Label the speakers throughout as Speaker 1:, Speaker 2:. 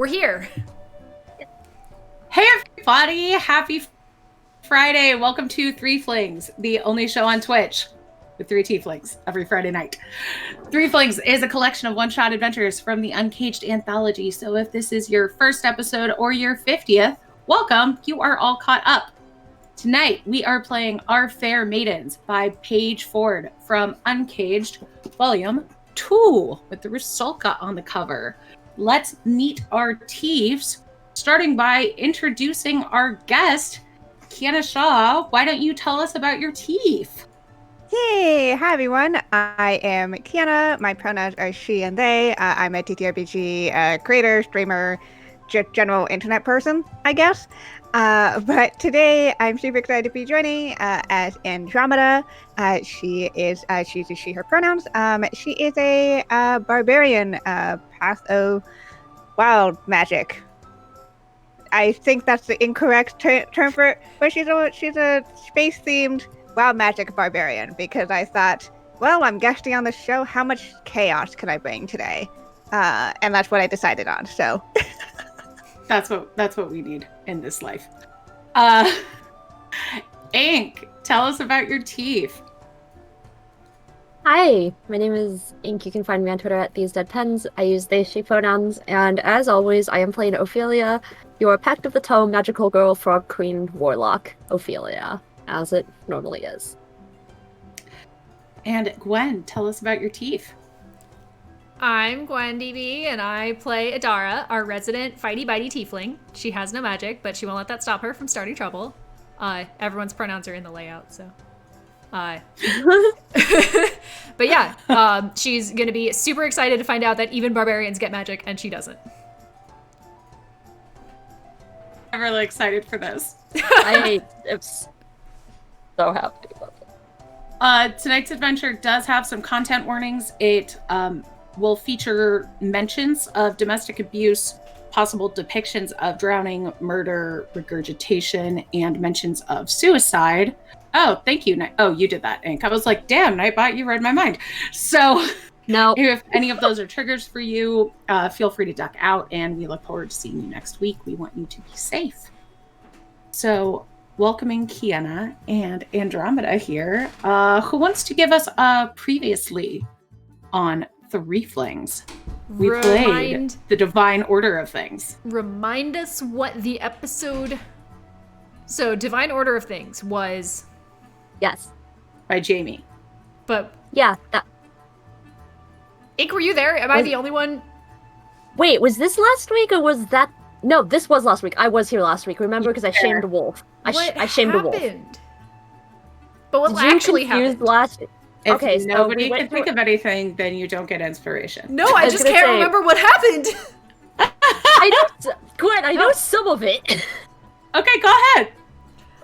Speaker 1: we're here.
Speaker 2: Hey everybody, happy Friday. Welcome to Threeflings, the only show on Twitch with 3 tieflings every Friday night. Threeflings is a collection of one-shot adventures from the UNCAGED Anthology. So if this is your first episode or your 50th, welcome. You are all caught up. Tonight, we are playing Our Fair Maidens by Paige Ford from Uncaged Volume 2 with the Rusalka on the cover. Let's meet our Thieves, starting by introducing our guest, Kiana Shaw. Why don't you tell us about your Thief?
Speaker 3: Hey, hi everyone. I am Kiana. My pronouns are she and they. I'm a TTRPG creator, streamer, general internet person, I guess. But today I'm super excited to be joining as Andromeda. She's she, her pronouns. She is a barbarian path of wild magic. I think that's the incorrect term for it, but she's a space-themed wild magic barbarian, because I thought, well, I'm guesting on the show, how much chaos can I bring today? And that's what I decided on, so.
Speaker 2: That's what we need in this life. Ink, tell us about your Thief.
Speaker 4: Hi, my name is Ink. You can find me on Twitter at TheseDeadPens. I use they, she pronouns, and as always, I am playing Ophelia, your Pact of the Toe magical girl, frog queen, warlock, Ophelia, as it normally is.
Speaker 2: And Gwen, tell us about your Thief.
Speaker 1: I'm Gwen DB, and I play Adara, our resident fighty-bitey tiefling. She has no magic, but she won't let that stop her from starting trouble. Everyone's pronouns are in the layout, so. But yeah, she's gonna be super excited to find out that even barbarians get magic, and she doesn't.
Speaker 2: I'm really excited for this.
Speaker 4: I am so happy about that.
Speaker 2: Tonight's adventure does have some content warnings. It will feature mentions of domestic abuse, possible depictions of drowning, murder, regurgitation, and mentions of suicide. Oh, thank you. Oh, you did that, Ink. I was like, damn, Nightbot, you read my mind. So
Speaker 4: No.
Speaker 2: if any of those are triggers for you, feel free to duck out, and we look forward to seeing you next week. We want you to be safe. So welcoming Kiana and Andromeda here. Who wants to give us a previously on Threeflings? We played the Divine Order of Things.
Speaker 1: Remind us what the episode... So, Divine Order of Things was...
Speaker 4: Yes.
Speaker 2: By Jamie.
Speaker 1: But...
Speaker 4: Yeah, that...
Speaker 1: Ink, were you there? Am I the only one?
Speaker 4: Wait, was this last week, or was that... No, this was last week. I was here last week, remember? Because I shamed a wolf. I shamed a wolf.
Speaker 1: But what actually happened?
Speaker 4: Last...
Speaker 2: If
Speaker 4: okay, so
Speaker 2: nobody
Speaker 4: we
Speaker 2: can think of anything, then you don't get inspiration.
Speaker 1: No, I just can't remember what happened.
Speaker 4: Gwen, I know some of it.
Speaker 2: Okay, go ahead.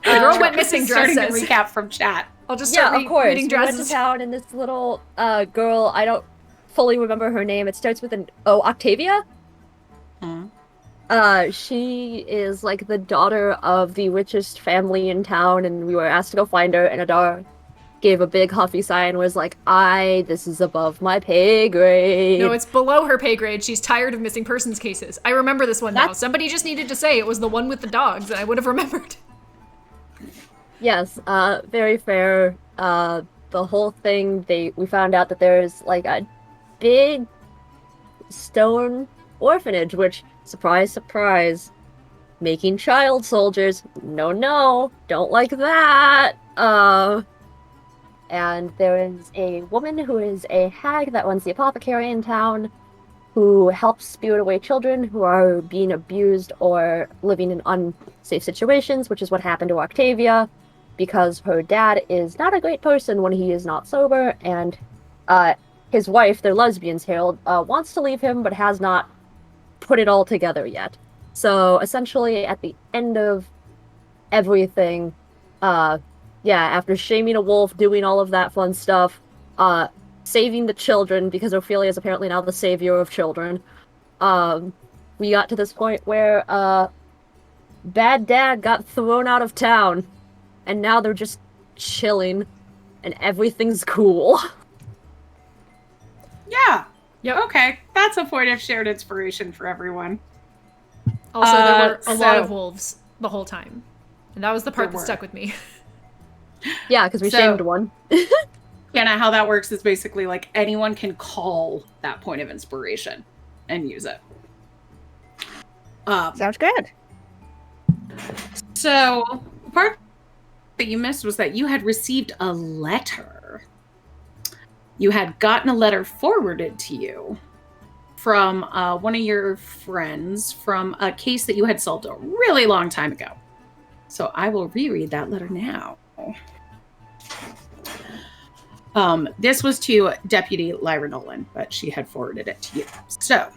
Speaker 1: The girl went missing.
Speaker 2: Starting to recap from chat.
Speaker 1: I'll just start reading dresses.
Speaker 4: We went to town, and this little girl, I don't fully remember her name. It starts with an O. Octavia? She is like the daughter of the richest family in town, and we were asked to go find her, and Adara gave a big huffy sigh and was like, this is above my pay grade.
Speaker 1: No, it's below her pay grade. She's tired of missing persons cases. I remember this one now. Somebody just needed to say it was the one with the dogs, and I would have remembered.
Speaker 4: Yes, very fair. The whole thing, we found out that there's like a big stone orphanage, which, surprise, surprise, making child soldiers. No, don't like that. And there is a woman who is a hag that runs the apothecary in town, who helps spirit away children who are being abused or living in unsafe situations, which is what happened to Octavia, because her dad is not a great person when he is not sober, and his wife, they're lesbians, Harold, wants to leave him but has not put it all together yet. So essentially, at the end of everything, after shaming a wolf, doing all of that fun stuff, saving the children, because Ophelia is apparently now the savior of children, we got to this point where bad dad got thrown out of town, and now they're just chilling, and everything's cool.
Speaker 2: Yeah. Okay. That's a point of shared inspiration for everyone.
Speaker 1: Also, there were a lot
Speaker 2: so-
Speaker 1: of wolves the whole time. And that was the part
Speaker 2: There
Speaker 1: that stuck with me.
Speaker 4: Yeah, because we
Speaker 2: So-
Speaker 4: shamed one.
Speaker 2: Yeah, how that works is basically like anyone can call that point of inspiration and use it.
Speaker 3: Sounds good.
Speaker 2: So, the part that you missed was that you had received a letter. You had gotten a letter forwarded to you from one of your friends from a case that you had solved a really long time ago. So I will reread that letter now. This was to Deputy Lyra Nolan, but she had forwarded it to you. So,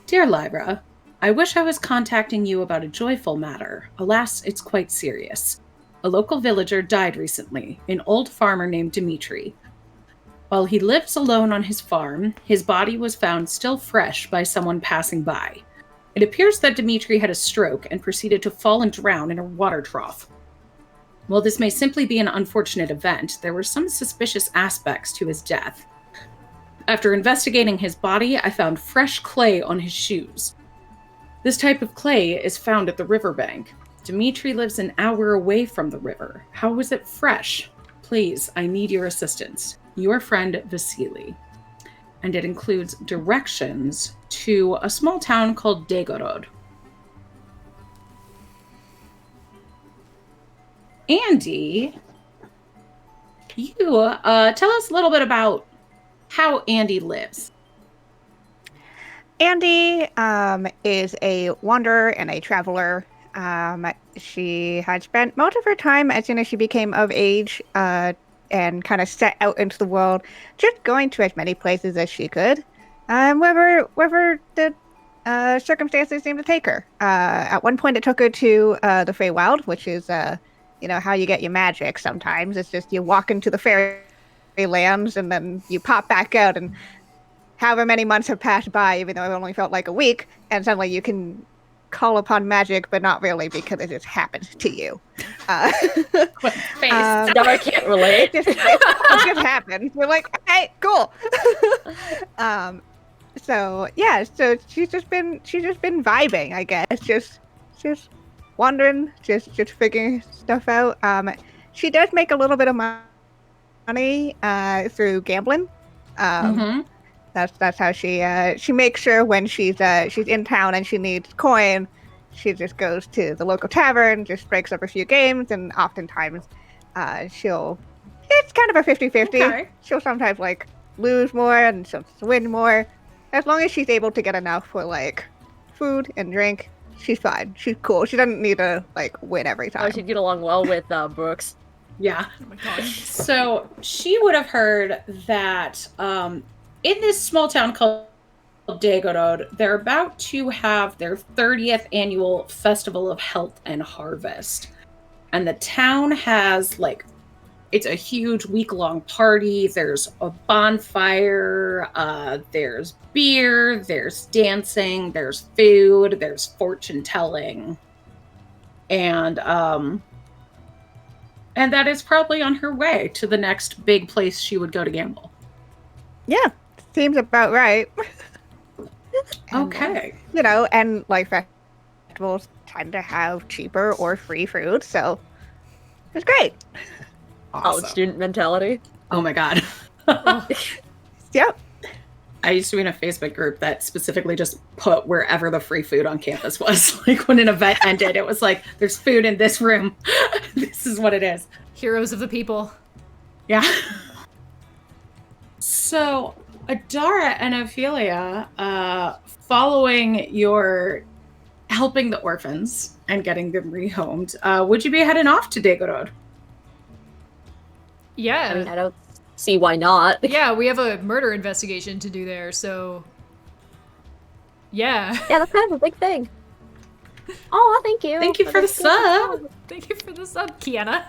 Speaker 2: Dear Lyra, I wish I was contacting you about a joyful matter. Alas, it's quite serious. A local villager died recently, an old farmer named Dimitri. While he lives alone on his farm, his body was found still fresh by someone passing by. It appears that Dimitri had a stroke and proceeded to fall and drown in a water trough. While this may simply be an unfortunate event, there were some suspicious aspects to his death. After investigating his body, I found fresh clay on his shoes. This type of clay is found at the riverbank. Dimitri lives an hour away from the river. How was it fresh? Please, I need your assistance. Your friend, Vasily. And it includes directions to a small town called Degorod. Andy, you tell us a little bit about how Andy lives.
Speaker 3: Andy is a wanderer and a traveler. She had spent most of her time as soon as she became of age and kind of set out into the world, just going to as many places as she could, wherever the circumstances seemed to take her. At one point, it took her to the Feywild, which is, how you get your magic sometimes. It's just you walk into the fairy lands and then you pop back out, and however many months have passed by, even though it only felt like a week, and suddenly you can call upon magic, but not really because it just happened to you.
Speaker 2: Face.
Speaker 4: No, I can't relate.
Speaker 3: It just happened. We're like, okay, cool. So she's just been vibing, I guess. Just wandering, just figuring stuff out. She does make a little bit of money through gambling. That's how she makes sure when she's in town and she needs coin, she just goes to the local tavern, just breaks up a few games, and oftentimes it's kind of a 50-50.
Speaker 2: Okay.
Speaker 3: She'll sometimes like lose more and sometimes win more. As long as she's able to get enough for like food and drink, she's fine. She's cool. She doesn't need to like win every
Speaker 4: Oh,
Speaker 3: time.
Speaker 4: she'd get along well with Brooks.
Speaker 2: Yeah.
Speaker 1: Oh my gosh.
Speaker 2: So she would have heard that in this small town called Degorod, they're about to have their 30th annual Festival of Health and Harvest. And the town has it's a huge week-long party. There's a bonfire, there's beer, there's dancing, there's food, there's fortune-telling. And that is probably on her way to the next big place she would go to gamble.
Speaker 3: Yeah, seems about right. And,
Speaker 2: Okay.
Speaker 3: and like festivals tend to have cheaper or free food, so it's great.
Speaker 4: College student mentality.
Speaker 2: Oh my god.
Speaker 3: Yep.
Speaker 2: I used to be in a Facebook group that specifically just put wherever the free food on campus was. Like when an event ended, it was like, there's food in this room. This is what it is.
Speaker 1: Heroes of the people.
Speaker 2: Yeah. So, Adara and Ophelia, following your helping the orphans and getting them rehomed, would you be heading off to Degorod?
Speaker 1: Yeah.
Speaker 4: I mean, I don't see why not.
Speaker 1: Yeah, we have a murder investigation to do there, so yeah.
Speaker 4: Yeah, that's kind of a big thing. Oh, thank you.
Speaker 2: Thank you for the sub.
Speaker 1: Thank you for the sub, Kiana.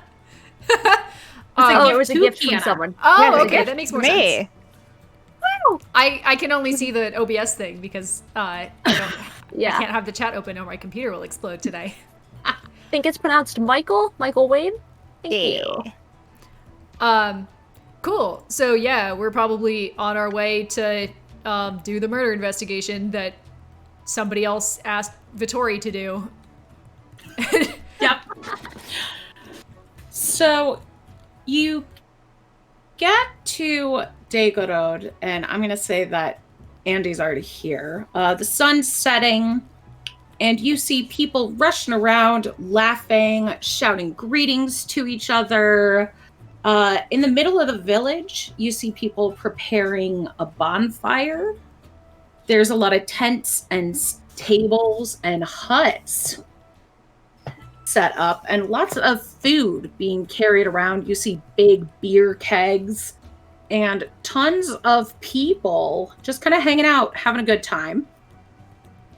Speaker 4: Oh, it was a
Speaker 2: to
Speaker 4: gift from
Speaker 2: Kiana.
Speaker 4: someone.
Speaker 1: Oh,
Speaker 3: Yeah,
Speaker 1: okay,
Speaker 3: gift
Speaker 1: that makes more
Speaker 3: me.
Speaker 1: sense. I can only see the OBS thing because I
Speaker 4: Yeah.
Speaker 1: can't have the chat open or my computer will explode today.
Speaker 4: I think it's pronounced Michael Wayne. Thank you.
Speaker 1: Cool. So yeah, we're probably on our way to do the murder investigation that somebody else asked Vittori to do.
Speaker 2: Yep. So you get to Daegorod, and I'm going to say that Andy's already here. The sun's setting, and you see people rushing around, laughing, shouting greetings to each other. In the middle of the village, you see people preparing a bonfire. There's a lot of tents and tables and huts set up, and lots of food being carried around. You see big beer kegs and tons of people just kind of hanging out, having a good time.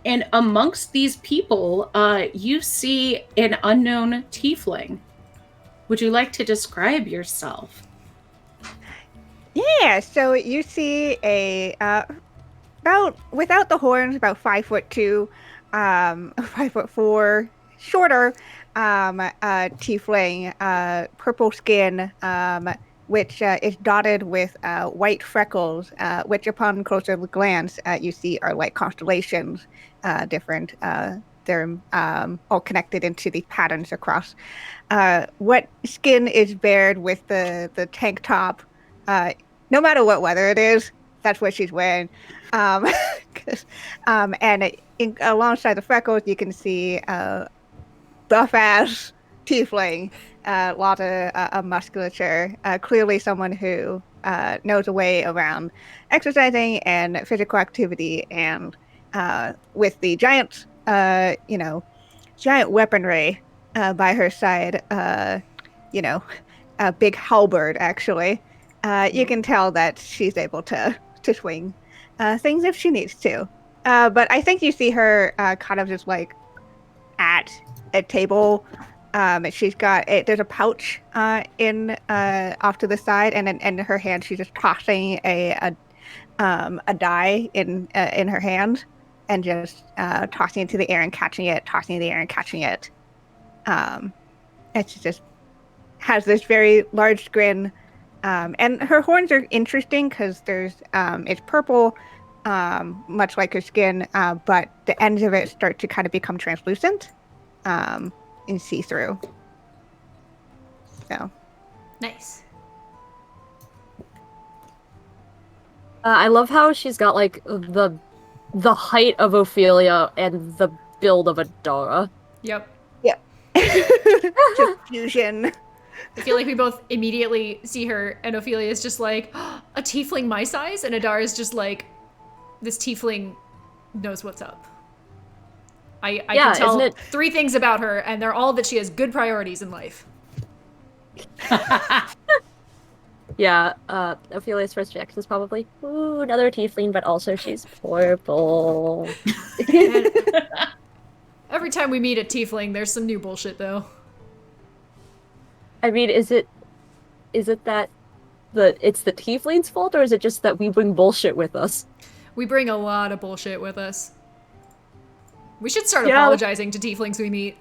Speaker 2: And amongst these people, you see an unknown tiefling. Would you like to describe yourself?
Speaker 3: Yeah, so you see a about without the horns, about 5'2", 5'4", shorter tiefling, purple skin, which is dotted with white freckles, which upon closer glance you see are like constellations, different. They're all connected into these patterns across. What skin is bared with the tank top? No matter what weather it is, that's what she's wearing. And alongside the freckles, you can see buff ass tiefling, a lot of musculature. Clearly, someone who knows a way around exercising and physical activity, and with the giant, giant weaponry by her side, a big halberd actually. You can tell that she's able to swing things if she needs to. But I think you see her kind of just like at a table. She's got there's a pouch in off to the side, and in her hand she's just tossing a die in her hand, and just tossing it to the air and catching it, tossing it in the air and catching it. And she just has this very large grin. And her horns are interesting because it's purple, much like her skin, but the ends of it start to kind of become translucent and see-through. So
Speaker 1: Nice.
Speaker 4: I love how she's got like the height of Ophelia and the build of Adara.
Speaker 1: Yep.
Speaker 3: just fusion.
Speaker 1: I feel like we both immediately see her, and Ophelia is just like, a tiefling my size? And Adara is just like, this tiefling knows what's up. I
Speaker 4: Yeah,
Speaker 1: can tell
Speaker 4: isn't it-
Speaker 1: 3 things about her, and they're all that she has good priorities in life.
Speaker 4: Yeah, Ophelia's first reaction is probably, ooh, another tiefling, but also she's purple.
Speaker 1: And every time we meet a tiefling, there's some new bullshit, though.
Speaker 4: I mean, is it that it's the tiefling's fault, or is it just that we bring bullshit with us?
Speaker 1: We bring a lot of bullshit with us. We should start
Speaker 4: Yeah.
Speaker 1: apologizing to tieflings we meet.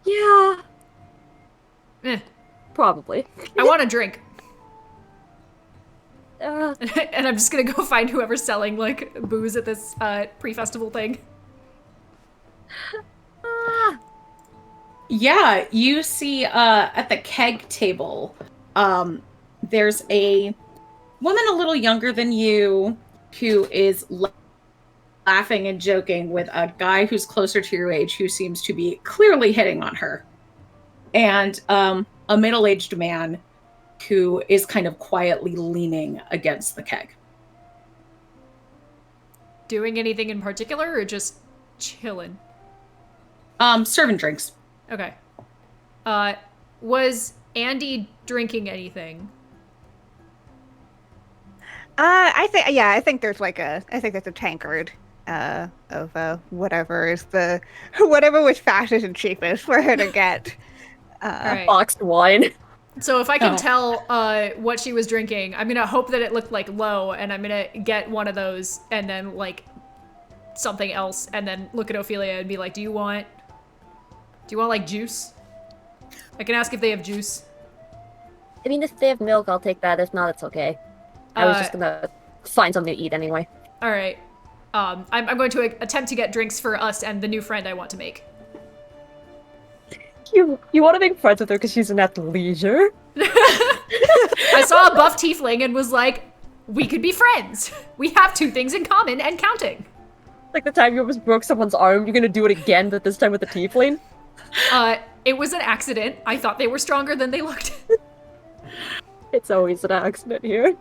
Speaker 4: Yeah,
Speaker 1: Eh,
Speaker 4: probably.
Speaker 1: I want a drink.
Speaker 4: Uh,
Speaker 1: And I'm just gonna go find whoever's selling, like, booze at this pre-festival thing.
Speaker 2: Yeah, you see at the keg table, there's a woman a little younger than you who is laughing and joking with a guy who's closer to your age who seems to be clearly hitting on her. And a middle-aged man who is kind of quietly leaning against the keg.
Speaker 1: Doing anything in particular, or just chilling?
Speaker 2: Serving drinks.
Speaker 1: Okay. Was Andy drinking anything?
Speaker 3: I think there's a tankard of whatever was fastest and cheapest for her to get.
Speaker 1: Alright.
Speaker 4: boxed wine.
Speaker 1: So if I can
Speaker 2: Oh.
Speaker 1: tell what she was drinking, I'm gonna hope that it looked like low, and I'm gonna get one of those, and then like something else, and then look at Ophelia and be like, do you want like juice? I can ask if they have juice.
Speaker 4: I mean, if they have milk, I'll take that. If not, it's okay. I was just gonna find something to eat anyway.
Speaker 1: Alright. I'm going to attempt to get drinks for us and the new friend I want to make.
Speaker 4: You want to make friends with her because she's an athleisure?
Speaker 1: I saw a buff tiefling and was like, we could be friends. We have 2 things in common and counting.
Speaker 4: Like the time you almost broke someone's arm, you're gonna do it again, but this time with a tiefling?
Speaker 1: It was an accident. I thought they were stronger than they looked.
Speaker 4: It's always an accident here.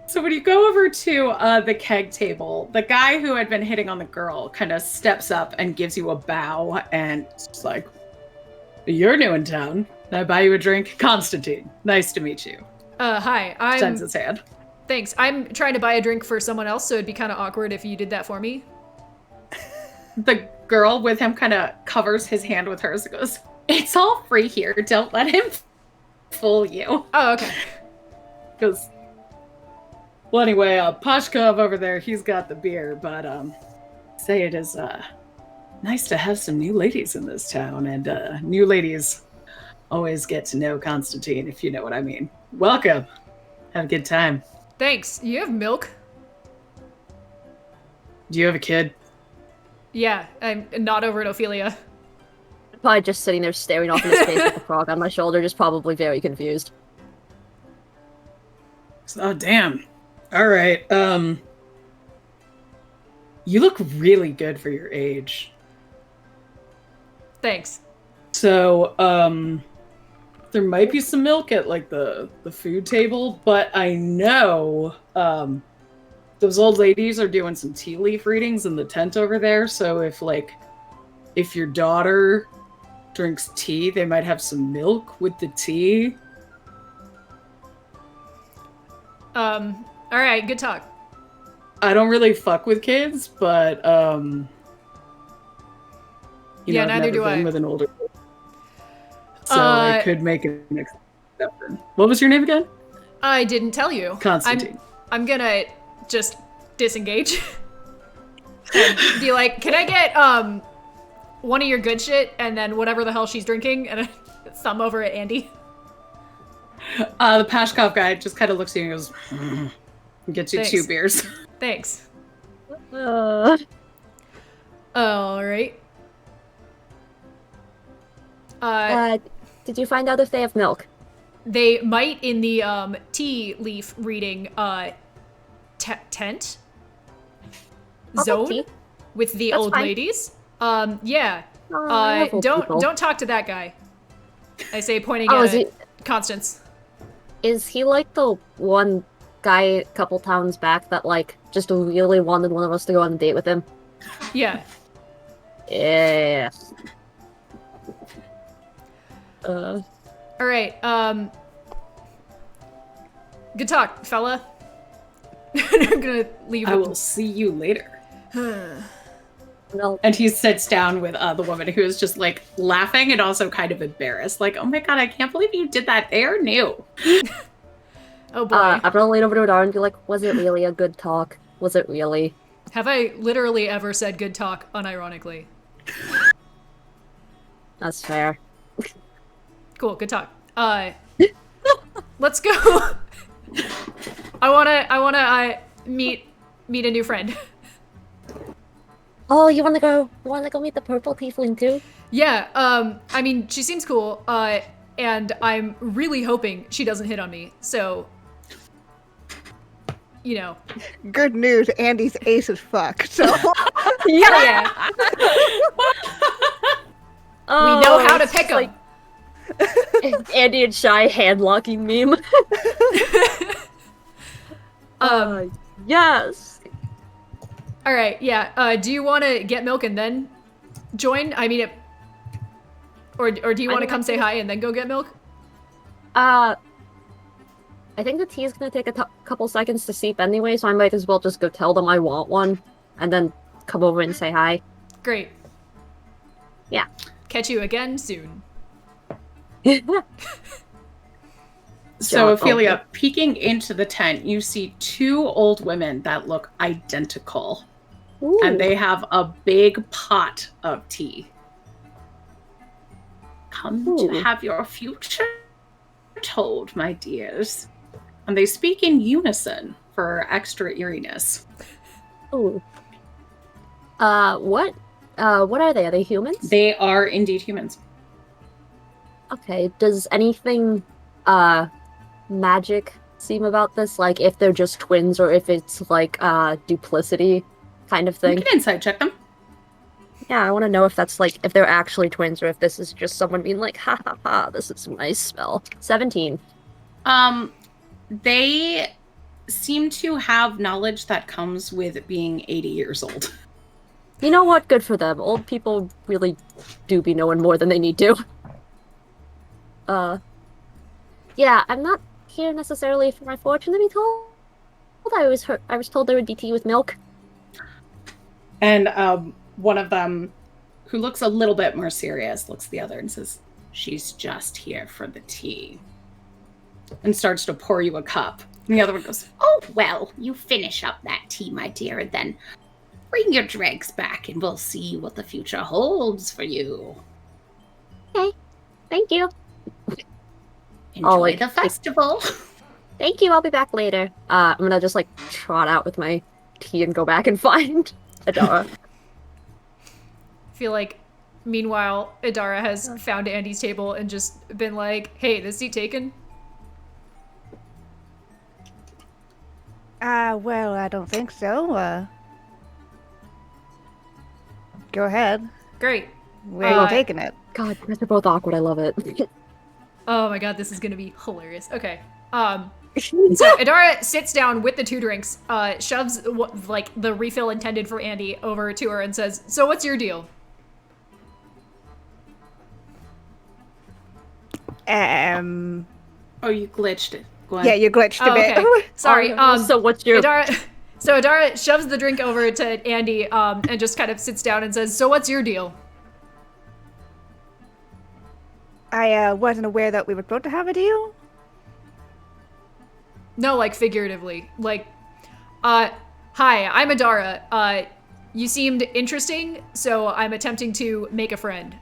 Speaker 2: So when you go over to the keg table, the guy who had been hitting on the girl kind of steps up and gives you a bow and it's like, "You're new in town. Can I buy you a drink? Constantine. Nice to meet you."
Speaker 1: Hi.
Speaker 2: Extends his hand.
Speaker 1: Thanks. I'm trying to buy a drink for someone else, so it'd be kind of awkward if you did that for me.
Speaker 2: The girl with him kind of covers his hand with hers and goes, "It's all free here. Don't let him fool you."
Speaker 1: Oh, okay.
Speaker 2: Because, well, anyway, Pashkov over there, he's got the beer, but say it is nice to have some new ladies in this town, and new ladies always get to know Constantine, if you know what I mean. Welcome. Have a good time.
Speaker 1: Thanks. You have milk?
Speaker 2: Do you have a kid?
Speaker 1: Yeah, I'm not over at Ophelia.
Speaker 4: Probably just sitting there staring off into space with the frog on my shoulder, just probably very confused.
Speaker 2: Oh, damn. All right. You look really good for your age.
Speaker 1: Thanks.
Speaker 2: So, there might be some milk at, like, the food table, but I know, those old ladies are doing some tea leaf readings in the tent over there, so if your daughter drinks tea, they might have some milk with the tea.
Speaker 1: Alright, good talk.
Speaker 2: I don't really fuck with kids, but,
Speaker 1: Yeah,
Speaker 2: I've
Speaker 1: neither
Speaker 2: never
Speaker 1: do
Speaker 2: been
Speaker 1: I.
Speaker 2: with an older kid. So I could make an exception. What was your name again?
Speaker 1: I didn't tell you.
Speaker 2: Constantine.
Speaker 1: I'm gonna just disengage. And be like, can I get, one of your good shit, and then whatever the hell she's drinking, and a thumb over at Andy.
Speaker 2: The Pashkov guy just kind of looks at you and goes, and gets you
Speaker 1: Thanks.
Speaker 2: 2 beers.
Speaker 1: Thanks.
Speaker 4: Uh,
Speaker 1: Alright.
Speaker 4: did you find out if they have milk?
Speaker 1: They might in the, tea leaf reading, tent?
Speaker 4: I'll
Speaker 1: Zone?
Speaker 4: take tea.
Speaker 1: With the
Speaker 4: That's
Speaker 1: old
Speaker 4: fine.
Speaker 1: ladies? Yeah.
Speaker 4: I love old people.
Speaker 1: Don't talk to that guy. I say, pointing
Speaker 4: Oh,
Speaker 1: at
Speaker 4: is he-
Speaker 1: Constance.
Speaker 4: Is he like the one guy a couple towns back that, like, just really wanted one of us to go on a date with him?
Speaker 1: Yeah.
Speaker 4: Yeah.
Speaker 1: Alright, good talk, fella. I'm gonna leave.
Speaker 2: I will see you later.
Speaker 4: No.
Speaker 2: And he sits down with the woman who is just like laughing and also kind of embarrassed. Like, oh my god, I can't believe you did that. They are new.
Speaker 1: Oh boy.
Speaker 4: I'm gonna lean over to Adara and be like, was it really a good talk? Was it really?
Speaker 1: Have I literally ever said good talk unironically?
Speaker 4: That's fair.
Speaker 1: Cool, good talk. Let's go. I wanna meet a new friend.
Speaker 4: Oh, you wanna go meet the purple tiefling too?
Speaker 1: Yeah, I mean, she seems cool, and I'm really hoping she doesn't hit on me, so, you know.
Speaker 3: Good news, Andy's ace as fuck, so...
Speaker 1: Yeah.
Speaker 4: Oh,
Speaker 1: We know how to
Speaker 4: it's
Speaker 1: pick
Speaker 4: just
Speaker 1: them.
Speaker 4: like Andy and Shy hand-locking meme. Yes.
Speaker 1: All right, yeah. Do you want to get milk and then join? I mean, or do you want to come say hi and then go get milk?
Speaker 4: I think the tea is gonna take a couple seconds to seep anyway, so I might as well just go tell them I want one, and then come over and say hi.
Speaker 1: Great.
Speaker 4: Yeah.
Speaker 1: Catch you again soon.
Speaker 2: So,
Speaker 4: Yeah,
Speaker 2: Ophelia, peeking into the tent, you see 2 old women that look identical.
Speaker 4: Ooh.
Speaker 2: And they have a big pot of tea. Come
Speaker 4: Ooh.
Speaker 2: to have your future told, my dears. And they speak in unison for extra eeriness.
Speaker 4: Ooh. What? What are they? Are they humans?
Speaker 2: They are indeed humans.
Speaker 4: Okay. Does anything, magic seem about this? Like, if they're just twins or if it's, like, duplicity kind of
Speaker 2: You
Speaker 4: thing?
Speaker 2: can insight check them.
Speaker 4: Yeah, I want to know if that's, like, if they're actually twins or if this is just someone being like, ha ha ha, this is my spell. 17.
Speaker 2: They seem to have knowledge that comes with being 80 years old.
Speaker 4: You know what? Good for them. Old people really do be knowing more than they need to. Yeah, I'm not here necessarily for my fortune to be told. I was told there would be tea with milk.
Speaker 2: And one of them, who looks a little bit more serious, looks at the other and says, "She's just here for the tea." And starts to pour you a cup. And the other one goes, "Oh, well, you finish up that tea, my dear, and then bring your dregs back and we'll see what the future holds for you.
Speaker 4: Okay, thank you.
Speaker 2: Enjoy the festival."
Speaker 4: Thank you, I'll be back later. I'm gonna just, like, trot out with my tea and go back and find Adara.
Speaker 1: I feel like, meanwhile, Idara has found Andy's table and just been like, "Hey, this seat taken?"
Speaker 3: Well, I don't think so. Go ahead.
Speaker 1: Great.
Speaker 3: Where are you taking it?
Speaker 4: God, you guys are both awkward, I love it.
Speaker 1: Oh my god, this is gonna be hilarious. Okay. So Idara sits down with the 2 drinks, shoves like the refill intended for Andy over to her and says, "So what's your deal?"
Speaker 2: Oh, you glitched it. Go ahead.
Speaker 3: Yeah, you glitched a bit.
Speaker 1: Okay. Sorry.
Speaker 4: So what's your...
Speaker 1: Idara shoves the drink over to Andy, and just kind of sits down and says, "So what's your deal?"
Speaker 3: I wasn't aware that we were supposed to have a deal.
Speaker 1: No, like figuratively. Like, hi, I'm Idara. You seemed interesting, so I'm attempting to make a friend.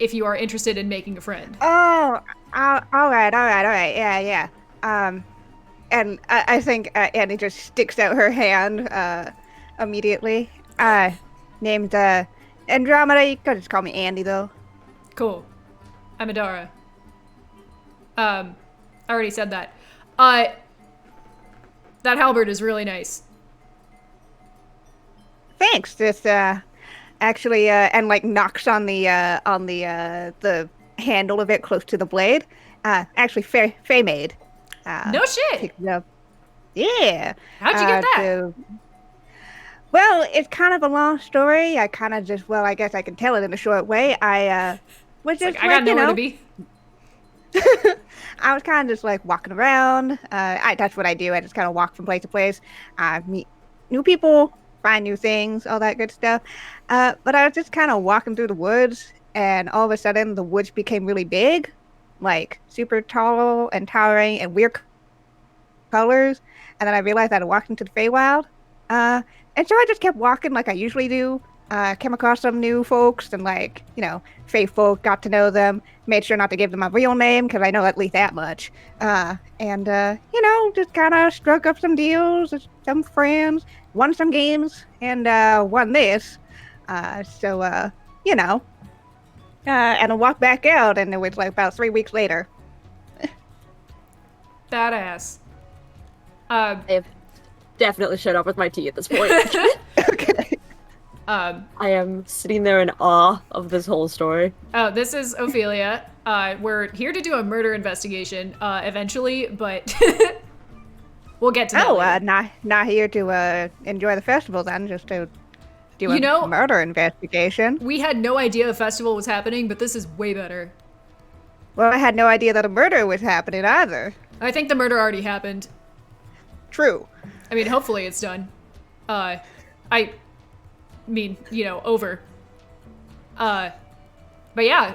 Speaker 1: If you are interested in making a friend.
Speaker 3: Oh, all right. Yeah. And I think Annie just sticks out her hand immediately. Named Andromeda. You could just call me Andy, though.
Speaker 1: Cool. I'm Idara. I already said that. That halberd is really nice.
Speaker 3: Thanks. Just actually, and like knocks on the handle of it close to the blade. Actually, Faye made.
Speaker 1: No shit.
Speaker 3: Picked it up. Yeah.
Speaker 1: How'd you get that?
Speaker 3: Well, it's kind of a long story. I kind of just, well, I guess I can tell it in a short way. I was just
Speaker 1: like, I got nowhere to be.
Speaker 3: I was kind of just like walking around. That's what I do. I just kind of walk from place to place. Meet new people, find new things, all that good stuff. But I was just kind of walking through the woods, and all of a sudden the woods became really big, like super tall and towering and weird colors. And then I realized that I walked into the Feywild. And so I just kept walking like I usually do. Came across some new folks and, like, you know, Fey folk, got to know them, made sure not to give them my real name because I know at least that much. And you know, just kind of struck up some deals with some friends, won some games, and won this. So, you know, and I walked back out, and it was like about 3 weeks later.
Speaker 1: Badass.
Speaker 4: I have definitely shut up with my tea at this point.
Speaker 3: Okay.
Speaker 4: I am sitting there in awe of this whole story.
Speaker 1: Oh, this is Ophelia. We're here to do a murder investigation, eventually, but we'll get to that later.
Speaker 3: Not here to enjoy the festival then, just to do a murder investigation.
Speaker 1: We had no idea a festival was happening, but this is way better.
Speaker 3: Well, I had no idea that a murder was happening either.
Speaker 1: I think the murder already happened.
Speaker 3: True.
Speaker 1: I mean, hopefully it's done. I mean, you know, over. But yeah,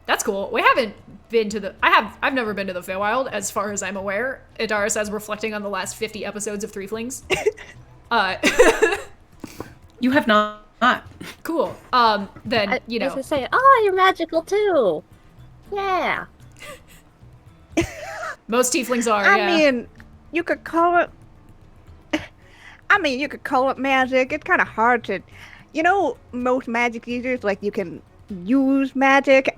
Speaker 1: that's cool. We haven't been to the... I've never been to the Feywild, as far as I'm aware. Idara says, reflecting on the last 50 episodes of Threeflings.
Speaker 2: You have not.
Speaker 1: Cool. Then, you know...
Speaker 4: I was gonna say, oh, you're magical too. Yeah.
Speaker 1: Most tieflings are,
Speaker 3: I
Speaker 1: yeah.
Speaker 3: mean, you could call it... you could call it magic. It's kind of hard to you know, most magic users, like, you can use magic.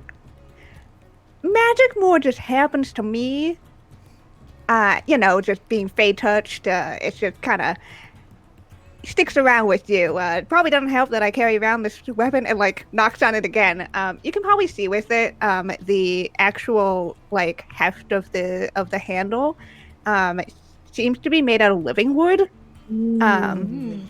Speaker 3: Magic more just happens to me. You know, just being fey touched, it's just kind of sticks around with you. It probably doesn't help that I carry around this weapon and like knocks on it again. You can probably see with it, the actual like heft of the handle, it seems to be made out of living wood. And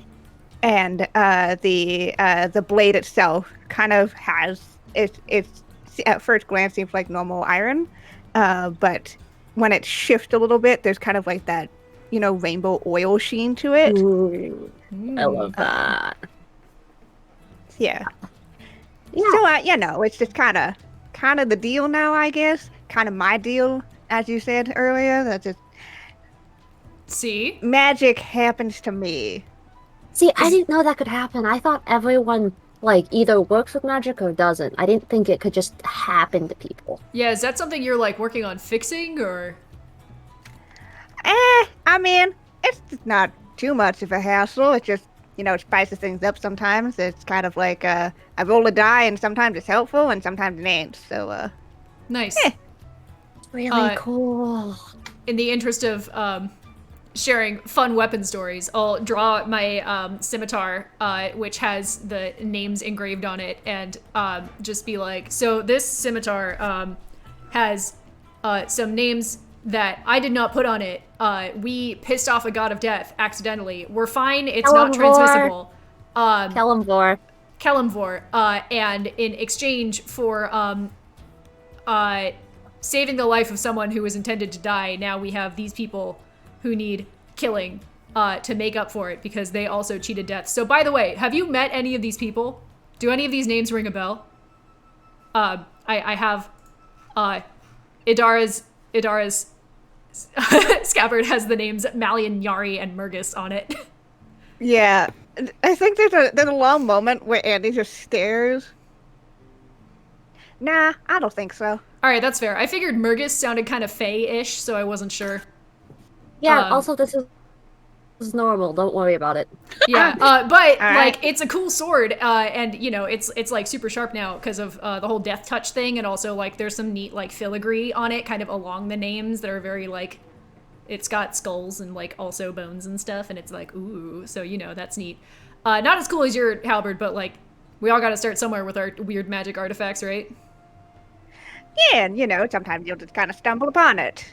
Speaker 3: the blade itself kind of has it's at first glance seems like normal iron, but when it shifts a little bit, there's kind of like that, you know, rainbow oil sheen to it.
Speaker 4: Ooh, I love that.
Speaker 3: Yeah.
Speaker 4: Yeah.
Speaker 3: So you know, it's just kind of the deal now, I guess. Kind of my deal, as you said earlier. That just
Speaker 1: See?
Speaker 3: magic happens to me.
Speaker 4: See, I didn't know that could happen. I thought everyone like either works with magic or doesn't. I didn't think it could just happen to people.
Speaker 1: Yeah, is that something you're like working on fixing or?
Speaker 3: I mean, it's not too much of a hassle. It just, you know, it spices things up sometimes. It's kind of like I roll a die, and sometimes it's helpful, and sometimes it ain't. So,
Speaker 1: Nice.
Speaker 4: Really cool.
Speaker 1: In the interest of sharing fun weapon stories, I'll draw my scimitar, which has the names engraved on it, and just be like, so this scimitar has some names that I did not put on it. We pissed off a god of death accidentally. We're fine. It's not transmissible.
Speaker 4: Kellamvor.
Speaker 1: Kellamvor. And in exchange for saving the life of someone who was intended to die, now we have these people who need killing to make up for it because they also cheated death. So by the way, have you met any of these people? Do any of these names ring a bell? I have Idara's scabbard has the names Malian, Yari, and Murgus on it.
Speaker 3: yeah. I think there's a long moment where Andy just stares. Nah, I don't think so.
Speaker 1: All right, that's fair. I figured Murgus sounded kind of Fey-ish, so I wasn't sure.
Speaker 4: Yeah, also this is normal. Don't worry about it.
Speaker 1: Yeah, but like
Speaker 3: right.
Speaker 1: it's a cool sword, and you know it's like super sharp now because of the whole death touch thing, and also like there's some neat like filigree on it, kind of along the names that are very like, it's got skulls and like also bones and stuff, and it's like ooh, so you know that's neat. Not as cool as your halberd, but like we all got to start somewhere with our weird magic artifacts, right?
Speaker 3: Yeah, and you know, sometimes you'll just kind of stumble upon it.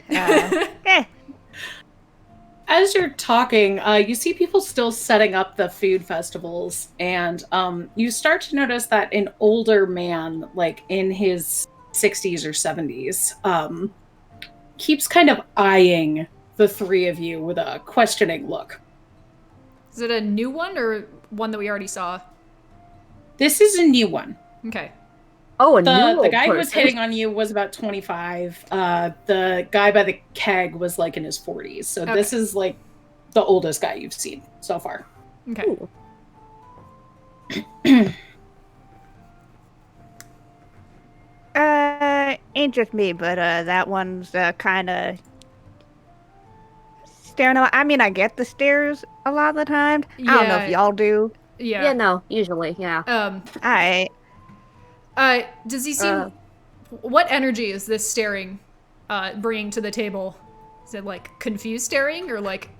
Speaker 2: As you're talking, you see people still setting up the food festivals, and you start to notice that an older man, like in his 60s or 70s, keeps kind of eyeing the three of you with a questioning look.
Speaker 1: Is it a new one or one that we already saw?
Speaker 2: This is a new one.
Speaker 1: Okay.
Speaker 4: Oh,
Speaker 2: The guy who was hitting on you was about 25. The guy by the keg was like in his 40s. So
Speaker 1: Okay.
Speaker 2: This is like the oldest guy you've seen so far.
Speaker 1: Okay.
Speaker 3: Ain't just me, but that one's kind of staring. I mean, I get the stares a lot of the time. I don't know if y'all do.
Speaker 1: Yeah.
Speaker 4: Yeah, no, usually, yeah.
Speaker 1: Does he seem? What energy is this staring bringing to the table? Is it like confused staring or like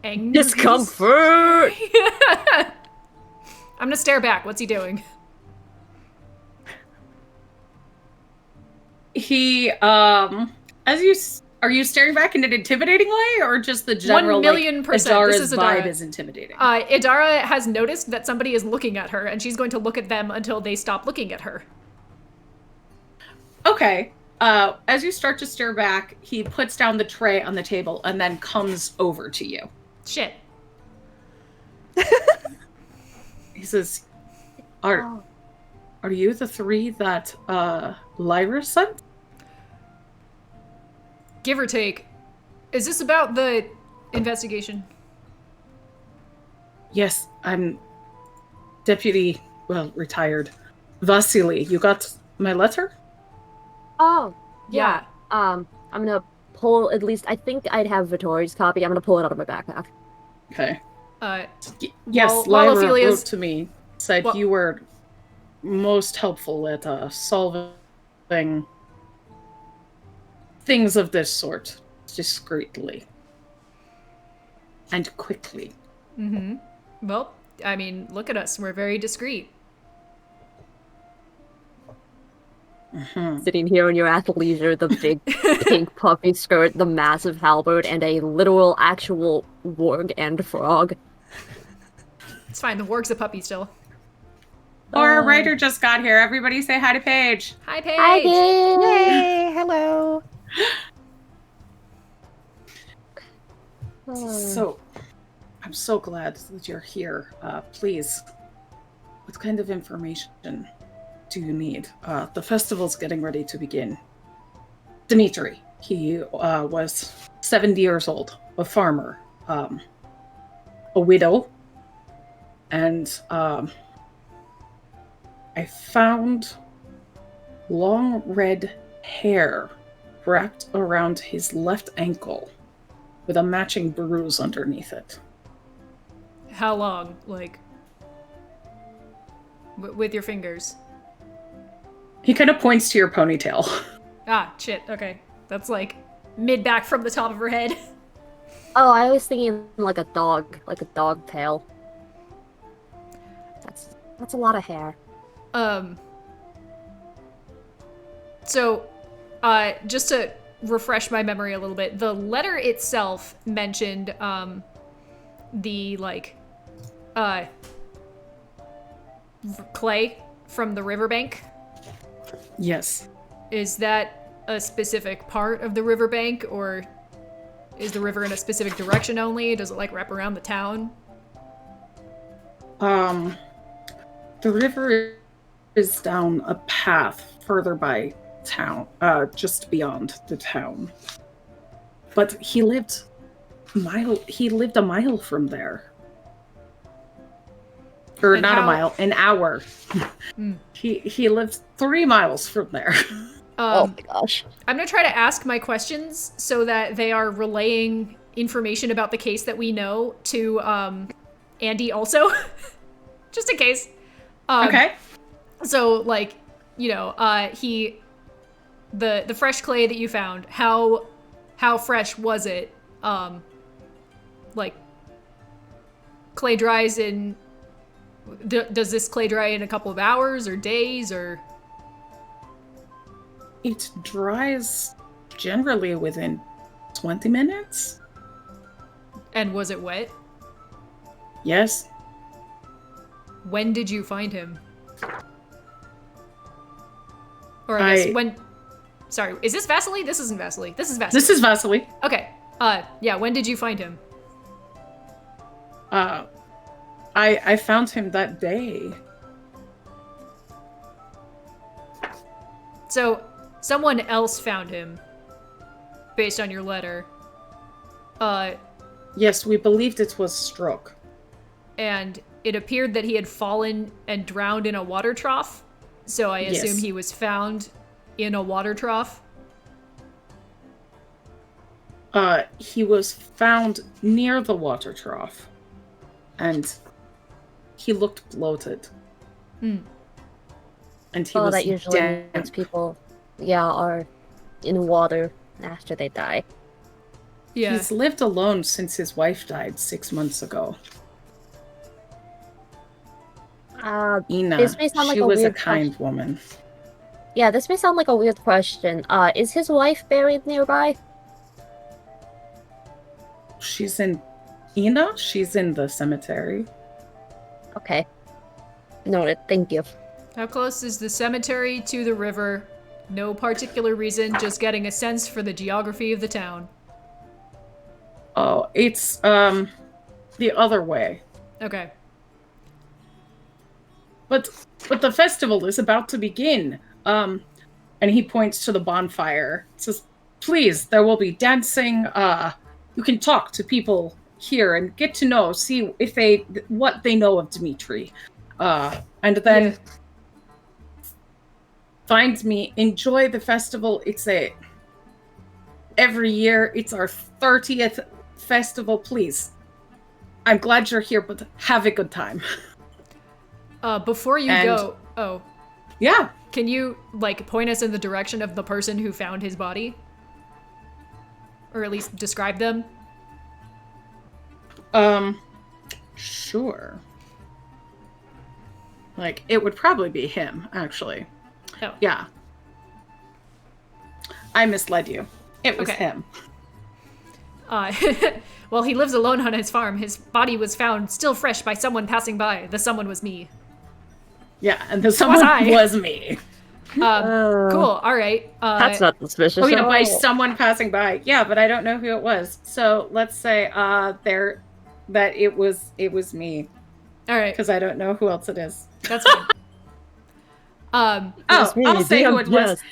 Speaker 1: angry?
Speaker 4: Discomfort!
Speaker 1: I'm gonna stare back. What's he doing?
Speaker 2: He, are you staring back in an intimidating way, or just the general
Speaker 1: 1,000,000%.
Speaker 2: Idara's
Speaker 1: This is
Speaker 2: vibe
Speaker 1: Idara.
Speaker 2: is intimidating?
Speaker 1: Idara has noticed that somebody is looking at her, and she's going to look at them until they stop looking at her.
Speaker 2: Okay. As you start to stare back, he puts down the tray on the table and then comes over to you.
Speaker 1: Shit.
Speaker 2: He says, Are you the three that Lyra sent?
Speaker 1: Give or take. Is this about the investigation?
Speaker 2: Yes, I'm Deputy, retired. Vasily, you got my letter?
Speaker 4: Oh,
Speaker 1: Yeah.
Speaker 4: I'm gonna pull at least, I think I'd have Vittori's copy. I'm gonna pull it out of my backpack.
Speaker 2: Okay.
Speaker 1: Uh,
Speaker 2: Yes,
Speaker 1: while
Speaker 2: Lyra
Speaker 1: Ophelia's-
Speaker 2: wrote to me. said
Speaker 1: Well-
Speaker 2: you were most helpful at solving things of this sort discreetly and quickly.
Speaker 1: Mm-hmm. Well, I mean, look at us. We're very discreet.
Speaker 4: Sitting here in your athleisure, the big pink puffy skirt, the massive halberd, and a literal, actual warg and frog.
Speaker 1: It's fine. The warg's a puppy still.
Speaker 2: Our writer just got here. Everybody say hi to Paige.
Speaker 1: Hi, Paige.
Speaker 4: Hi, Gabe!
Speaker 3: Yay! Hello.
Speaker 2: So, I'm so glad that you're here. Please, what kind of information do you need? The festival's getting ready to begin. Dimitri, he was 70 years old, a farmer, a widow, and I found long red hair wrapped around his left ankle with a matching bruise underneath it.
Speaker 1: How long? Like, with your fingers?
Speaker 2: He kind of points to your ponytail.
Speaker 1: Ah, shit. Okay. That's like mid-back from the top of her head.
Speaker 4: Oh, I was thinking like a dog tail. That's a lot of hair.
Speaker 1: So, just to refresh my memory a little bit, the letter itself mentioned, the, like, clay from the riverbank.
Speaker 2: Yes.
Speaker 1: Is that a specific part of the riverbank, or is the river in a specific direction only? Does it, like, wrap around the town?
Speaker 2: The river is down a path further by town, just beyond the town. But he lived a mile from there. Or
Speaker 1: And
Speaker 2: not a
Speaker 1: how-
Speaker 2: mile, an hour. He lived 3 miles from there.
Speaker 4: Oh my gosh.
Speaker 1: I'm gonna try to ask my questions so that they are relaying information about the case that we know to Andy also, just in case.
Speaker 2: Okay.
Speaker 1: So, like, you know, the fresh clay that you found, how fresh was it? Like, clay dries in. Does this clay dry in a couple of hours or days or?
Speaker 2: It dries generally within 20 minutes.
Speaker 1: And was it wet?
Speaker 2: Yes.
Speaker 1: When did you find him? Or I guess when. Sorry, is this Vasily? This isn't Vasily. This is Vasily.
Speaker 2: This is Vasily.
Speaker 1: Okay. Yeah. When did you find him?
Speaker 2: I found him that day.
Speaker 1: So, someone else found him, based on your letter.
Speaker 2: Yes, we believed it was stroke.
Speaker 1: And it appeared that he had fallen and drowned in a water trough. So I assume
Speaker 2: Yes.
Speaker 1: he was found in a water trough.
Speaker 2: He was found near the water trough. And he looked bloated. And he was
Speaker 4: that usually
Speaker 2: damp.
Speaker 4: means people, are in water after they die.
Speaker 1: Yeah.
Speaker 2: He's lived alone since his wife died 6 months ago. Ina,
Speaker 4: This may sound like
Speaker 2: she
Speaker 4: a
Speaker 2: was a
Speaker 4: weird
Speaker 2: kind woman.
Speaker 4: Yeah, this may sound like a weird question. Is his wife buried nearby?
Speaker 2: She's in Ina? She's in the cemetery.
Speaker 4: Okay. Noted, thank you.
Speaker 1: How close is the cemetery to the river? No particular reason, just getting a sense for the geography of the town.
Speaker 2: Oh, it's the other way.
Speaker 1: Okay.
Speaker 2: But the festival is about to begin. And he points to the bonfire. Says, "Please, there will be dancing. You can talk to people here and get to know, see if what they know of Dimitri. And then find me, enjoy the festival. Every year, it's our 30th festival. Please, I'm glad you're here, but have a good time."
Speaker 1: Before you
Speaker 2: And-
Speaker 1: go,
Speaker 2: Yeah.
Speaker 1: can you, like, point us in the direction of the person who found his body? Or at least describe them?
Speaker 2: Sure. Like, it would probably be him, actually.
Speaker 1: Oh.
Speaker 2: Yeah. I misled you. It was
Speaker 1: Okay.
Speaker 2: him.
Speaker 1: Well, he lives alone on his farm. His body was found still fresh by someone passing by. The someone was me.
Speaker 2: Yeah, and the someone
Speaker 1: I?
Speaker 2: was me.
Speaker 1: Cool. All right.
Speaker 4: That's not suspicious.
Speaker 2: Oh, yeah,
Speaker 4: at
Speaker 2: by
Speaker 4: all.
Speaker 2: someone passing by. Yeah, but I don't know who it was. So let's say that it was me,
Speaker 1: All right.
Speaker 2: because I don't know who else it is.
Speaker 1: That's fine.
Speaker 2: Oh,
Speaker 4: me,
Speaker 2: I'll say who it
Speaker 4: DM,
Speaker 2: was.
Speaker 4: yes.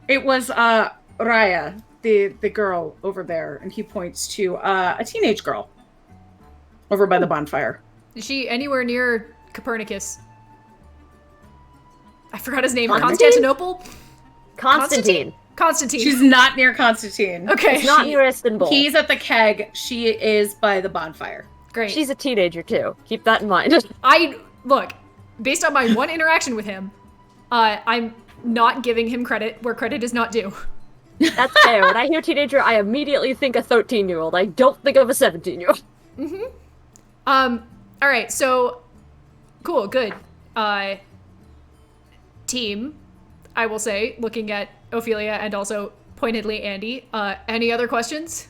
Speaker 2: It was Raya, the girl over there, and he points to a teenage girl over by the bonfire.
Speaker 1: Is she anywhere near Copernicus? I forgot his name.
Speaker 4: Constantine?
Speaker 1: Constantinople?
Speaker 4: Constantine.
Speaker 1: Constantine.
Speaker 2: She's not near Constantine.
Speaker 1: Okay.
Speaker 4: It's not near Istanbul.
Speaker 2: He's at the keg. She is by the bonfire.
Speaker 1: Great.
Speaker 4: She's a teenager too. Keep that in mind.
Speaker 1: Look, based on my one interaction with him, I'm not giving him credit where credit is not due.
Speaker 4: That's fair. When I hear teenager, I immediately think a 13-year-old. I don't think of a 17-year-old.
Speaker 1: All right, so cool, good. Team, I will say, looking at Ophelia and also pointedly Andy. Any other questions?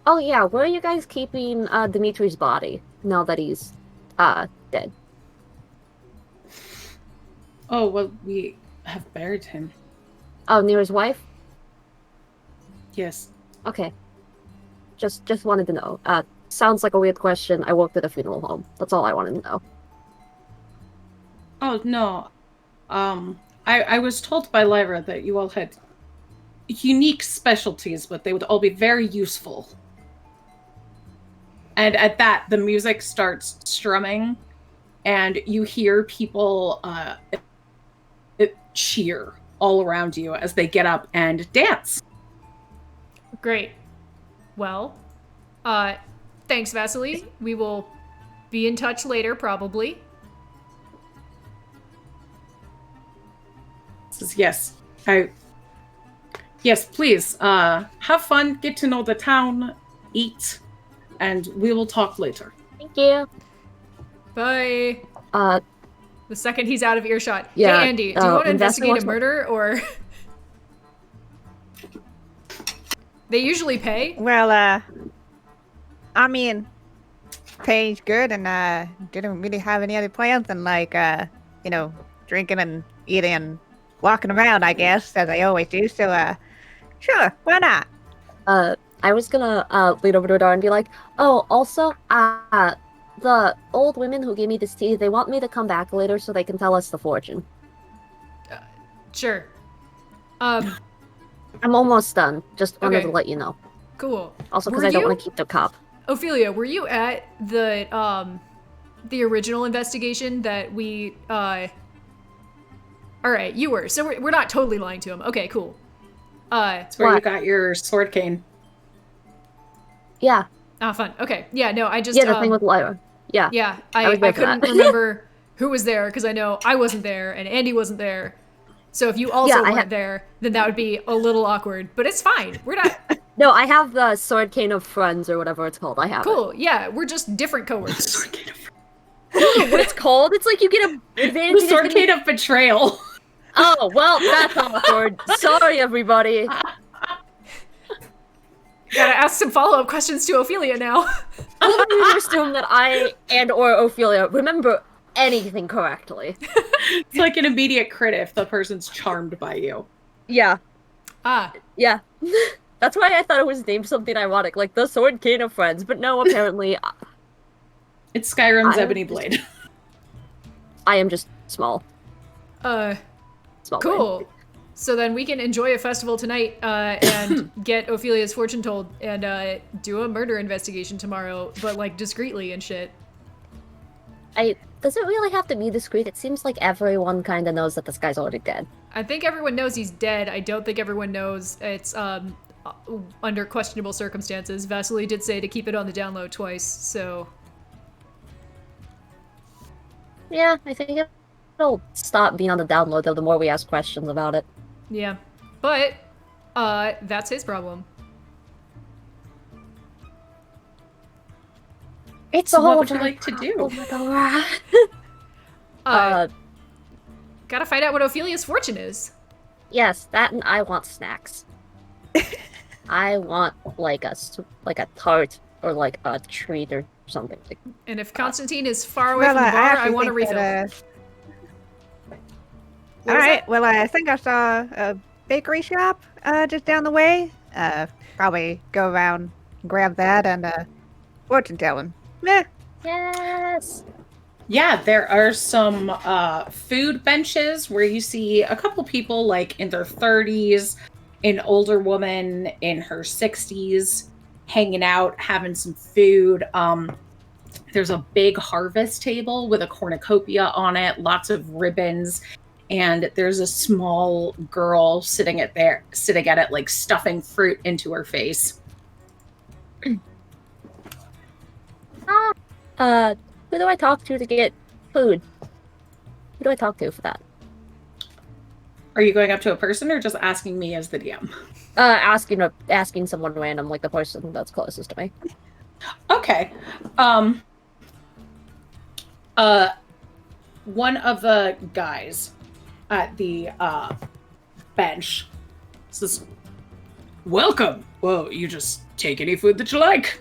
Speaker 4: Oh yeah, where are you guys keeping Dimitri's body now that he's dead?
Speaker 2: Oh, well, we have buried him.
Speaker 4: Oh, near his wife?
Speaker 2: Yes.
Speaker 4: Okay. Just wanted to know. Sounds like a weird question. I worked at a funeral home. That's all I wanted to know.
Speaker 2: Oh, no. I was told by Lyra that you all had unique specialties, but they would all be very useful. And at that, the music starts strumming, and you hear people cheer all around you as they get up and dance.
Speaker 1: Great. Well, thanks, Vasily. We will be in touch later, probably.
Speaker 2: Says, yes. Yes, please. Have fun, get to know the town, eat, and we will talk later.
Speaker 4: Thank you.
Speaker 1: Bye. The second he's out of earshot.
Speaker 4: Yeah,
Speaker 1: Hey, Andy, do you want to
Speaker 4: investigate
Speaker 1: investigate a
Speaker 4: what's-
Speaker 1: murder, or... They usually pay.
Speaker 3: Well, I mean, pay's good, and didn't really have any other plans than like, drinking and eating and walking around, I guess, as I always do. So, sure, why not?
Speaker 4: I was gonna lead over to Adar and be like, oh, also, the old women who gave me this tea, they want me to come back later so they can tell us the fortune.
Speaker 1: Sure.
Speaker 4: I'm almost done. Just wanted
Speaker 1: Okay.
Speaker 4: to let you know.
Speaker 1: Cool.
Speaker 4: Also, because
Speaker 1: Were
Speaker 4: I don't
Speaker 1: you-
Speaker 4: want to keep the cop.
Speaker 1: Ophelia, were you at the original investigation that we, Alright, you were. So we're not totally lying to him. Okay, cool.
Speaker 2: That's where you
Speaker 4: What?
Speaker 2: got your sword cane.
Speaker 4: Yeah,
Speaker 1: Fun. Okay. Yeah, no, I just,
Speaker 4: yeah, the thing with Lyra. Yeah.
Speaker 1: yeah,
Speaker 4: I was
Speaker 1: I
Speaker 4: there for
Speaker 1: couldn't
Speaker 4: that.
Speaker 1: remember who was there, because I know I wasn't there, and Andy wasn't there. So if you also
Speaker 4: Yeah, I
Speaker 1: weren't there, then that would be a little awkward. But it's fine. We're not...
Speaker 4: No, I have the sword cane of friends or whatever it's called. I have it.
Speaker 1: Cool. Yeah, we're just different coworkers.
Speaker 2: Sword cane of,
Speaker 4: I don't know what it's called. It's like you get a advantage.
Speaker 2: the sword cane of betrayal.
Speaker 4: Oh, well, that's awkward. Sorry, everybody.
Speaker 1: Gotta ask some follow-up questions to Ophelia now.
Speaker 4: All of you assume that I and or Ophelia remember anything correctly.
Speaker 2: It's like an immediate crit if the person's charmed by you.
Speaker 4: Yeah.
Speaker 1: Ah,
Speaker 4: Yeah. That's why I thought it was named something ironic, like the Sword Cane of Friends, but no, apparently
Speaker 2: It's Skyrim's
Speaker 4: I-
Speaker 2: Ebony Blade.
Speaker 4: I am just small. Small brain.
Speaker 1: cool. So then we can enjoy a festival tonight and get Ophelia's fortune told and do a murder investigation tomorrow, but like discreetly and shit.
Speaker 4: Does it really have to be discreet? It seems like everyone kind of knows that this guy's already dead.
Speaker 1: I think everyone knows he's dead. I don't think everyone knows it's under questionable circumstances. Vasily did say to keep it on the down low twice, so
Speaker 4: Yeah, I think it'll stop being on the download though the more we ask questions about it.
Speaker 1: Yeah. But, that's his problem.
Speaker 4: It's
Speaker 2: So what
Speaker 4: all
Speaker 2: would you
Speaker 4: our
Speaker 2: like to do?
Speaker 4: problem, Adora.
Speaker 1: Uh, gotta find out what Ophelia's fortune is.
Speaker 4: Yes, that and I want snacks. I want like a tart or like a treat or something.
Speaker 1: And if Constantine is far away
Speaker 3: Well,
Speaker 1: from the bar, I
Speaker 3: actually
Speaker 1: want a
Speaker 3: think
Speaker 1: refill.
Speaker 3: that,
Speaker 1: What
Speaker 3: all
Speaker 1: was
Speaker 3: right.
Speaker 1: that?
Speaker 3: Well, I think I saw a bakery shop just down the way. Probably go around, grab that, and fortune telling. Meh.
Speaker 4: Yes.
Speaker 2: Yeah, there are some food benches where you see a couple people like in their 30s, an older woman in her 60s, hanging out, having some food. There's a big harvest table with a cornucopia on it, lots of ribbons, and there's a small girl sitting at it, like stuffing fruit into her face.
Speaker 4: Who do I talk to get food? Who do I talk to for that?
Speaker 2: Are you going up to a person or just asking me as the DM?
Speaker 4: Asking someone random, like the person that's closest to me.
Speaker 2: Okay. One of the guys at the bench says, "Welcome. Well, you just take any food that you like."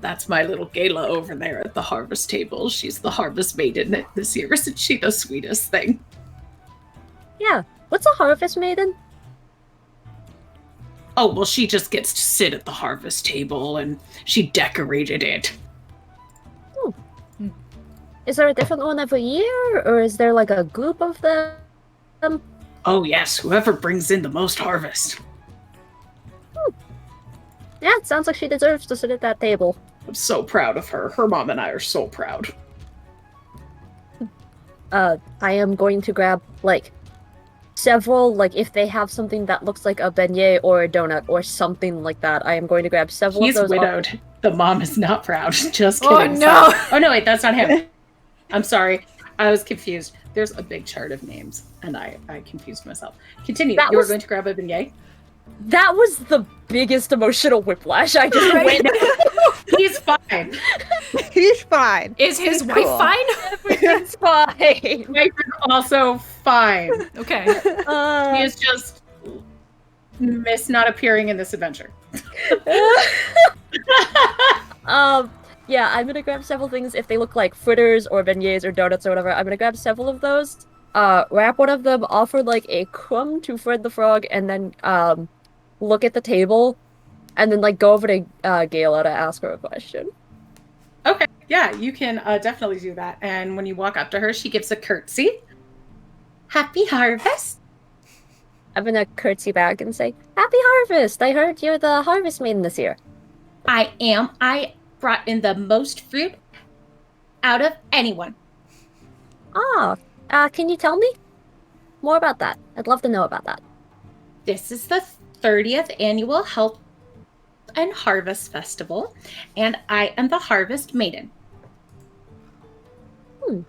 Speaker 2: That's my little Gala over there at the harvest table. She's the harvest maiden this year. Isn't she the sweetest thing?
Speaker 4: Yeah. What's a harvest maiden?
Speaker 2: Oh, well, she just gets to sit at the harvest table and she decorated it.
Speaker 4: Is there a different one every year, or is there like a group of them?
Speaker 2: Oh, yes, whoever brings in the most harvest.
Speaker 4: Yeah, it sounds like she deserves to sit at that table.
Speaker 2: I'm so proud of her. Her mom and I are so proud.
Speaker 4: I am going to grab, like, several, like, if they have something that looks like a beignet or a donut or something like that, I am going to grab several
Speaker 2: He's
Speaker 4: of those.
Speaker 2: widowed. The mom is not proud. Just
Speaker 1: Oh,
Speaker 2: kidding.
Speaker 1: no.
Speaker 2: Sorry. Oh, no, wait, that's not him. I'm sorry. I was confused. There's a big chart of names, and I confused myself. Continue. You were going to grab a beignet?
Speaker 4: That was the biggest emotional whiplash I just
Speaker 1: Right?
Speaker 4: went.
Speaker 2: He's fine.
Speaker 3: He's fine.
Speaker 1: Is his
Speaker 3: He's
Speaker 1: wife
Speaker 3: cool.
Speaker 1: fine?
Speaker 4: Everything's fine.
Speaker 2: Wife is also fine.
Speaker 1: Okay.
Speaker 2: He is just not appearing in this adventure.
Speaker 4: Yeah, I'm gonna grab several things if they look like fritters or beignets or donuts or whatever. I'm gonna grab several of those. Wrap one of them, offer like a crumb to Fred the Frog, and then look at the table, and then like go over to Gayla to ask her a question.
Speaker 2: Okay, yeah, you can definitely do that. And when you walk up to her, she gives a curtsy. Happy harvest.
Speaker 4: I'm gonna curtsy back and say, "Happy harvest! I heard you're the harvest maiden this year."
Speaker 2: I am. I brought in the most fruit out of anyone.
Speaker 4: Ah, can you tell me more about that? I'd love to know about that.
Speaker 2: This is the 30th annual Health and Harvest Festival, and I am the Harvest Maiden.
Speaker 4: Who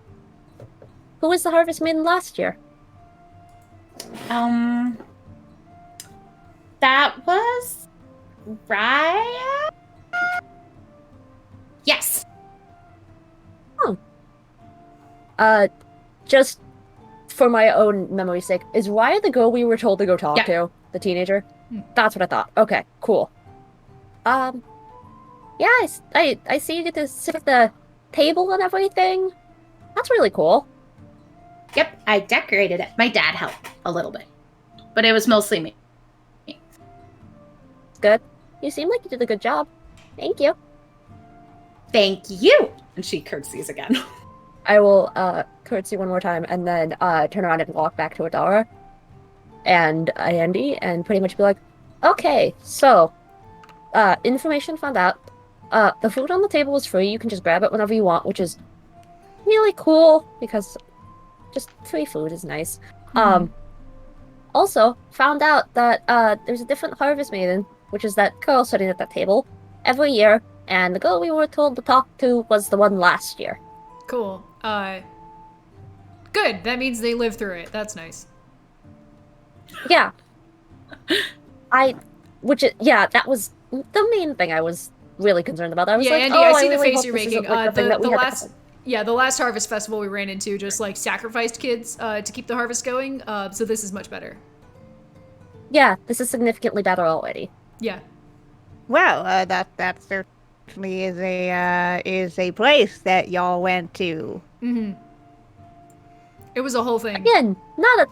Speaker 4: was the harvest maiden last year?
Speaker 2: That was Raya? Yes.
Speaker 4: Just for my own memory's sake, is Raya the girl we were told to go talk to? The teenager? That's what I thought. Okay, cool. Yeah, I see you get to sit at the table and everything. That's really cool.
Speaker 2: Yep, I decorated it. My dad helped a little bit, but it was mostly me.
Speaker 4: Good. You seem like you did a good job. Thank you.
Speaker 2: Thank you. And she curtsies again.
Speaker 4: I will curtsy one more time and then turn around and walk back to Adara and Andy and pretty much be like, okay, so information found out. The food on the table is free. You can just grab it whenever you want, which is really cool because just free food is nice. Also found out that there's a different harvest maiden, which is that girl sitting at that table every year, and the girl we were told to talk to was the one last year.
Speaker 1: Cool. Good. That means they live through it. That's nice.
Speaker 4: Yeah. That was the main thing I was really concerned about. I was like,
Speaker 1: Andy,
Speaker 4: oh,
Speaker 1: I see the
Speaker 4: really
Speaker 1: face
Speaker 4: hope
Speaker 1: you're
Speaker 4: this isn't,
Speaker 1: making.
Speaker 4: like, the thing that we had to cover.
Speaker 1: The last harvest festival we ran into just like sacrificed kids to keep the harvest going. So this is much better.
Speaker 4: Yeah, this is significantly better already.
Speaker 1: Yeah.
Speaker 3: Well, that certainly is a place that y'all went to.
Speaker 1: Mm-hmm. It was a whole thing.
Speaker 4: Again, not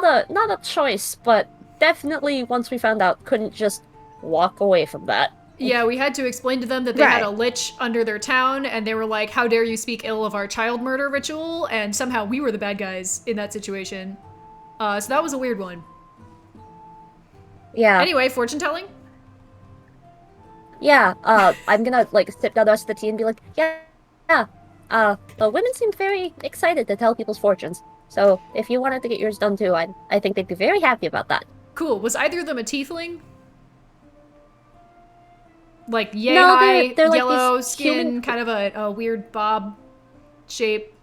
Speaker 4: a choice, but definitely once we found out, couldn't just walk away from that.
Speaker 1: Yeah, we had to explain to them that they had a lich under their town, and they were like, how dare you speak ill of our child murder ritual? And somehow we were the bad guys in that situation. So that was a weird one.
Speaker 4: Yeah.
Speaker 1: Anyway, fortune telling?
Speaker 4: Yeah, I'm gonna, like, sit down the rest of the tea and be like, the women seem very excited to tell people's fortunes. So if you wanted to get yours done too, I think they'd be very happy about that.
Speaker 1: Cool. Was either of them a tiefling? Like, yay
Speaker 4: No,
Speaker 1: high,
Speaker 4: they're like
Speaker 1: yellow
Speaker 4: these
Speaker 1: skin,
Speaker 4: human-
Speaker 1: kind of a weird bob shape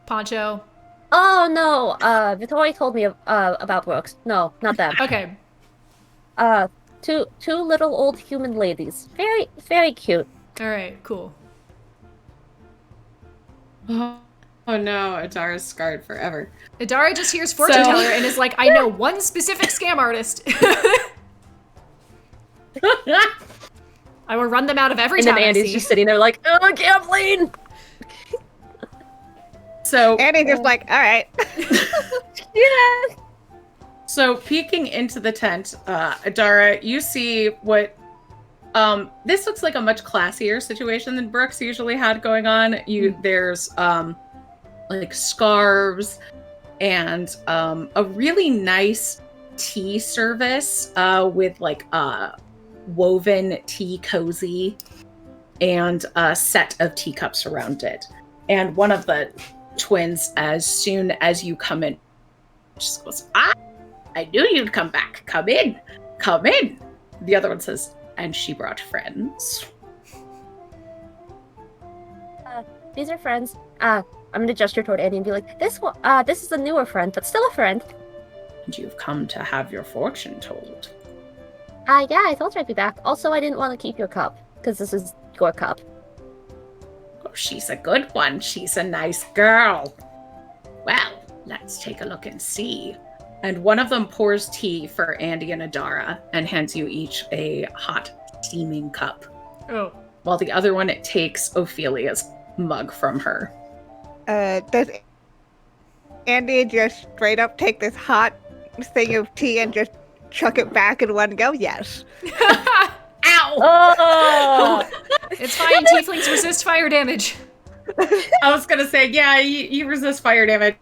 Speaker 1: poncho.
Speaker 4: Oh no, Vittori told me about Brooks. No, not them.
Speaker 1: Okay.
Speaker 4: Two little old human ladies. Very, very cute.
Speaker 1: Alright, cool.
Speaker 2: Oh no, Adara's scarred forever.
Speaker 1: Adara just hears fortune teller and is like, I know one specific scam artist. I will run them out of every
Speaker 4: And
Speaker 1: town
Speaker 4: then
Speaker 1: I
Speaker 4: Andy's
Speaker 1: see.
Speaker 4: just sitting there like, oh, gambling!
Speaker 2: So
Speaker 3: Andy's just like, all right.
Speaker 4: Yeah!
Speaker 2: So peeking into the tent, Adara, you see what this looks like a much classier situation than Brooks usually had going on. There's like scarves and a really nice tea service with like woven tea cozy and a set of teacups around it. And one of the twins, as soon as you come in, just goes, I knew you'd come back. Come in. Come in. The other one says, and she brought friends.
Speaker 4: These are friends. I'm gonna gesture toward Andy and be like, this is a newer friend, but still a friend.
Speaker 2: And you've come to have your fortune told.
Speaker 4: Yeah, I thought I'd be back. Also, I didn't want to keep your cup, because this is your cup.
Speaker 2: Oh, she's a good one. She's a nice girl. Well, let's take a look and see. And one of them pours tea for Andy and Adara and hands you each a hot, steaming cup.
Speaker 1: Oh.
Speaker 2: While the other one takes Ophelia's mug from her.
Speaker 3: Does Andy just straight up take this hot thing of tea and just chuck it back in one go? Yes.
Speaker 2: Ow!
Speaker 4: Oh!
Speaker 1: It's fine, tieflings resist fire damage.
Speaker 2: I was gonna say, yeah, you resist fire damage,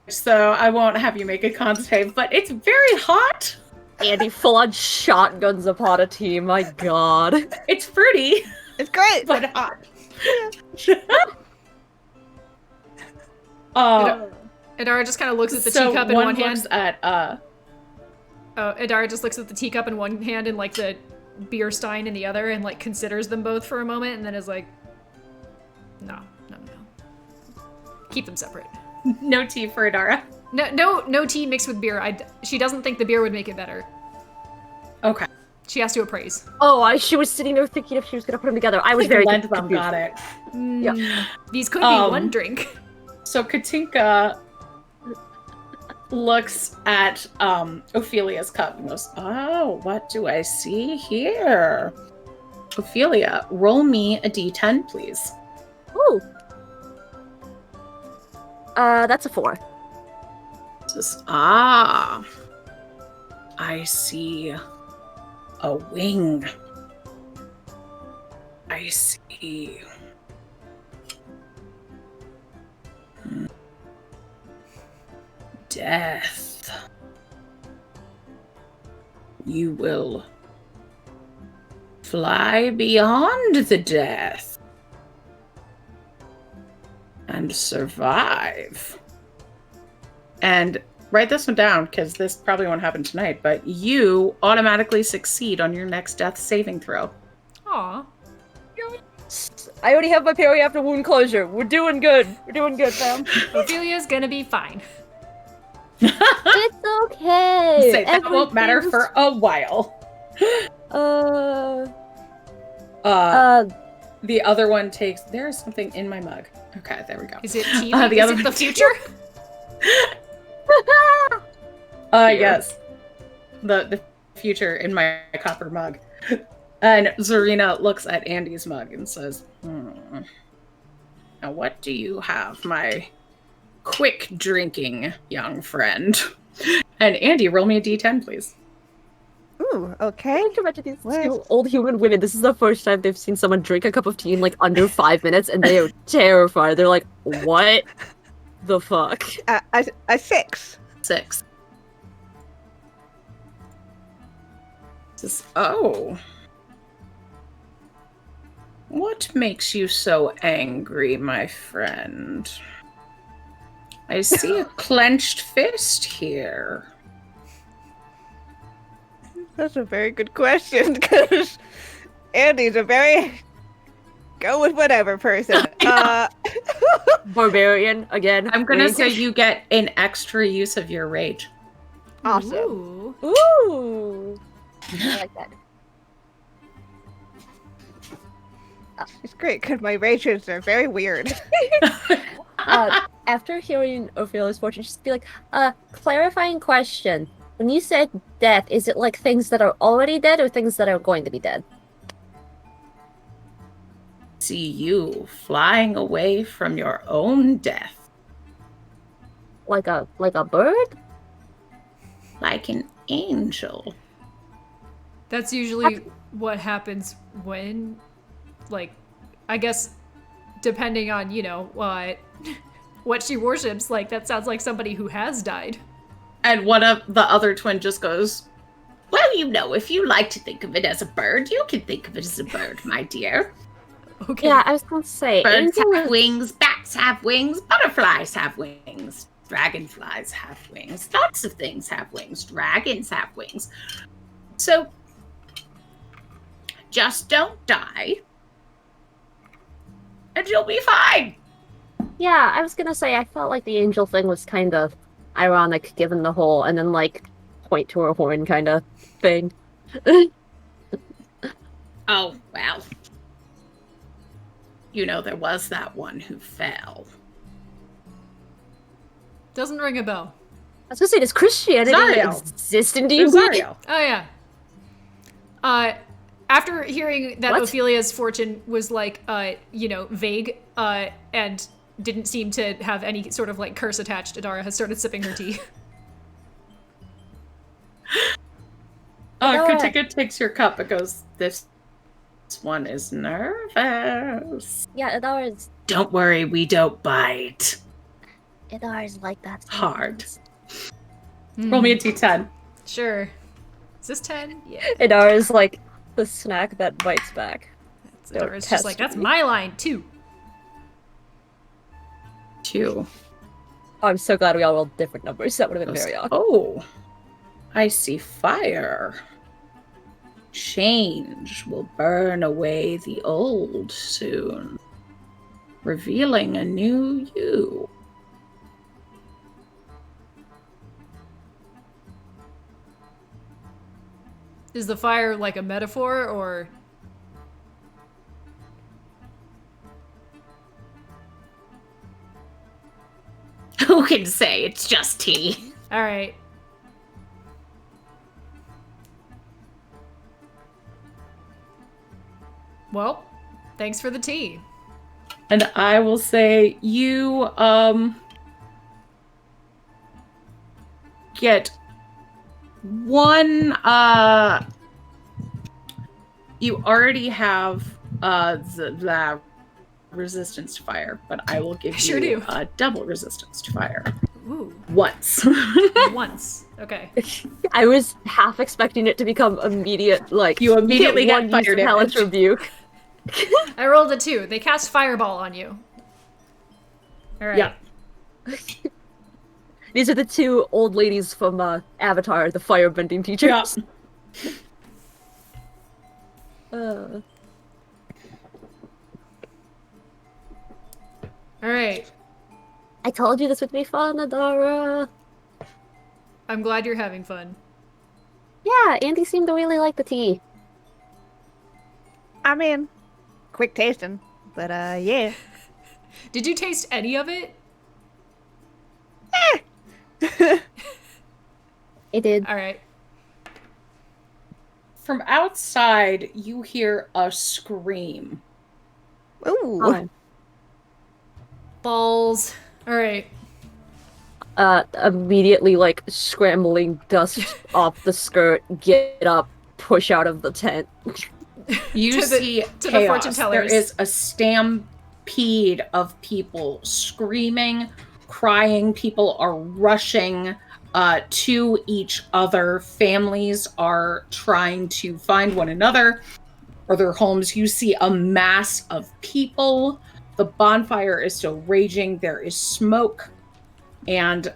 Speaker 2: so I won't have you make a con save, but it's very hot.
Speaker 4: Andy full-on shotguns upon a team, my god.
Speaker 2: It's fruity,
Speaker 3: It's great.
Speaker 2: but hot.
Speaker 1: Adara just kind of looks at the
Speaker 2: so
Speaker 1: teacup in one hand.
Speaker 2: looks at
Speaker 1: Adara just looks at the teacup in one hand and like the beer stein in the other and like considers them both for a moment and then is like, no. Keep them separate.
Speaker 2: no tea for Adara.
Speaker 1: No tea mixed with beer. She doesn't think the beer would make it better.
Speaker 2: Okay.
Speaker 1: She has to appraise.
Speaker 4: Oh, she was sitting there thinking if she was gonna put them together. I was very
Speaker 2: Blend them,
Speaker 4: confused.
Speaker 2: got it.
Speaker 4: Yeah.
Speaker 1: These could be one drink.
Speaker 2: So Katinka looks at Ophelia's cup and goes, oh, what do I see here? Ophelia, roll me a d10, please.
Speaker 4: Ooh. That's a 4.
Speaker 2: Says, I see a wing. I see. Death. You will fly beyond the death and survive. And write this one down because this probably won't happen tonight, but you automatically succeed on your next death saving throw.
Speaker 1: Aw.
Speaker 4: I already have my parry after wound closure. We're doing good. We're doing good, fam.
Speaker 1: Ophelia's gonna be fine.
Speaker 4: It's okay.
Speaker 2: Say that won't matter
Speaker 4: Everything's-
Speaker 2: for a while. The other one takes. There's something in my mug. Okay, there we go.
Speaker 1: Is it tea?
Speaker 2: The
Speaker 1: Is
Speaker 2: other
Speaker 1: it the
Speaker 2: one-
Speaker 1: future?
Speaker 2: Yes. The future in my copper mug. And Zarina looks at Andy's mug and says, Now what do you have, my quick drinking young friend? And Andy, roll me a d10, please.
Speaker 3: Ooh, okay.
Speaker 4: I can imagine these
Speaker 3: What?
Speaker 4: two old human women. This is the first time they've seen someone drink a cup of tea in like under 5 minutes, and they are terrified. They're like, "What the fuck?"
Speaker 3: A 6.
Speaker 2: 6. Says, oh. What makes you so angry, my friend? I see a clenched fist here.
Speaker 3: That's a very good question, because Andy's a very go with whatever person.
Speaker 4: Barbarian again.
Speaker 2: I'm gonna
Speaker 4: Wink.
Speaker 2: say you get an extra use of your rage.
Speaker 3: Awesome.
Speaker 1: Ooh.
Speaker 4: Ooh, I like that.
Speaker 3: It's great because my rages are very weird.
Speaker 4: After hearing Ophelia's fortune, just be like, clarifying question. When you said death, is it like things that are already dead or things that are going to be dead?
Speaker 2: See you flying away from your own death.
Speaker 4: Like a bird?
Speaker 2: Like an angel.
Speaker 1: That's usually what happens when, like, I guess, depending on, you know, what she worships, like, that sounds like somebody who has died.
Speaker 2: And one of the other twin just goes, well, you know, if you like to think of it as a bird, you can think of it as a bird, my dear.
Speaker 1: Okay.
Speaker 4: Yeah, I was gonna say.
Speaker 2: Birds
Speaker 4: angel
Speaker 2: have
Speaker 4: is-
Speaker 2: wings, bats have wings, butterflies have wings, dragonflies have wings, lots of things have wings, dragons have wings. So, just don't die, and you'll be fine.
Speaker 4: Yeah, I was gonna say, I felt like the angel thing was kind of ironic given the whole, and then, like, point to her horn kind of thing.
Speaker 2: Oh, well. You know, there was that one who fell.
Speaker 1: Doesn't ring a bell.
Speaker 4: I was gonna say, does Christianity
Speaker 2: Zario.
Speaker 4: exist in D&D?
Speaker 2: Rosario.
Speaker 1: Oh, yeah. After hearing that
Speaker 4: What?
Speaker 1: Ophelia's fortune was, like, you know, vague, and didn't seem to have any sort of, like, curse attached, Adara has started sipping her tea.
Speaker 2: Katika takes your cup and goes, this one is nervous.
Speaker 4: Yeah, Idara's
Speaker 2: Don't worry, we don't bite.
Speaker 4: like that.
Speaker 2: Hard.
Speaker 1: Hmm.
Speaker 2: Roll me a d10.
Speaker 1: Sure. Is this 10? Yeah.
Speaker 4: Idara's like the snack that bites back. Don't
Speaker 1: Adara's just
Speaker 4: test
Speaker 1: like, that's
Speaker 4: me.
Speaker 1: my line, too.
Speaker 2: 2.
Speaker 4: Oh, I'm so glad we all rolled different numbers. That would have been very awkward.
Speaker 2: Oh, I see fire. Change will burn away the old soon, revealing a new you.
Speaker 1: Is the fire, like, a metaphor, or...
Speaker 2: Who can say it's just tea?
Speaker 1: All right. Well, thanks for the tea.
Speaker 2: And I will say you get one you already have the resistance to fire, but I will give
Speaker 1: Sure
Speaker 2: you
Speaker 1: do.
Speaker 2: a double resistance to fire
Speaker 1: Ooh,
Speaker 2: once.
Speaker 1: once. Okay.
Speaker 4: I was half expecting it to become immediate, like
Speaker 2: You immediately
Speaker 4: one
Speaker 2: get fire
Speaker 4: use of hellish
Speaker 2: damage.
Speaker 4: rebuke.
Speaker 1: I rolled a 2. They cast fireball on you. All right.
Speaker 2: Yeah.
Speaker 4: These are the two old ladies from Avatar, the firebending teachers.
Speaker 2: Yeah.
Speaker 1: All right.
Speaker 4: I told you this would be fun, Adara.
Speaker 1: I'm glad you're having fun.
Speaker 4: Yeah, Andy seemed to really like the tea.
Speaker 3: I mean, quick tasting, but yeah.
Speaker 1: Did you taste any of it?
Speaker 4: It did.
Speaker 1: All right.
Speaker 2: From outside, you hear a scream.
Speaker 3: Ooh.
Speaker 4: Fine.
Speaker 1: Balls. All right.
Speaker 4: Immediately, like, scrambling dust off the skirt, get up, push out of the tent.
Speaker 2: You
Speaker 1: To the-
Speaker 2: see
Speaker 1: to the fortune
Speaker 2: chaos. There
Speaker 1: tellers.
Speaker 2: is a stampede of people screaming, crying. People are rushing to each other. Families are trying to find one another or their homes. You see a mass of people. The bonfire is still raging. There is smoke and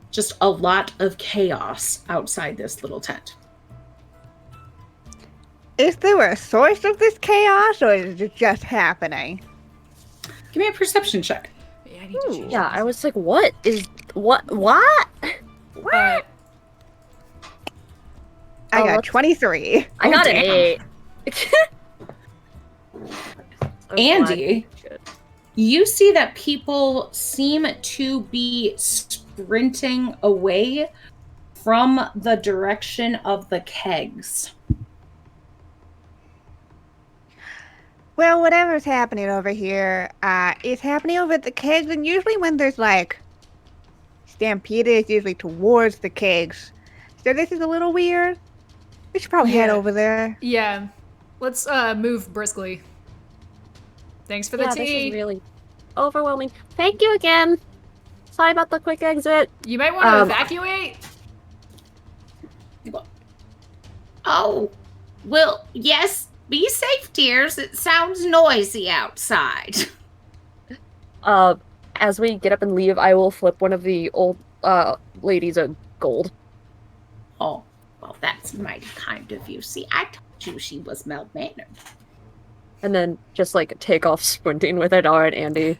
Speaker 2: just a lot of chaos outside this little tent.
Speaker 3: Is there a source of this chaos, or is it just happening?
Speaker 2: Give me a perception check.
Speaker 1: Yeah, I need to change.
Speaker 4: Yeah, I was like, what? What?
Speaker 1: Uh,
Speaker 3: I
Speaker 4: Oh,
Speaker 3: got
Speaker 4: let's-
Speaker 3: 23.
Speaker 4: I
Speaker 2: Oh,
Speaker 4: got
Speaker 2: damn.
Speaker 4: an 8.
Speaker 2: Andy, you see that people seem to be sprinting away from the direction of the kegs.
Speaker 3: Well, whatever's happening over here, is happening over at the kegs, and usually when there's like stampede, it's usually towards the kegs. So this is a little weird. We should probably head
Speaker 1: Yeah.
Speaker 3: over there.
Speaker 1: yeah. Let's move briskly. Thanks for the
Speaker 4: Yeah,
Speaker 1: tea.
Speaker 4: this is really overwhelming. Thank you again. Sorry about the quick exit.
Speaker 1: You might want to evacuate.
Speaker 2: Oh, well, yes. Be safe, dears. It sounds noisy outside.
Speaker 4: As we get up and leave, I will flip one of the old ladies a gold.
Speaker 2: Oh, well, that's mighty kind of you. See, I told you she was mild-mannered.
Speaker 4: And then just like take off sprinting with Adara and Andy.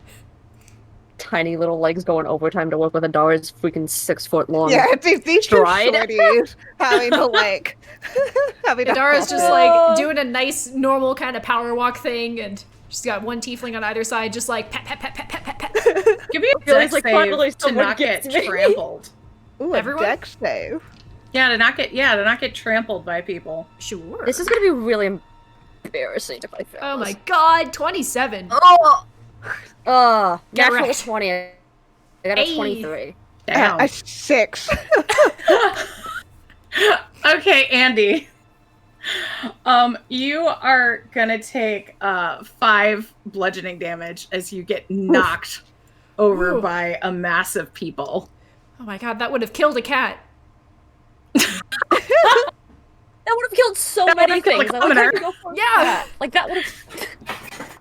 Speaker 4: Tiny little legs going overtime to work with Adara's freaking 6 foot long.
Speaker 3: Yeah, it's these two
Speaker 4: stride.
Speaker 3: shorties having to like having to
Speaker 1: Adara's just
Speaker 3: hustle.
Speaker 1: like doing a nice, normal kind of power walk thing, and she's got one tiefling on either side, just like pat, pat, pat, pat, pat, pat, pat.
Speaker 2: Give me a
Speaker 4: feels
Speaker 2: dex
Speaker 4: like
Speaker 2: save
Speaker 4: finally
Speaker 2: to
Speaker 4: someone
Speaker 2: not get
Speaker 4: gets me.
Speaker 2: trampled.
Speaker 3: Ooh, a
Speaker 1: Everyone?
Speaker 3: dex save.
Speaker 2: To not get trampled by people.
Speaker 1: Sure.
Speaker 4: This is gonna be really embarrassing if I fail.
Speaker 1: Oh my
Speaker 4: this.
Speaker 1: god, 27.
Speaker 4: Oh!
Speaker 1: Get
Speaker 4: Natural
Speaker 1: wrecked.
Speaker 4: 20. I got a
Speaker 1: Hey.
Speaker 4: 23.
Speaker 2: Damn.
Speaker 3: A 6.
Speaker 2: Okay, Andy. You are gonna take 5 bludgeoning damage as you get knocked over
Speaker 1: Ooh.
Speaker 2: by a mass of people.
Speaker 1: Oh my god, that would have killed a cat.
Speaker 4: That would have killed so
Speaker 2: That
Speaker 4: many
Speaker 2: would've killed
Speaker 4: things.
Speaker 2: a
Speaker 4: I like how
Speaker 2: commoner.
Speaker 4: you go for
Speaker 1: Yeah.
Speaker 4: that. Like that would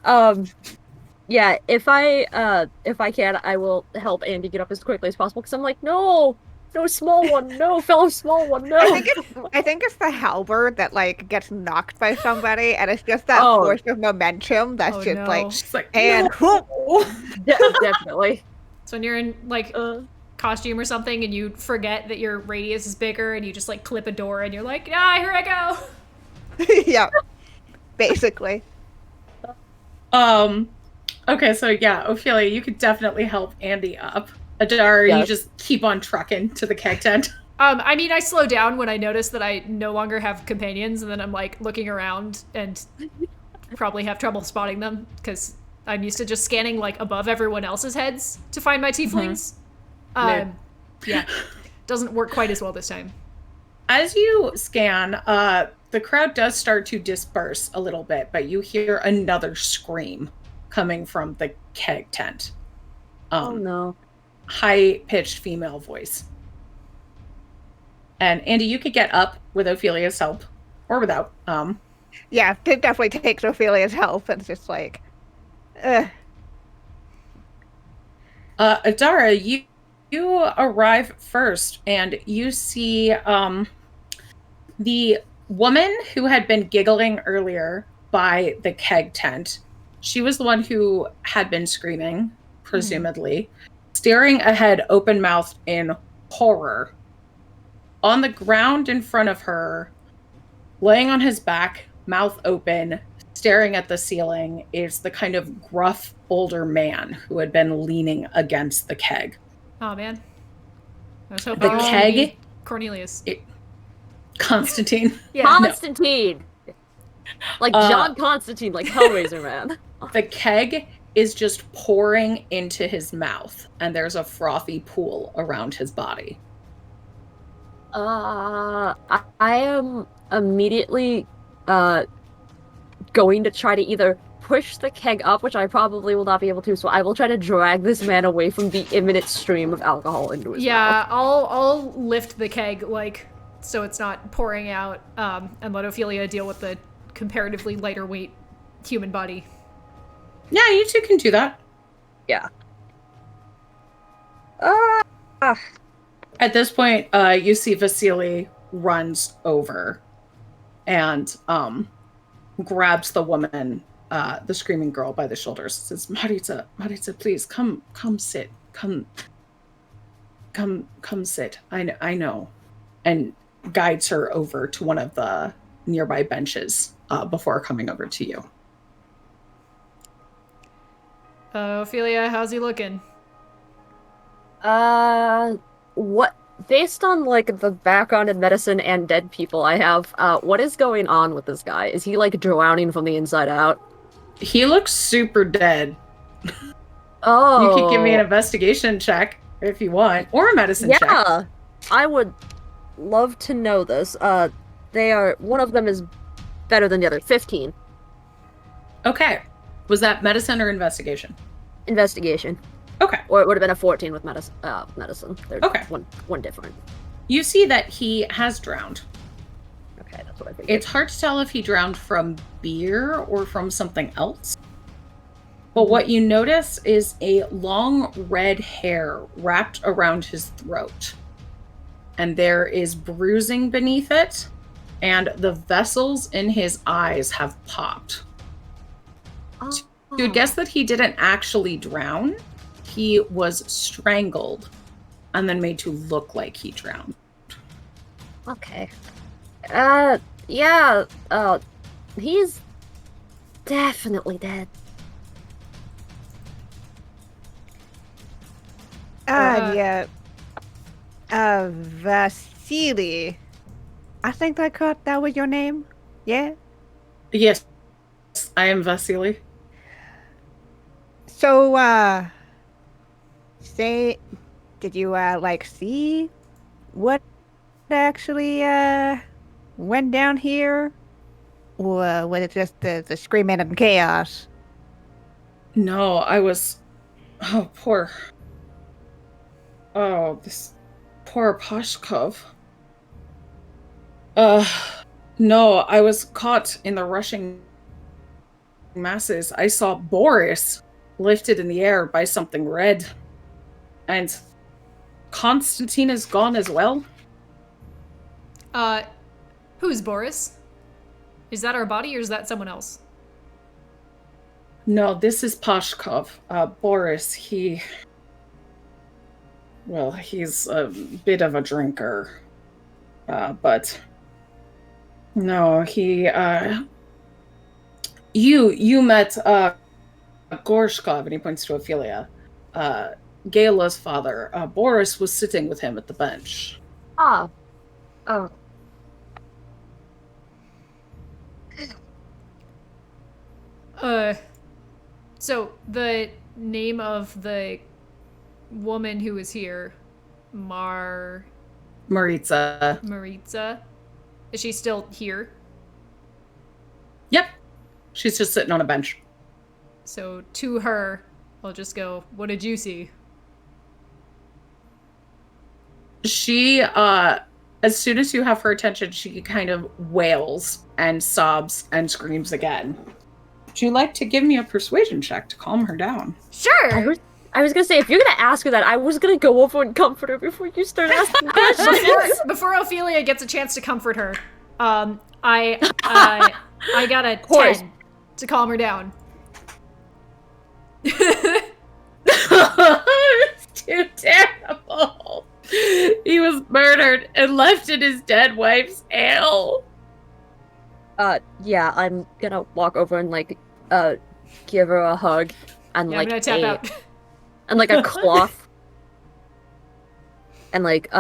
Speaker 4: have. Yeah. If I can, I will help Andy get up as quickly as possible. Because I'm like, no, small one, no, fellow small one, no.
Speaker 3: I think it's the halberd that like gets knocked by somebody, and it's just that
Speaker 4: Oh.
Speaker 3: force of momentum that's
Speaker 1: Oh,
Speaker 3: just
Speaker 1: no.
Speaker 3: like
Speaker 2: She's like,
Speaker 3: and
Speaker 2: no.
Speaker 4: Definitely.
Speaker 1: So when you're in, like, costume or something and you forget that your radius is bigger and you just, like, clip a door and you're like, ah, here I go.
Speaker 3: yeah, basically.
Speaker 2: Okay, so yeah, Ophelia, you could definitely help Andy up. Adar, you
Speaker 4: Yes.
Speaker 2: just keep on trucking to the keg tent.
Speaker 1: I mean, I slow down when I notice that I no longer have companions, and then I'm, like, looking around and probably have trouble spotting them, because I'm used to just scanning, like, above everyone else's heads to find my tieflings. Yeah. Doesn't work quite as well this time.
Speaker 2: As you scan, the crowd does start to disperse a little bit, but you hear another scream coming from the keg tent.
Speaker 4: Oh no.
Speaker 2: High-pitched female voice. And Andy, you could get up with Ophelia's help, or without.
Speaker 3: Yeah, it definitely takes Ophelia's help, and it's just like,
Speaker 2: Adara, you arrive first, and you see the woman who had been giggling earlier by the keg tent. She was the one who had been screaming. presumably, staring ahead open-mouthed in horror. On the ground in front of her, laying on his back, mouth open, staring at the ceiling, is the kind of gruff older man who had been leaning against the keg.
Speaker 1: Oh man. I was hoping
Speaker 2: The
Speaker 1: it was gonna be
Speaker 2: keg?
Speaker 1: Cornelius.
Speaker 2: Constantine.
Speaker 1: Yeah.
Speaker 4: Constantine! Like John Constantine, like Hellraiser man.
Speaker 2: The keg is just pouring into his mouth, and there's a frothy pool around his body.
Speaker 4: I am immediately going to try to either push the keg up, which I probably will not be able to, so I will try to drag this man away from the imminent stream of alcohol into his mouth.
Speaker 1: Yeah, I'll lift the keg, like, so it's not pouring out, and let Ophelia deal with the comparatively lighter weight human body.
Speaker 2: Yeah, you two can do that.
Speaker 4: Yeah.
Speaker 2: At this point, you see Vasily runs over and grabs the woman, the screaming girl, by the shoulders. Says, Maritza, please come sit. Come sit. I know. And guides her over to one of the nearby benches before coming over to you.
Speaker 1: Ophelia, how's he looking?
Speaker 4: What, based on, like, the background in medicine and dead people I have, what is going on with this guy? Is he, like, drowning from the inside out?
Speaker 2: He looks super dead.
Speaker 4: Oh.
Speaker 2: You could give me an investigation check if you want, or a medicine check.
Speaker 4: Yeah, I would love to know this. One of them is better than the other. 15.
Speaker 2: Okay. Was that medicine or investigation?
Speaker 4: Investigation.
Speaker 2: Okay.
Speaker 4: Or it would have been a 14 with medicine. They're
Speaker 2: Okay.
Speaker 4: One different.
Speaker 2: You see that he has drowned.
Speaker 4: Okay, that's what I figured.
Speaker 2: It's hard to tell if he drowned from beer or from something else. But what you notice is a long red hair wrapped around his throat. And there is bruising beneath it, and the vessels in his eyes have popped.
Speaker 4: Oh.
Speaker 2: You would guess that he didn't actually drown. He was strangled and then made to look like he drowned.
Speaker 4: Okay. Yeah, he's definitely dead.
Speaker 3: Yeah. Vasily. I think I caught that was your name. Yeah?
Speaker 2: Yes, I am Vasily.
Speaker 3: So, did you, see what actually, went down here? Or was it just the screaming and chaos?
Speaker 2: No, I was... Oh, this poor Pashkov. No, I was caught in the rushing masses. I saw Boris lifted in the air by something red. And Constantine is gone as well.
Speaker 1: Who's Boris? Is that our body or is that someone else?
Speaker 2: No, this is Pashkov. Boris, he's a bit of a drinker. But no, you met Gorshkov, and he points to Ophelia. Gala's father. Boris was sitting with him at the bench.
Speaker 4: Ah. Oh.
Speaker 1: So the name of the woman who was here,
Speaker 2: Maritza.
Speaker 1: Maritza, is she still here?
Speaker 2: Yep. She's just sitting on a bench.
Speaker 1: So to her, I'll just go, what did you see?
Speaker 2: She, as soon as you have her attention, she kind of wails and sobs and screams again. Would you like to give me a persuasion check to calm her down?
Speaker 1: Sure!
Speaker 4: I was gonna say, if you're gonna ask her that, I was gonna go over and comfort her before you start asking questions.
Speaker 1: Before Ophelia gets a chance to comfort her, I got a 10 to calm her down.
Speaker 2: too terrible. He was murdered and left in his dead wife's ale.
Speaker 4: Yeah, I'm gonna walk over and like give her a hug and
Speaker 1: Yeah, I'm gonna tap out.
Speaker 4: and like a cloth and like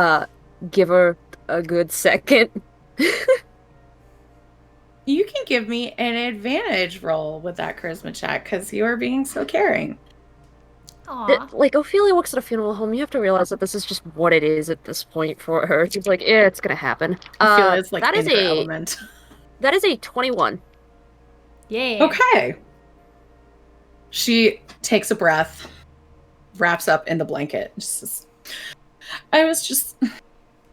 Speaker 4: give her a good second.
Speaker 2: You can give me an advantage roll with that charisma check because you are being so caring.
Speaker 1: Aw.
Speaker 4: Like Ophelia works at a funeral home. You have to realize that this is just what it is at this point for her. She's like, yeah, it's gonna happen.
Speaker 2: I feel it's like
Speaker 4: that
Speaker 2: in
Speaker 4: is
Speaker 2: her
Speaker 4: a
Speaker 2: element.
Speaker 4: that is a 21.
Speaker 1: Yeah.
Speaker 2: Okay. She takes a breath, wraps up in the blanket.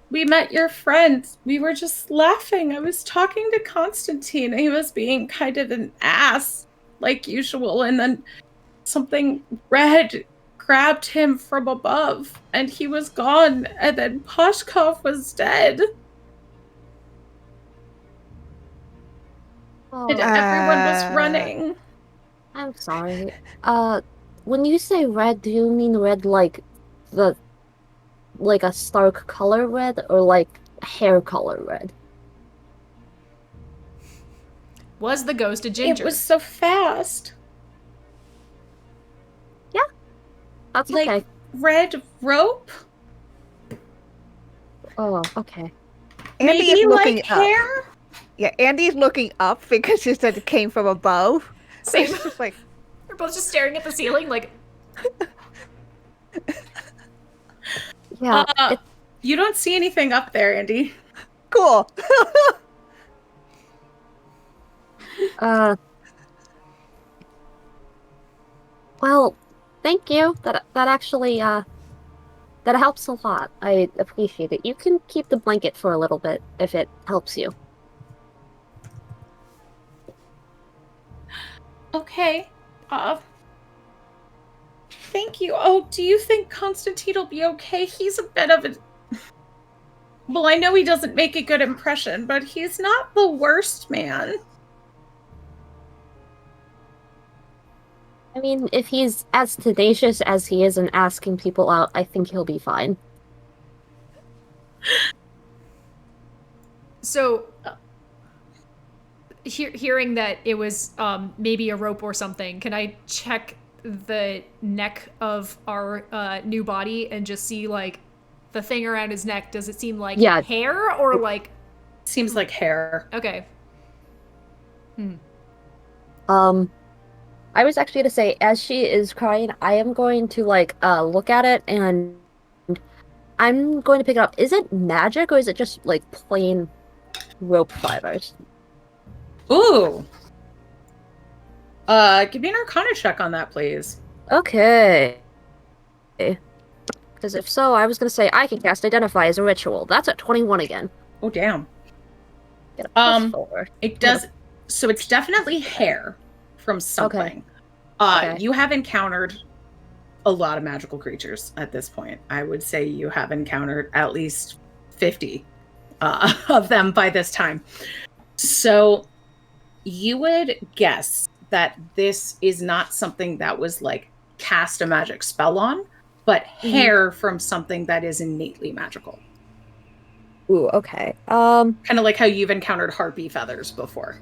Speaker 2: We met your friend. We were just laughing. I was talking to Constantine. He was being kind of an ass, like usual. And then something red grabbed him from above, and he was gone. And then Poshkov was dead. And everyone was running.
Speaker 4: I'm sorry. When you say red, do you mean red like a stark color red or like hair color red?
Speaker 1: Was the ghost a ginger?
Speaker 2: It was so fast.
Speaker 4: Yeah, that's
Speaker 2: Like
Speaker 4: okay.
Speaker 2: red rope?
Speaker 4: Oh, okay.
Speaker 3: Andy
Speaker 2: Maybe
Speaker 3: is looking
Speaker 2: like
Speaker 3: up.
Speaker 2: hair?
Speaker 3: Yeah, Andy's looking up because she said it came from above.
Speaker 1: Same.
Speaker 3: It's just like,
Speaker 1: We're both just staring at the ceiling, like,
Speaker 4: Yeah.
Speaker 2: You don't see anything up there, Andy.
Speaker 3: cool.
Speaker 4: Well, thank you. That actually that helps a lot. I appreciate it. You can keep the blanket for a little bit if it helps you.
Speaker 2: Okay. Thank you. Oh, do you think Constantine will be okay? He's a bit of a... Well, I know he doesn't make a good impression, but he's not the worst man.
Speaker 4: I mean, if he's as tenacious as he is in asking people out, I think he'll be fine.
Speaker 1: so. Hearing that it was maybe a rope or something, can I check the neck of our new body and just see like the thing around his neck? Does it seem like hair or like?
Speaker 2: Seems like hair.
Speaker 1: Okay.
Speaker 4: I was actually going to say, as she is crying, I am going to like look at it and I'm going to pick it up. Is it magic or is it just like plain rope fibers?
Speaker 2: Ooh. Give me an Arcana check on that, please.
Speaker 4: Okay. Because if so, I was going to say I can cast Identify as a ritual. That's at 21 again.
Speaker 2: Oh, damn.
Speaker 4: Get a +4.
Speaker 2: It does... So it's definitely hair from something. Okay. You have encountered a lot of magical creatures at this point. I would say you have encountered at least 50 of them by this time. So you would guess that this is not something that was like cast a magic spell on, but hair from something that is innately magical.
Speaker 4: Ooh, okay.
Speaker 2: Kind of like how you've encountered harpy feathers before.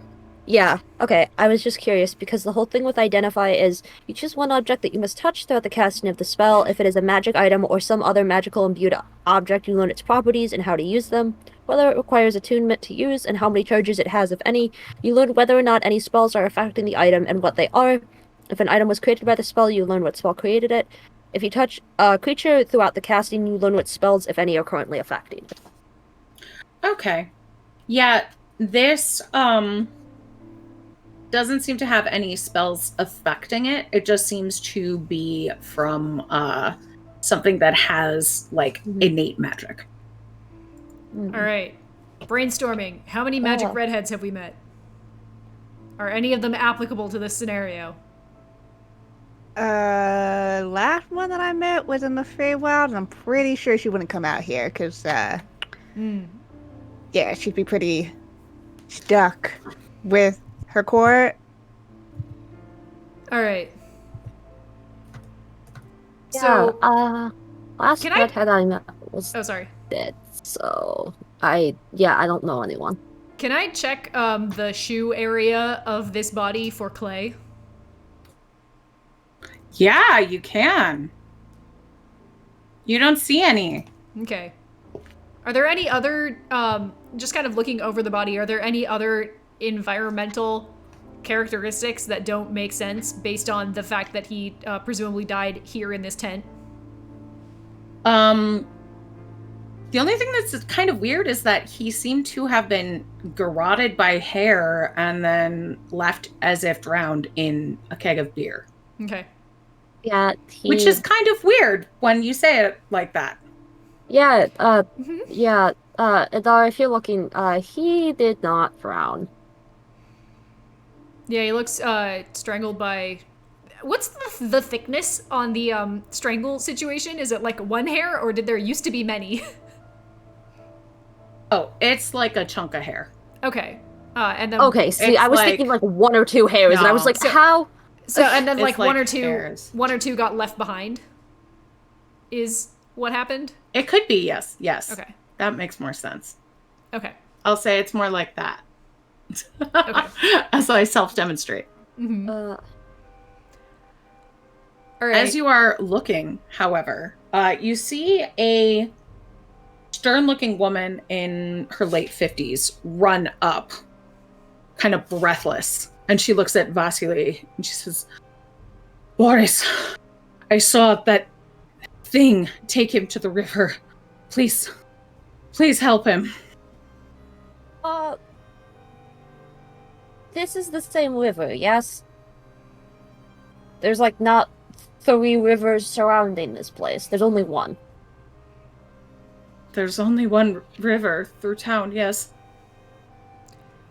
Speaker 4: Yeah, okay. I was just curious because the whole thing with Identify is you choose one object that you must touch throughout the casting of the spell. If it is a magic item or some other magical imbued object, you learn its properties and how to use them, whether it requires attunement to use, and how many charges it has, if any. You learn whether or not any spells are affecting the item and what they are. If an item was created by the spell, you learn what spell created it. If you touch a creature throughout the casting, you learn what spells, if any, are currently affecting it.
Speaker 2: Okay. Yeah, this, doesn't seem to have any spells affecting it. It just seems to be from something that has like innate magic.
Speaker 1: All right. Brainstorming. How many magic redheads have we met? Are any of them applicable to this scenario?
Speaker 3: Last one that I met was in the Feywild, and I'm pretty sure she wouldn't come out here because, yeah, she'd be pretty stuck with her court.
Speaker 1: All right.
Speaker 4: Yeah,
Speaker 1: So,
Speaker 4: Last
Speaker 1: Can I-
Speaker 4: redhead I met was
Speaker 1: Oh, sorry.
Speaker 4: dead, so I don't know anyone.
Speaker 1: Can I check the shoe area of this body for clay?
Speaker 2: Yeah, you can. You don't see any.
Speaker 1: Okay. Are there any other, just kind of looking over the body, are there any other environmental characteristics that don't make sense based on the fact that he presumably died here in this tent?
Speaker 2: The only thing that's kind of weird is that he seemed to have been garroted by hair and then left as if drowned in a keg of beer.
Speaker 1: Okay.
Speaker 4: Yeah,
Speaker 2: Which is kind of weird when you say it like that.
Speaker 4: Yeah,
Speaker 1: Mhm.
Speaker 4: yeah, Adara, if you're looking, he did not drown.
Speaker 1: Yeah, he looks strangled by... What's the thickness on the strangle situation? Is it like one hair, or did there used to be many?
Speaker 2: Oh, it's like a chunk of hair.
Speaker 1: Okay. And then...
Speaker 4: Okay, see,
Speaker 2: It's
Speaker 4: I was
Speaker 2: like-
Speaker 4: thinking like one or two hairs, and I was
Speaker 2: No.
Speaker 4: like,
Speaker 1: So-
Speaker 4: how?
Speaker 1: So, and then
Speaker 2: It's
Speaker 1: like one
Speaker 2: like
Speaker 1: or two
Speaker 2: hairs.
Speaker 1: got left behind is what happened?
Speaker 2: It could be, yes. Yes.
Speaker 1: Okay.
Speaker 2: That makes more sense.
Speaker 1: Okay.
Speaker 2: I'll say it's more like that.
Speaker 1: Okay.
Speaker 2: As I self-demonstrate.
Speaker 1: Mm-hmm.
Speaker 4: Uh,
Speaker 1: All right.
Speaker 2: As you are looking, however, you see a stern-looking woman in her late 50s run up, kind of breathless. And she looks at Vasily and she says, Boris, I saw that thing take him to the river. Please help him.
Speaker 4: This is the same river, yes? There's like not 3 rivers surrounding this place. There's only one.
Speaker 2: There's only one river through town, yes.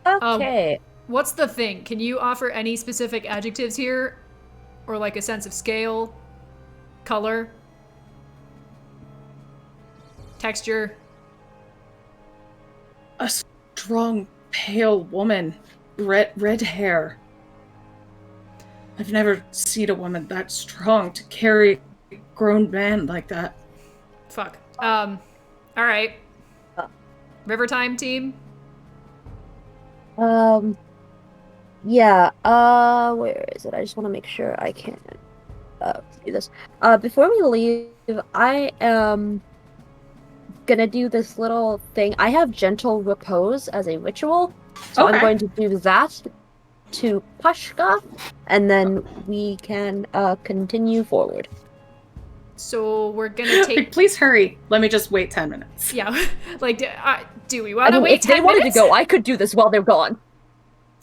Speaker 4: Okay.
Speaker 1: What's the thing? Can you offer any specific adjectives here? Or like a sense of scale? Color? Texture?
Speaker 2: A strong, pale woman. Red hair. I've never seen a woman that strong to carry a grown man like that.
Speaker 1: Fuck. Alright.
Speaker 4: Uh.
Speaker 1: River time team?
Speaker 4: Yeah, where is it? I just want to make sure I can do this. Before we leave, I am gonna do this little thing. I have gentle repose as a ritual, so
Speaker 2: Okay.
Speaker 4: I'm going to do that to Pashka, and then we can continue forward.
Speaker 1: So we're gonna take...
Speaker 2: Please hurry. Let me just wait 10 minutes.
Speaker 1: Yeah, like, do we
Speaker 4: I
Speaker 1: want to
Speaker 4: mean,
Speaker 1: wait
Speaker 4: if they
Speaker 1: 10
Speaker 4: wanted
Speaker 1: minutes?
Speaker 4: to go, I could do this while they're gone.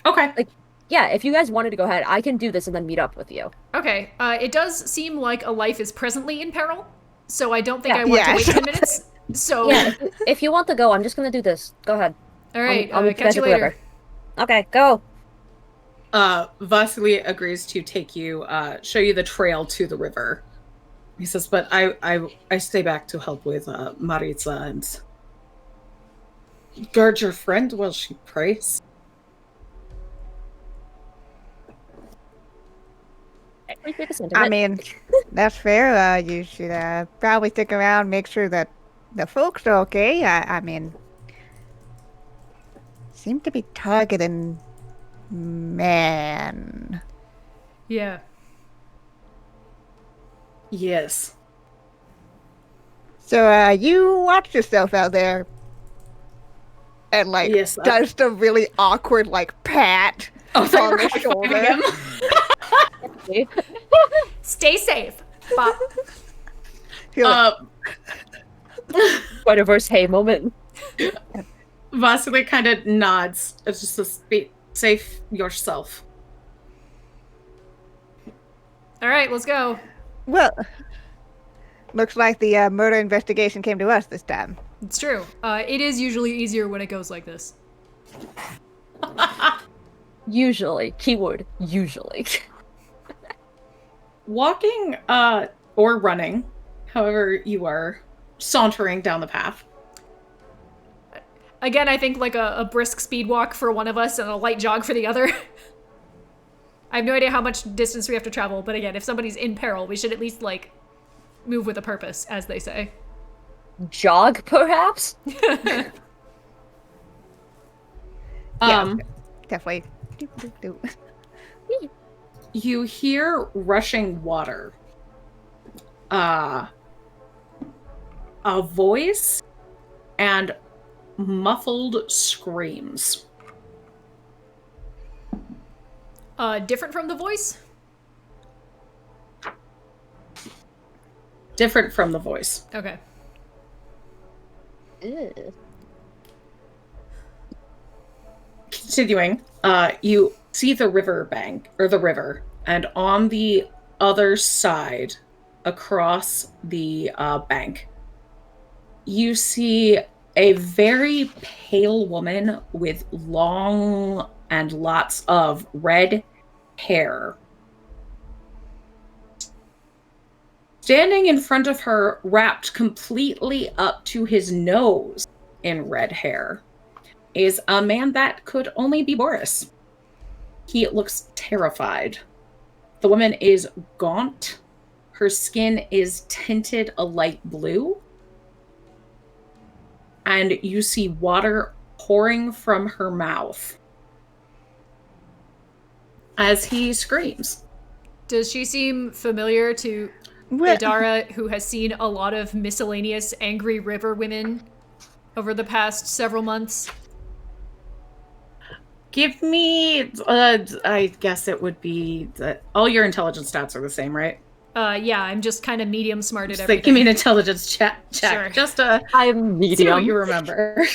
Speaker 2: Okay.
Speaker 4: Yeah, if you guys wanted to go ahead, I can do this and then meet up with you.
Speaker 1: Okay, it does seem like a life is presently in peril, so I don't think
Speaker 4: Yeah.
Speaker 1: I want
Speaker 3: Yeah.
Speaker 1: to wait 10 minutes. So,
Speaker 4: Yeah, if you want to go, I'm just gonna do this. Go ahead.
Speaker 1: all right,
Speaker 4: I'll meet
Speaker 1: catch you
Speaker 4: guys at the
Speaker 1: later.
Speaker 4: river. Okay, go.
Speaker 2: Vasily agrees to take you, show you the trail to the river. He says, but I stay back to help with Maritza and guard your friend while she prays.
Speaker 3: I mean, that's fair. You should probably stick around, make sure that the folks are okay. I mean, seem to be targeting men.
Speaker 1: Yeah.
Speaker 2: Yes.
Speaker 3: So you watch yourself out there, and like
Speaker 2: Yes,
Speaker 3: does the really awkward like pat
Speaker 2: Oh,
Speaker 3: on
Speaker 2: sorry,
Speaker 3: the
Speaker 2: we're
Speaker 3: shoulder.
Speaker 2: him.
Speaker 1: Stay safe. Bop.
Speaker 3: Feel like,
Speaker 4: Spider-Verse hey moment.
Speaker 2: Vasily kind of nods. It's just a be safe yourself.
Speaker 1: All right, let's go.
Speaker 3: well, looks like the murder investigation came to us this time.
Speaker 1: It's true. It is usually easier when it goes like this.
Speaker 4: Usually. Keyword, usually.
Speaker 2: Walking or running, however you are sauntering down the path.
Speaker 1: Again, I think like a brisk speed walk for one of us and a light jog for the other. I have no idea how much distance we have to travel, but again, if somebody's in peril, we should at least like move with a purpose, as they say.
Speaker 4: Jog, perhaps?
Speaker 3: Definitely.
Speaker 2: You hear rushing water. A voice and muffled screams.
Speaker 1: Different from the voice?
Speaker 2: Different from the voice.
Speaker 1: Okay.
Speaker 4: Ew.
Speaker 2: Continuing, you see the river bank, or the river, and on the other side, across the bank, you see a very pale woman with long and lots of red hair. Standing in front of her, wrapped completely up to his nose in red hair, is a man that could only be Boris. He looks terrified. The woman is gaunt. Her skin is tinted a light blue. And you see water pouring from her mouth as he screams.
Speaker 1: Does she seem familiar to Adara, who has seen a lot of miscellaneous angry river women over the past several months?
Speaker 2: Give me, I guess it would be, all your intelligence stats are the same, right?
Speaker 1: Yeah, I'm just kind of medium smart at
Speaker 2: Just
Speaker 1: everything.
Speaker 2: give me an intelligence check.
Speaker 1: Sure.
Speaker 2: Just to
Speaker 4: I'm
Speaker 2: see what
Speaker 4: medium.
Speaker 2: you remember.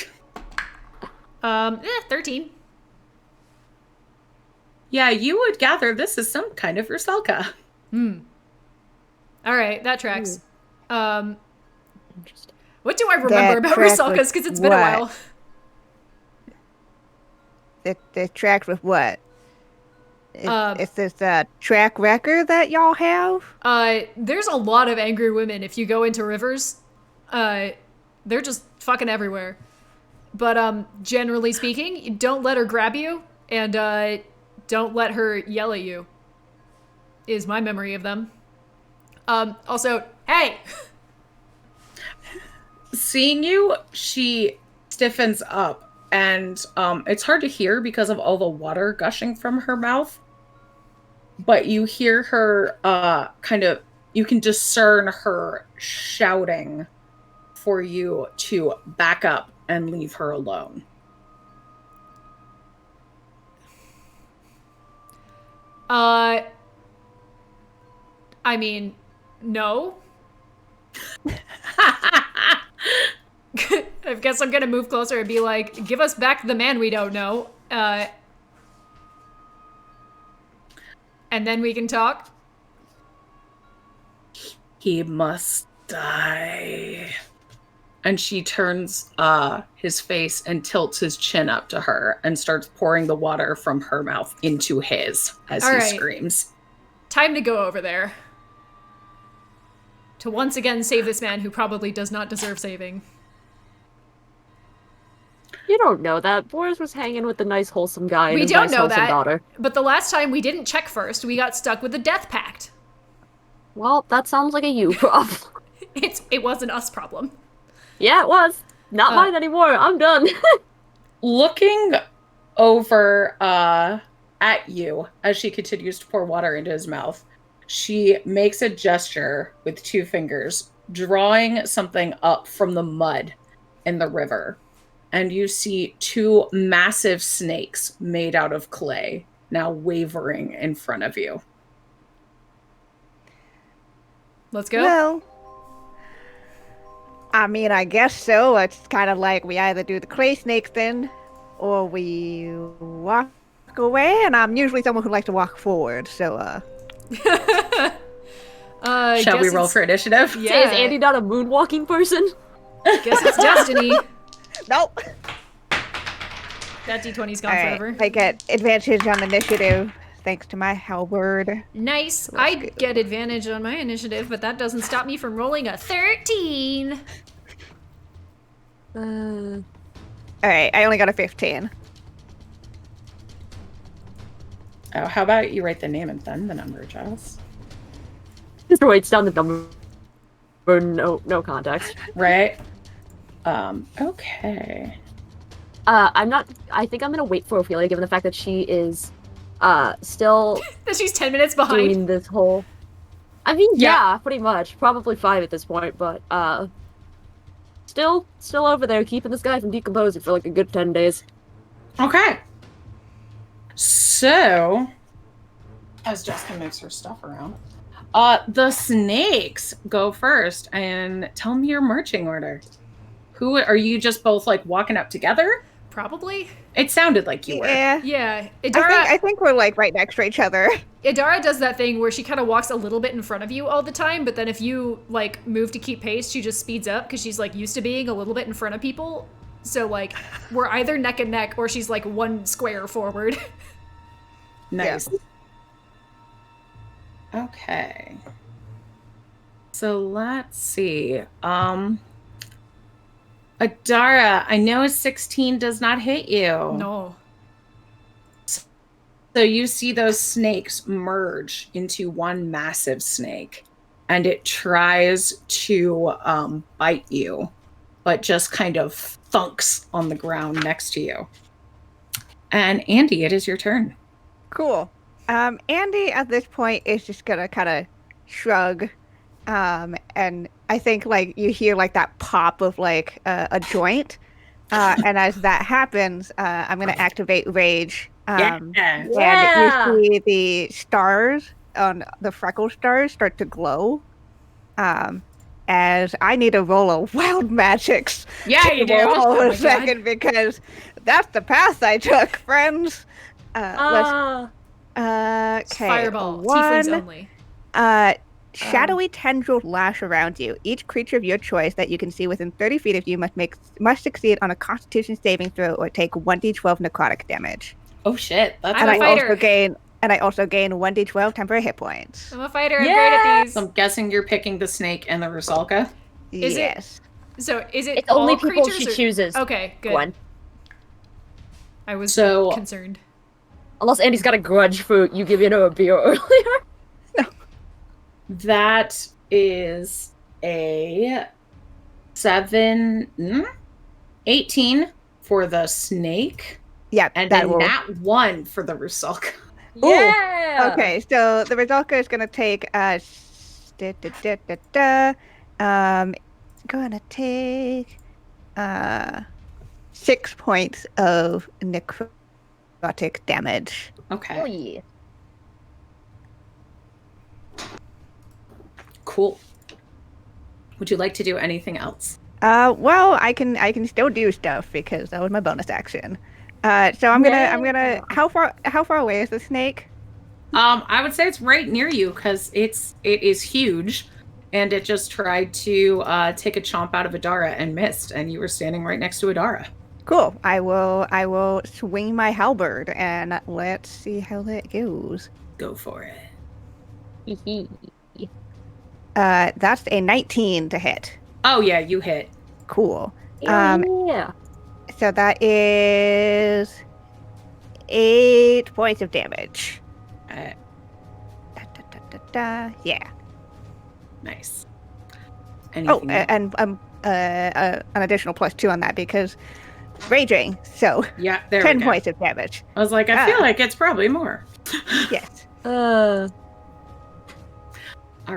Speaker 1: 13.
Speaker 2: Yeah, you would gather this is some kind of Rusalka.
Speaker 1: All right, that tracks.
Speaker 4: Interesting.
Speaker 1: What do I remember
Speaker 3: That
Speaker 1: about
Speaker 3: track
Speaker 1: Rusalkas?
Speaker 3: with
Speaker 1: Because it's been a
Speaker 3: what?
Speaker 1: while.
Speaker 3: The track with what? Is this a track record that y'all have?
Speaker 1: There's a lot of angry women if you go into rivers. They're just fucking everywhere. But generally speaking, don't let her grab you, and don't let her yell at you. Is my memory of them. Also, hey!
Speaker 2: Seeing you, she stiffens up, and it's hard to hear because of all the water gushing from her mouth. But you hear her you can discern her shouting for you to back up and leave her alone.
Speaker 1: I mean, no. I guess I'm gonna move closer and be like, give us back the man we don't know. And then we can talk.
Speaker 2: He must die. And she turns his face and tilts his chin up to her and starts pouring the water from her mouth into his as
Speaker 1: All
Speaker 2: he
Speaker 1: right.
Speaker 2: screams.
Speaker 1: Time to go over there. To once again save this man who probably does not deserve saving.
Speaker 4: You don't know that. Boris was hanging with the nice, wholesome guy and
Speaker 1: We
Speaker 4: his
Speaker 1: don't
Speaker 4: nice,
Speaker 1: know
Speaker 4: wholesome
Speaker 1: that.
Speaker 4: daughter.
Speaker 1: But the last time we didn't check first, we got stuck with the death pact.
Speaker 4: Well, that sounds like a you problem.
Speaker 1: It was an us problem.
Speaker 4: Yeah, it was. Not mine anymore. I'm done.
Speaker 2: Looking over at you as she continues to pour water into his mouth, she makes a gesture with two fingers, drawing something up from the mud in the river. And you see two massive snakes made out of clay now wavering in front of you.
Speaker 1: Let's go.
Speaker 3: Well, I mean, I guess so. It's kind of like we either do the clay snake thing, or we walk away. And I'm usually someone who likes to walk forward, so
Speaker 2: Shall we roll for initiative?
Speaker 1: Yeah.
Speaker 4: Say, is Andy not a moonwalking person?
Speaker 1: Guess it's destiny.
Speaker 3: nope.
Speaker 1: That D20's gone
Speaker 3: All right,
Speaker 1: forever.
Speaker 3: I get advantage on initiative thanks to my halberd.
Speaker 1: Nice.
Speaker 3: That's
Speaker 1: I
Speaker 3: good.
Speaker 1: get advantage on my initiative, but that doesn't stop me from rolling a 13.
Speaker 3: All right, I only got a 15.
Speaker 2: Oh, how about you write the name and then the number, Giles?
Speaker 4: Just writes down the number. for no context.
Speaker 2: Right? Okay.
Speaker 4: I think I'm gonna wait for Ophelia, given the fact that she is still
Speaker 1: That she's 10 minutes behind.
Speaker 4: doing this whole. I mean,
Speaker 2: Yeah.
Speaker 4: yeah, pretty much. Probably 5 at this point, but still over there, keeping this guy from decomposing for like a good 10 days.
Speaker 2: Okay. So, as Jessica moves her stuff around, the snakes go first, and tell me your marching order. Who are you? Just both like walking up together?
Speaker 1: Probably.
Speaker 2: It sounded like you were.
Speaker 3: Yeah.
Speaker 1: Yeah. Idara,
Speaker 3: I think we're like right next to each other.
Speaker 1: Idara does that thing where she kind of walks a little bit in front of you all the time, but then if you like move to keep pace, she just speeds up because she's like used to being a little bit in front of people. So like we're either neck and neck or she's like one square forward.
Speaker 2: Nice. Okay. So let's see. Adara, I know a 16 does not hit you.
Speaker 1: No.
Speaker 2: So you see those snakes merge into one massive snake, and it tries to bite you, but just kind of thunks on the ground next to you. And Andy, it is your turn.
Speaker 3: Cool. Andy at this point is just gonna kind of shrug, and I think like you hear like that pop of like a joint, and as that happens, I'm gonna activate rage. And
Speaker 4: Yeah.
Speaker 3: you see the stars on the freckle stars start to glow. As I need to roll a wild magics.
Speaker 2: Yeah, you do.
Speaker 3: Hold
Speaker 1: Oh
Speaker 3: on
Speaker 1: my
Speaker 3: a second because that's the path I took, friends. Okay.
Speaker 1: Fireball.
Speaker 3: One.
Speaker 1: Tieflings only.
Speaker 3: Shadowy tendrils lash around you. Each creature of your choice that you can see within 30 feet of you must succeed on a Constitution saving throw or take 1d12 necrotic damage.
Speaker 2: Oh shit! That's
Speaker 1: I'm a fighter.
Speaker 3: I also gain 1d12 temporary hit points.
Speaker 1: I'm a fighter. I'm great at these.
Speaker 2: So I'm guessing you're picking the snake and the Rusalka.
Speaker 1: Is it-
Speaker 3: Yes.
Speaker 1: So is it
Speaker 4: It's only
Speaker 1: all
Speaker 4: people
Speaker 1: creatures
Speaker 4: she
Speaker 1: or-
Speaker 4: chooses.
Speaker 1: Okay, good.
Speaker 4: Gwen.
Speaker 1: I was
Speaker 2: So-
Speaker 1: concerned.
Speaker 4: Unless Andy's got a grudge for you giving her a beer earlier.
Speaker 2: That is a 18 for the snake,
Speaker 3: Yeah,
Speaker 2: and
Speaker 3: that
Speaker 2: then
Speaker 3: will.
Speaker 2: nat 1 for the Rusalka.
Speaker 4: Yeah.
Speaker 3: Okay, so the Rizalka is gonna take gonna take 6 points of necrotic damage.
Speaker 2: Okay,
Speaker 4: Oh yeah.
Speaker 2: cool. Would you like to do anything else?
Speaker 3: Well, I can still do stuff because that was my bonus action. So I'm gonna. How far away is the snake?
Speaker 2: I would say it's right near you because it is huge, and it just tried to take a chomp out of Adara and missed, and you were standing right next to Adara.
Speaker 3: Cool. I will swing my halberd and let's see how that goes.
Speaker 2: Go for it.
Speaker 3: That's a 19 to hit.
Speaker 2: Oh yeah, you hit.
Speaker 3: Cool.
Speaker 4: Yeah.
Speaker 3: So that is 8 points of damage. Yeah.
Speaker 2: Nice.
Speaker 3: Oh,
Speaker 2: Anything else?
Speaker 3: and an additional +2 on that because raging. So
Speaker 2: Yeah, there
Speaker 3: 10
Speaker 2: we go.
Speaker 3: points of damage.
Speaker 2: I was like, I feel like it's probably more.
Speaker 3: Yes.
Speaker 2: All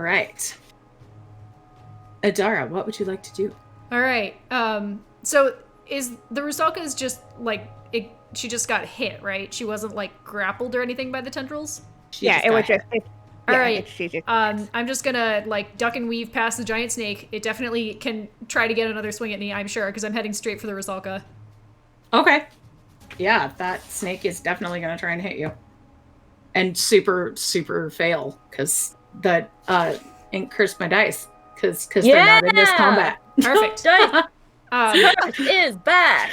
Speaker 2: right. Adara, what would you like to do?
Speaker 1: All right. So is the Rusalka is just like she just got hit, right? She wasn't like grappled or anything by the tendrils.
Speaker 2: She
Speaker 3: Yeah, it was
Speaker 2: got
Speaker 3: just.
Speaker 2: hit.
Speaker 1: All right.
Speaker 3: She just.
Speaker 1: I'm just gonna like duck and weave past the giant snake. It definitely can try to get another swing at me, I'm sure, because I'm heading straight for the Rusalka.
Speaker 2: Okay. Yeah, that snake is definitely going to try and hit you. And super, super fail because the ink cursed my dice because they're not in this
Speaker 4: Yeah!
Speaker 2: combat.
Speaker 1: Perfect.
Speaker 4: Dice
Speaker 1: Um,
Speaker 4: is back.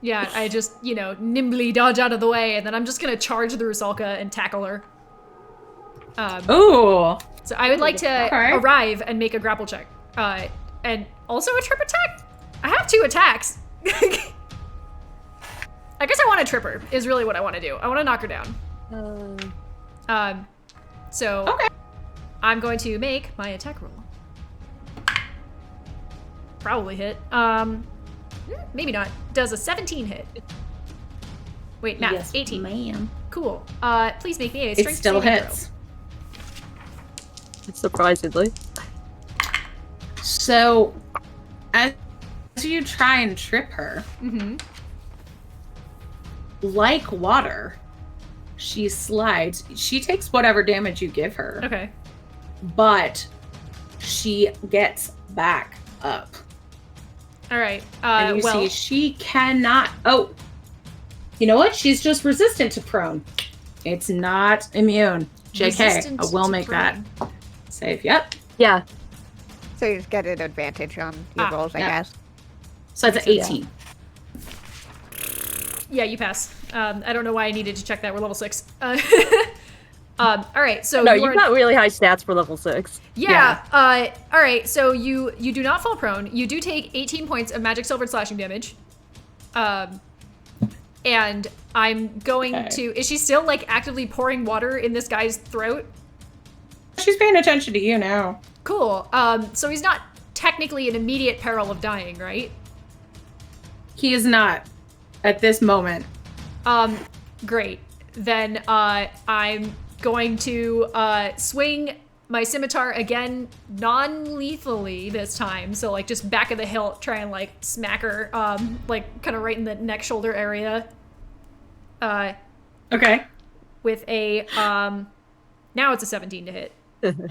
Speaker 1: yeah, I just nimbly dodge out of the way, and then I'm just gonna charge the Rusalka and tackle her.
Speaker 2: Ooh.
Speaker 1: So I would like to
Speaker 2: Okay.
Speaker 1: arrive and make a grapple check. And also a trip attack? I have 2 attacks. I guess I want to trip her, is really what I want to do. I want to knock her down. So
Speaker 2: Okay.
Speaker 1: I'm going to make my attack roll. probably hit. Maybe not. Does a 17 hit? Wait, math.
Speaker 2: Yes,
Speaker 1: 18.
Speaker 2: ma'am.
Speaker 1: Cool. Please make me a
Speaker 2: It
Speaker 1: strength
Speaker 2: still
Speaker 1: saving
Speaker 2: hits.
Speaker 4: Surprisingly.
Speaker 2: So, as you try and trip her,
Speaker 1: Mm-hmm.
Speaker 2: like water, she slides. She takes whatever damage you give her,
Speaker 1: Okay.
Speaker 2: but she gets back up.
Speaker 1: All right.
Speaker 2: And you see she cannot... Oh, you know what? She's just resistant to prone. It's not immune. JK,
Speaker 1: Resistant
Speaker 2: I will
Speaker 1: to
Speaker 2: make that
Speaker 1: prone.
Speaker 2: save. Yep.
Speaker 4: Yeah.
Speaker 3: So you just get an advantage on your rolls, I
Speaker 2: yeah.
Speaker 3: guess.
Speaker 2: So it's an 18.
Speaker 1: Yeah, you pass. I don't know why I needed to check that. We're level 6. All right. So
Speaker 4: No,
Speaker 1: you
Speaker 4: you've
Speaker 1: are...
Speaker 4: got really high stats for level 6.
Speaker 1: Yeah. All right. So you do not fall prone. You do take 18 points of magic silvered slashing damage. And I'm going to... Is she still, like, actively pouring water in this guy's throat?
Speaker 2: She's paying attention to you now.
Speaker 1: Cool. So he's not technically in immediate peril of dying, right?
Speaker 2: He is not at this moment.
Speaker 1: Great. Then I'm going to swing my scimitar again, non-lethally this time. So, like, just back of the hilt, try and, like, smack her, like, kind of right in the neck shoulder area.
Speaker 2: Okay.
Speaker 1: With a, now it's a 17 to hit.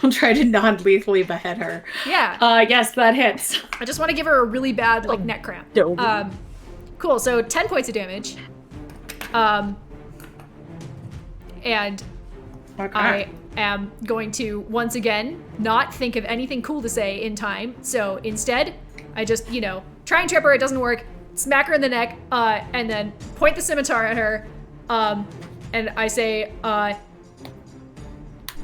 Speaker 2: I'll try to non-lethally behead her.
Speaker 1: Yeah.
Speaker 2: Yes, that hits.
Speaker 1: I just want to give her a really bad, like, neck cramp.
Speaker 4: No.
Speaker 1: Cool, so 10 points of damage. And
Speaker 2: Okay.
Speaker 1: I am going to, once again, not think of anything cool to say in time. So instead, I just, you know, try and trip her, it doesn't work, smack her in the neck, and then point the scimitar at her, and I say,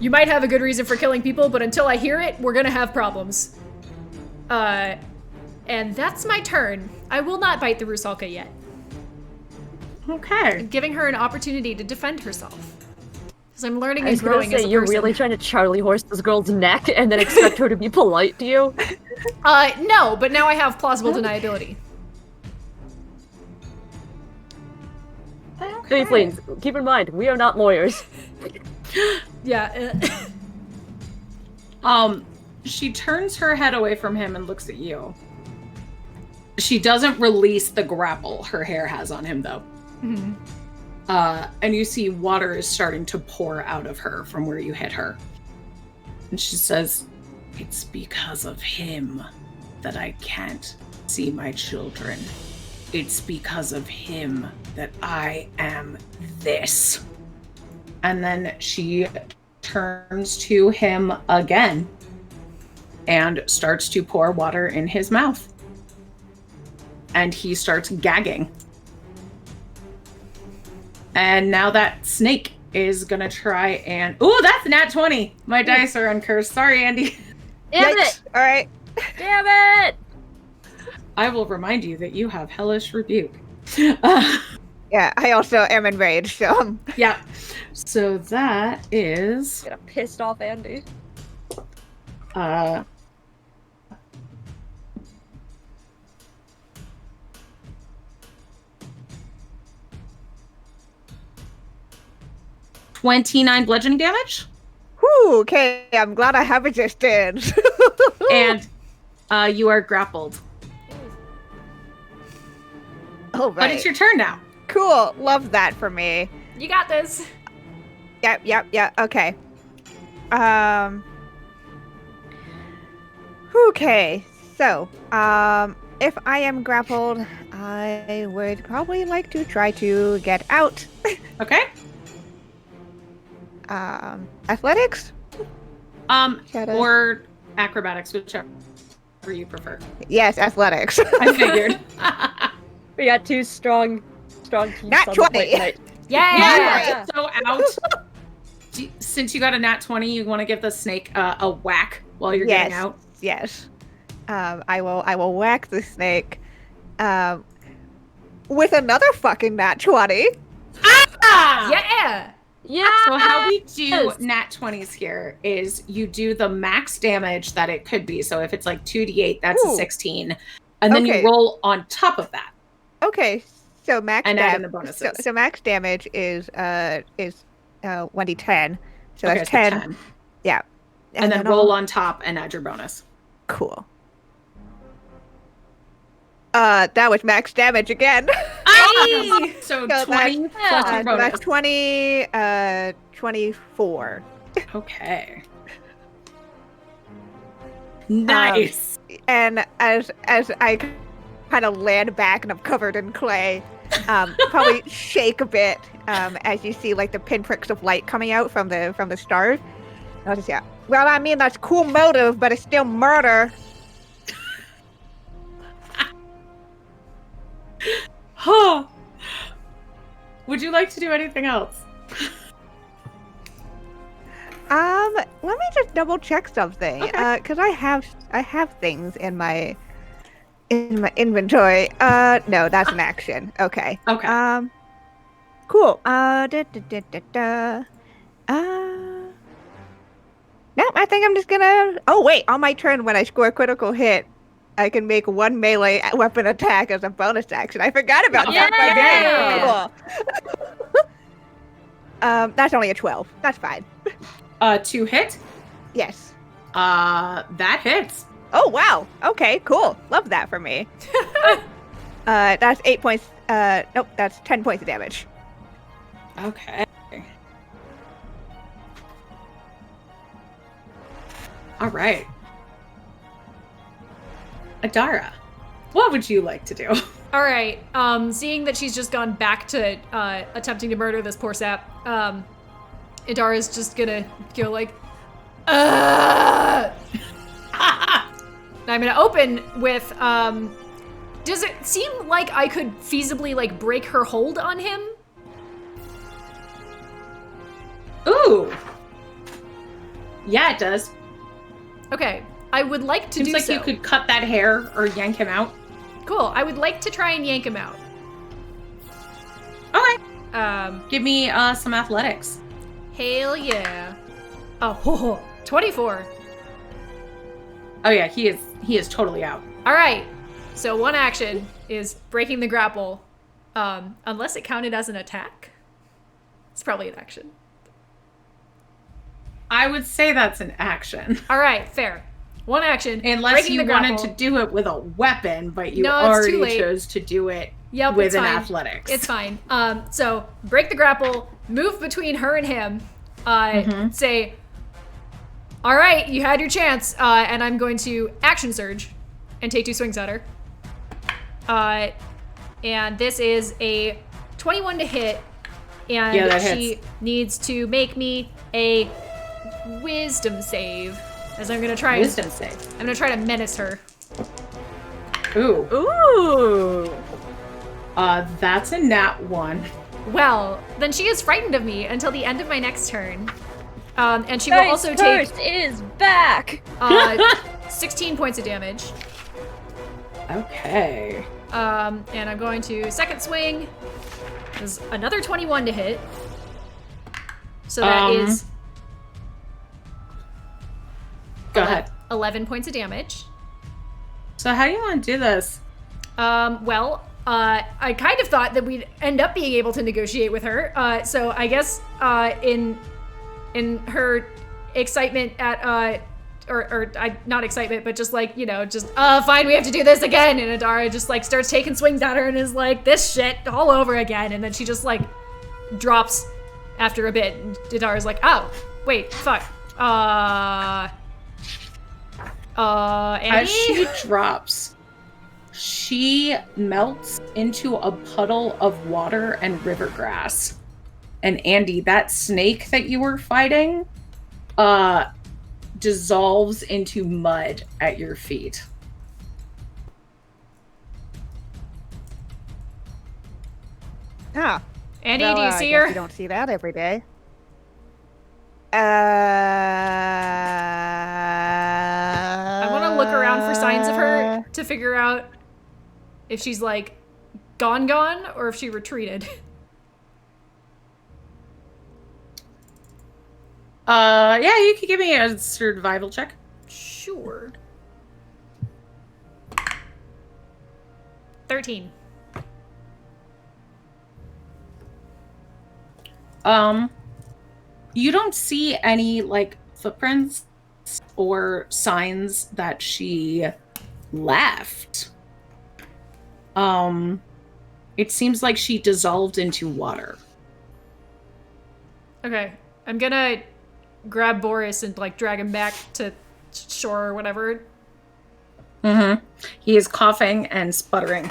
Speaker 1: you might have a good reason for killing people, but until I hear it, we're gonna have problems. And that's my turn. I will not bite the Rusalka yet.
Speaker 2: Okay.
Speaker 1: Giving her an opportunity to defend herself. Because I'm learning
Speaker 4: I
Speaker 1: and
Speaker 4: was gonna
Speaker 1: growing as
Speaker 4: say,
Speaker 1: a
Speaker 4: you're
Speaker 1: person.
Speaker 4: really trying to Charlie horse this girl's neck and then expect her to be polite to you?
Speaker 1: No, but now I have plausible deniability.
Speaker 4: Threeflings, keep in mind, we are not lawyers.
Speaker 1: Yeah.
Speaker 2: She turns her head away from him and looks at you. She doesn't release the grapple her hair has on him, though.
Speaker 1: Mhm.
Speaker 2: And you see water is starting to pour out of her from where you hit her. And she says, "It's because of him that I can't see my children. It's because of him that I am this." And then she turns to him again and starts to pour water in his mouth. And he starts gagging. And now that snake is gonna try and... Ooh, that's nat 20! My dice are uncursed. Sorry, Andy.
Speaker 4: Damn
Speaker 3: Yikes.
Speaker 4: it!
Speaker 3: All right.
Speaker 4: Damn it!
Speaker 2: I will remind you that you have Hellish Rebuke.
Speaker 3: Yeah, I also am enraged, so...
Speaker 2: Yeah. So that is...
Speaker 4: Get a pissed off Andy.
Speaker 2: Uh... 29 bludgeoning damage.
Speaker 3: Whew, okay, I'm glad I have resistance.
Speaker 2: And you are grappled.
Speaker 3: Oh,
Speaker 2: But it's your turn now.
Speaker 3: Cool, love that for me.
Speaker 1: You got this.
Speaker 3: Yep, okay. Okay, so, if I am grappled, I would probably like to try to get out.
Speaker 2: Okay.
Speaker 3: Athletics? Shadow.
Speaker 2: Or acrobatics, whichever you prefer.
Speaker 3: Yes, athletics.
Speaker 2: I figured.
Speaker 4: We got two strong teams
Speaker 3: Nat
Speaker 4: on
Speaker 3: 20.
Speaker 4: the plate tonight.
Speaker 1: Yeah.
Speaker 2: So out. Since you got a nat 20, you want to give the snake a whack while you're getting out?
Speaker 3: Yes. I will whack the snake with another fucking nat 20.
Speaker 2: Ah!
Speaker 1: Yeah.
Speaker 4: Yeah.
Speaker 2: So how we do nat 20s here is you do the max damage that it could be. So if it's like 2d8, that's
Speaker 3: Ooh.
Speaker 2: a 16. And then
Speaker 3: Okay.
Speaker 2: you roll on top of that
Speaker 3: Okay, so
Speaker 2: and add in the bonuses.
Speaker 3: So max damage is 1d10. So
Speaker 2: Okay,
Speaker 3: that's
Speaker 2: so
Speaker 3: 10.
Speaker 2: 10.
Speaker 3: Yeah.
Speaker 2: And then roll on top and add your bonus.
Speaker 3: Cool. That was max damage again.
Speaker 1: Hey!
Speaker 2: So
Speaker 3: So
Speaker 2: 20 plus your
Speaker 3: So
Speaker 2: bonus.
Speaker 3: that's 20, 24.
Speaker 2: Okay. Nice.
Speaker 3: And as I kind of land back and I'm covered in clay, probably shake a bit as you see like the pinpricks of light coming out from the stars. I'll just well, I mean that's cool motive, but it's still murder.
Speaker 2: Huh. Would you like to do anything else?
Speaker 3: Let me just double check something.
Speaker 2: Okay.
Speaker 3: Because I have things in my inventory. No, that's an action. Okay.
Speaker 2: Okay.
Speaker 3: Cool. No, I think I'm just gonna. Oh wait, on my turn when I score a critical hit, I can make one melee weapon attack as a bonus action. I forgot about that. Cool. That's only a 12. That's fine.
Speaker 2: 2 hit?
Speaker 3: Yes.
Speaker 2: That hits.
Speaker 3: Oh wow. Okay, cool. Love that for me. That's 8 points. Nope, that's 10 points of damage.
Speaker 2: Okay. All right. Adara, what would you like to do?
Speaker 1: All right. Seeing that she's just gone back to attempting to murder this poor sap, Idara's just gonna go like, and I'm gonna open with, does it seem like I could feasibly like break her hold on him?
Speaker 2: Ooh. Yeah, it does.
Speaker 1: Okay. I would like to
Speaker 2: Seems
Speaker 1: do
Speaker 2: like
Speaker 1: so.
Speaker 2: you could cut that hair or yank him out.
Speaker 1: Cool. I would like to try and yank him out.
Speaker 2: Okay. Give me some athletics.
Speaker 1: Hell yeah. Oh, 24.
Speaker 2: Oh yeah, he is totally out.
Speaker 1: All right. So one action is breaking the grapple, unless it counted as an attack. It's probably an action.
Speaker 2: I would say that's an action.
Speaker 1: All right, fair. One action.
Speaker 2: Unless
Speaker 1: breaking
Speaker 2: you
Speaker 1: the
Speaker 2: wanted
Speaker 1: grapple.
Speaker 2: to do it with a weapon, but you
Speaker 1: No, it's too
Speaker 2: already
Speaker 1: late.
Speaker 2: chose to do it
Speaker 1: Yep,
Speaker 2: with
Speaker 1: it's
Speaker 2: an
Speaker 1: fine.
Speaker 2: athletics.
Speaker 1: It's fine. So break the grapple, move between her and him, say, all right, you had your chance, and I'm going to action surge and take 2 swings at her. And this is a 21 to hit, and
Speaker 2: Yeah, that
Speaker 1: she
Speaker 2: hits.
Speaker 1: needs to make me a wisdom save. As I'm gonna try
Speaker 2: Wisdom save.
Speaker 1: I'm gonna try to menace her.
Speaker 2: Ooh.
Speaker 3: Ooh.
Speaker 2: That's a nat 1.
Speaker 1: Well, then she is frightened of me until the end of my next turn. And she will also take
Speaker 4: is back.
Speaker 1: 16 points of damage.
Speaker 2: Okay.
Speaker 1: And I'm going to second swing. There's another 21 to hit. So that is
Speaker 2: Go ahead.
Speaker 1: 11 points of damage.
Speaker 2: So how do you want to do this?
Speaker 1: Well, I kind of thought that we'd end up being able to negotiate with her. So I guess in her excitement at not excitement, but just like, just fine, we have to do this again. And Adara just like starts taking swings at her and is like, this shit all over again. And then she just like drops after a bit. And Adara's like, oh, wait, fuck. Andy?
Speaker 2: As she drops, she melts into a puddle of water and river grass. And Andy, that snake that you were fighting, dissolves into mud at your feet.
Speaker 3: Ah.
Speaker 1: Andy,
Speaker 3: Well,
Speaker 1: do you
Speaker 3: I
Speaker 1: see
Speaker 3: guess
Speaker 1: her?
Speaker 3: You don't see that every day.
Speaker 1: I want to look around for signs of her to figure out if she's like gone or if she retreated.
Speaker 2: Yeah, you can give me a survival check.
Speaker 1: Sure. 13.
Speaker 2: You don't see any, like, footprints or signs that she left. It seems like she dissolved into water.
Speaker 1: Okay. I'm gonna grab Boris and, like, drag him back to shore or whatever.
Speaker 2: Mm-hmm. He is coughing and sputtering.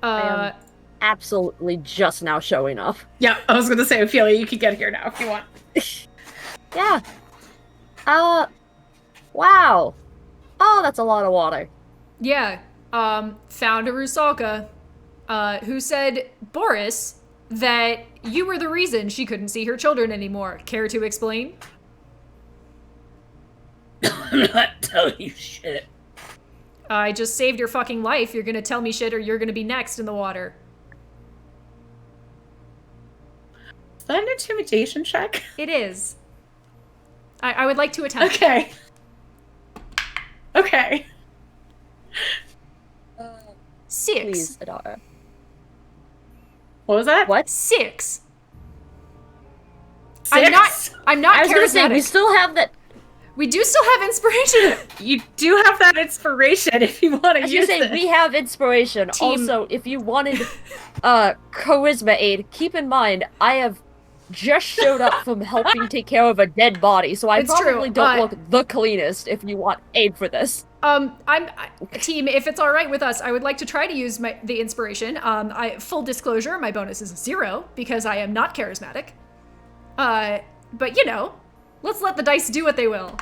Speaker 4: I am absolutely just now showing up.
Speaker 2: Yeah, I was gonna say, Ophelia, you can get here now if you want.
Speaker 4: Yeah. Wow. Oh, that's a lot of water.
Speaker 1: Yeah. Found a Rusalka, who said, Boris, that you were the reason she couldn't see her children anymore. Care to explain?
Speaker 2: I'm not telling you shit.
Speaker 1: I just saved your fucking life. You're gonna tell me shit or you're gonna be next in the water.
Speaker 2: Is that an intimidation check?
Speaker 1: It is. I would like to attempt.
Speaker 2: Okay. Okay.
Speaker 1: 6.
Speaker 4: Please, Adara.
Speaker 2: What was that?
Speaker 4: What?
Speaker 1: 6.
Speaker 2: 6?
Speaker 1: I'm not
Speaker 4: I was gonna say,
Speaker 1: charismatic.
Speaker 4: we still have that.
Speaker 1: We do still have inspiration.
Speaker 2: You do have that inspiration if you want to
Speaker 4: As you
Speaker 2: use
Speaker 4: say,
Speaker 2: it.
Speaker 4: we have inspiration.
Speaker 1: Team-
Speaker 4: Also, if you wanted charisma aid, keep in mind I have just showed up from helping take care of a dead body, so I
Speaker 1: It's true,
Speaker 4: probably don't look the cleanest if you want aid for this.
Speaker 1: Team, if it's all right with us, I would like to try to use the inspiration. Full disclosure, my bonus is 0 because I am not charismatic. But you know, let's let the dice do what they will.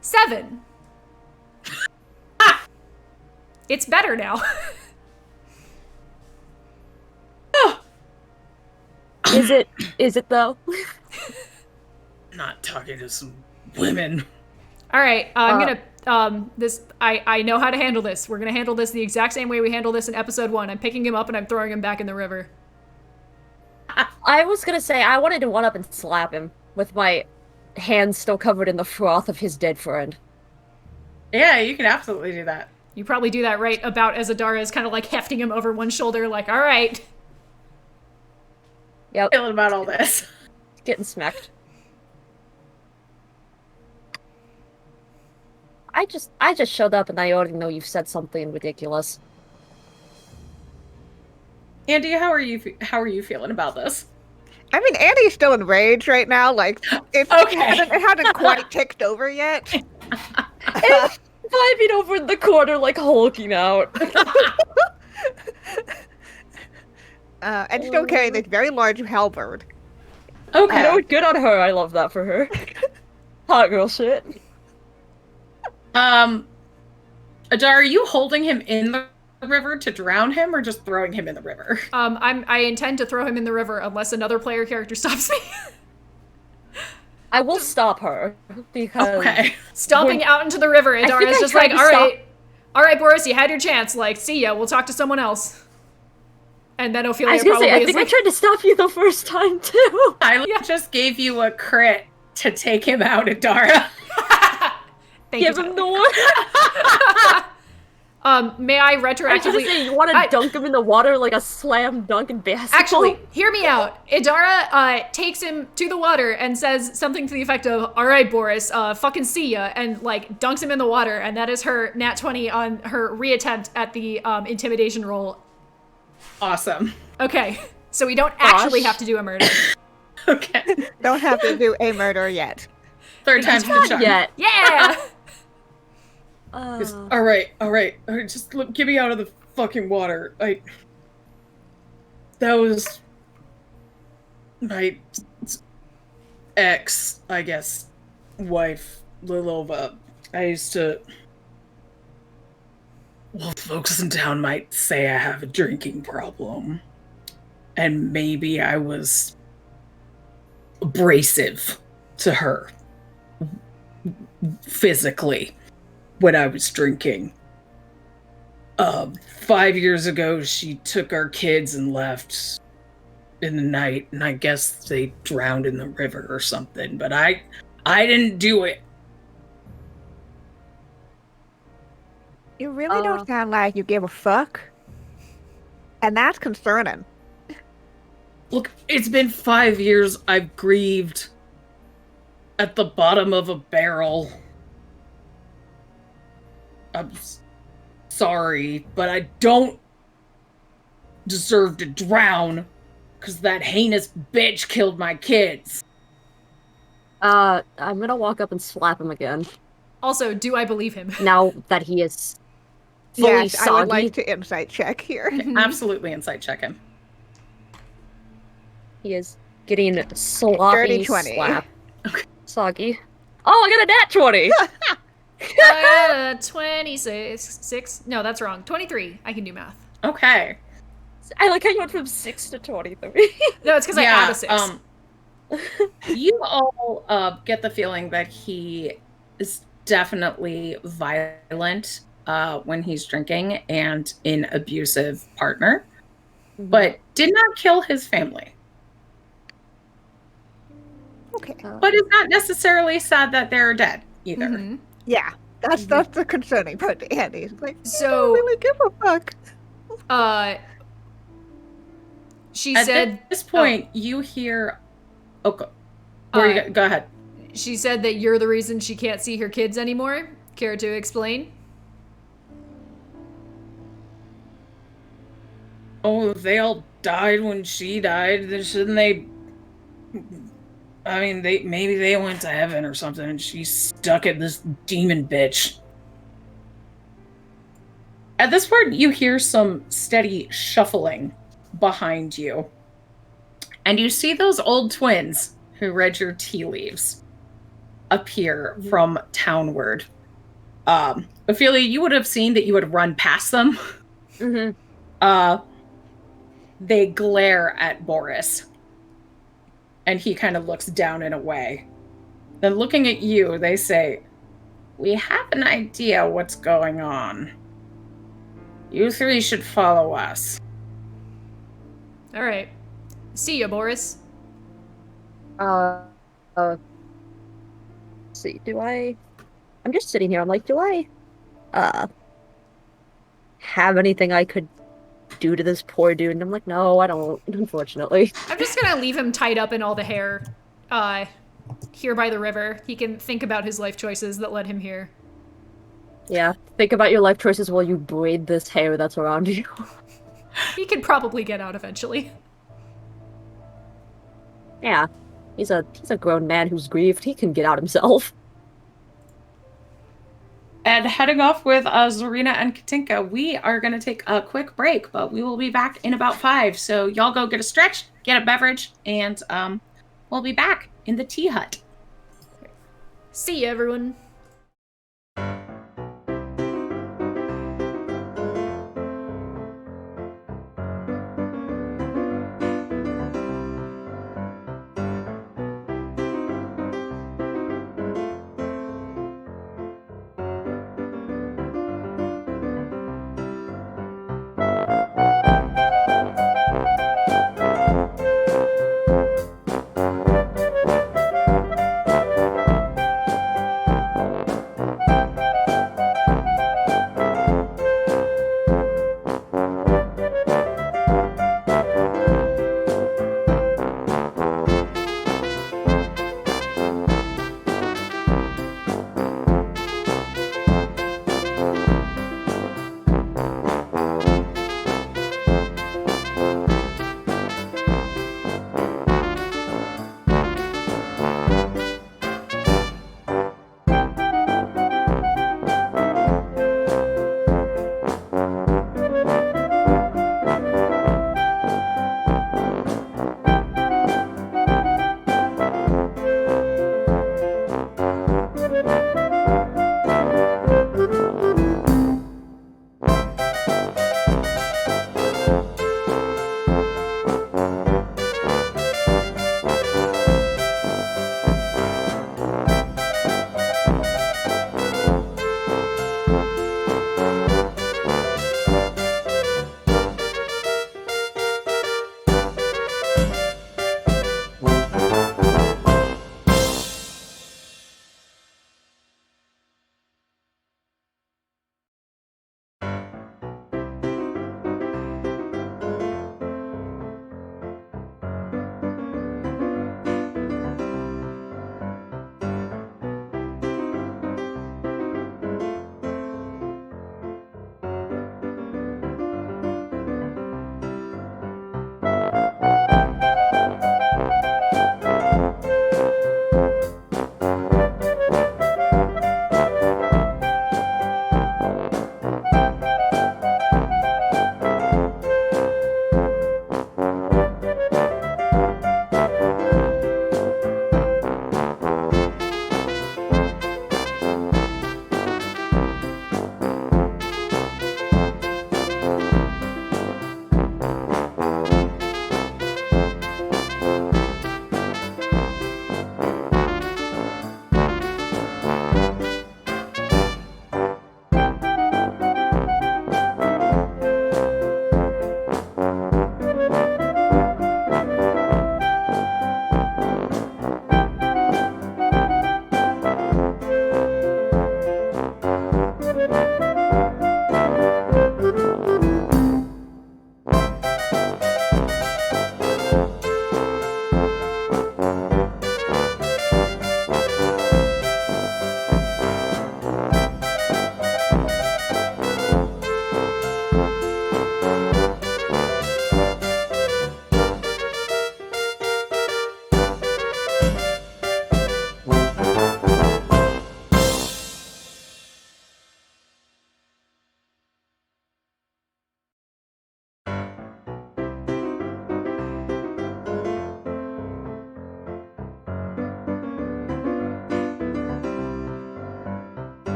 Speaker 1: 7. It's better now.
Speaker 4: Is it though?
Speaker 2: Not talking to some women.
Speaker 1: All right, I'm gonna I know how to handle this. We're gonna handle this the exact same way we handle this in episode 1. I'm picking him up and I'm throwing him back in the river.
Speaker 4: I was gonna say I wanted to one up and slap him with my hands still covered in the froth of his dead friend.
Speaker 2: Yeah, you can absolutely do that.
Speaker 1: You probably do that right about as Adara is kind of like hefting him over one shoulder, like, all right.
Speaker 4: Yep,
Speaker 2: Feeling about all this.
Speaker 4: getting smacked. I just showed up and I already know you've said something ridiculous.
Speaker 2: Andy, how are you feeling about this?
Speaker 3: I mean, Andy's still enraged right now. Like, it hasn't quite ticked over yet.
Speaker 4: Vibing over in the corner, like hulking out.
Speaker 3: And still carrying this very large halberd.
Speaker 2: Okay.
Speaker 4: You know, good on her. I love that for her. Hot girl shit.
Speaker 2: Adar, are you holding him in the river to drown him, or just throwing him in the river?
Speaker 1: I intend to throw him in the river unless another player character stops me.
Speaker 4: I will stop her because
Speaker 2: Okay.
Speaker 1: Stomping out into the river,
Speaker 4: think
Speaker 1: Adara is
Speaker 4: I
Speaker 1: just
Speaker 4: tried
Speaker 1: like,
Speaker 4: to
Speaker 1: all right, Boris, you had your chance. Like, see ya. We'll talk to someone else. And then Ophelia
Speaker 4: I was gonna
Speaker 1: probably
Speaker 4: say, I
Speaker 1: is
Speaker 4: think
Speaker 1: like,
Speaker 4: I tried to stop you the first time too.
Speaker 2: I just gave you a crit to take him out, Adara.
Speaker 1: Thank
Speaker 4: Give
Speaker 1: you,
Speaker 4: him
Speaker 1: Tyler.
Speaker 4: the one.
Speaker 1: May I
Speaker 4: I was gonna
Speaker 1: retroactively...
Speaker 4: say, you want to dunk him in the water like a slam dunk in basketball?
Speaker 1: Actually, hear me out. Idara takes him to the water and says something to the effect of, all right, Boris, fucking see ya, and, like, dunks him in the water, and that is her nat 20 on her reattempt at the intimidation roll.
Speaker 2: Awesome.
Speaker 1: Okay, so we don't actually have to do a murder.
Speaker 2: Okay.
Speaker 3: Don't have to do a murder yet.
Speaker 2: Third time's the
Speaker 4: Not
Speaker 2: charm.
Speaker 4: yet.
Speaker 1: Yeah!
Speaker 2: Just, all right, just look, get me out of the fucking water. That was my ex, I guess, wife, Lilova. I used to... Well, folks in town might say I have a drinking problem. And maybe I was abrasive to her. Physically. When I was drinking. 5 years ago, she took our kids and left. in the night, and I guess they drowned in the river or something, but I didn't do it.
Speaker 3: You really don't sound like you give a fuck. And that's concerning.
Speaker 2: Look, it's been 5 years I've grieved at the bottom of a barrel. I'm sorry, but I don't deserve to drown because that heinous bitch killed my kids.
Speaker 4: I'm gonna walk up and slap him again.
Speaker 1: Also, do I believe him?
Speaker 4: Now that he is fully
Speaker 3: Yes,
Speaker 4: soggy.
Speaker 3: I would like to insight check here.
Speaker 2: Absolutely insight check him.
Speaker 4: He is getting sloppy
Speaker 3: Dirty 20.
Speaker 4: slap. Soggy. Oh, I got a nat 20!
Speaker 1: I got a 26. No, that's wrong. 23. I can do math.
Speaker 2: Okay.
Speaker 4: I like how you went from 6 to 23.
Speaker 1: No, it's because I add a 6.
Speaker 2: You all get the feeling that he is definitely violent when he's drinking and an abusive partner, but did not kill his family.
Speaker 3: Okay.
Speaker 2: But it's not necessarily sad that they're dead either.
Speaker 1: Mhm.
Speaker 3: Yeah, that's the concerning part to Andy. It's like,
Speaker 1: So-
Speaker 3: I don't really give a fuck.
Speaker 1: She
Speaker 2: At
Speaker 1: said
Speaker 2: this point, you hear. Oh, go ahead.
Speaker 1: she said that you're the reason she can't see her kids anymore. Care to explain?
Speaker 2: Oh, they all died when she died. Then shouldn't they? I mean, maybe they went to heaven or something, and she's stuck at this demon bitch. At this point, you hear some steady shuffling behind you, and you see those old twins who read your tea leaves appear from townward. Ophelia, you would have seen that you would run past them. They glare at Boris, and he kind of looks down and away. Then looking at you, they say, "We have an idea what's going on. You three should follow us."
Speaker 1: All right. See ya, Boris.
Speaker 4: See, I'm just sitting here, I'm like, do I, have anything I could do to this poor dude? And I'm like, no, I don't, unfortunately.
Speaker 1: I'm just gonna leave him tied up in all the hair, here by the river. He can think about his life choices that led him here.
Speaker 4: Yeah, think about your life choices while you braid this hair that's around you.
Speaker 1: He could probably get out eventually.
Speaker 4: Yeah, he's a grown man who's grieved. He can get out himself.
Speaker 2: And heading off with Zarina and Katinka, we are going to take a quick break, but we will be back in about 5. So y'all go get a stretch, get a beverage, and we'll be back in the tea hut.
Speaker 1: See ya, everyone.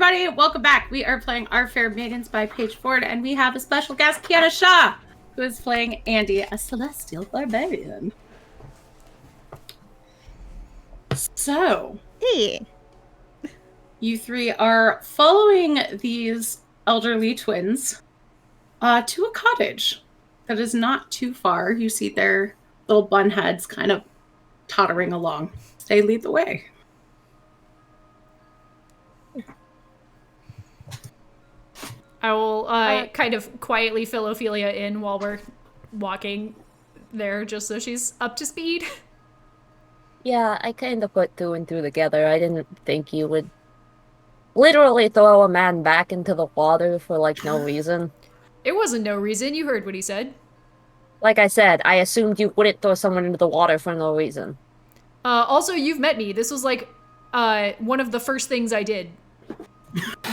Speaker 2: everybody. Welcome back. We are playing Our Fair Maidens by Paige Ford, and we have a special guest, Kiana Shaw, who is playing Andy, a celestial barbarian. So,
Speaker 3: Hey.
Speaker 2: you three are following these elderly twins to a cottage that is not too far. You see their little bun heads kind of tottering along. They lead the way.
Speaker 1: I will kind of quietly fill Ophelia in while we're walking there, just so she's up to speed.
Speaker 4: Yeah, I kind of put two and two together. I didn't think you would literally throw a man back into the water for, like, no reason.
Speaker 1: It wasn't no reason. You heard what he said.
Speaker 4: Like I said, I assumed you wouldn't throw someone into the water for no reason.
Speaker 1: Also, you've met me. This was like one of the first things I did.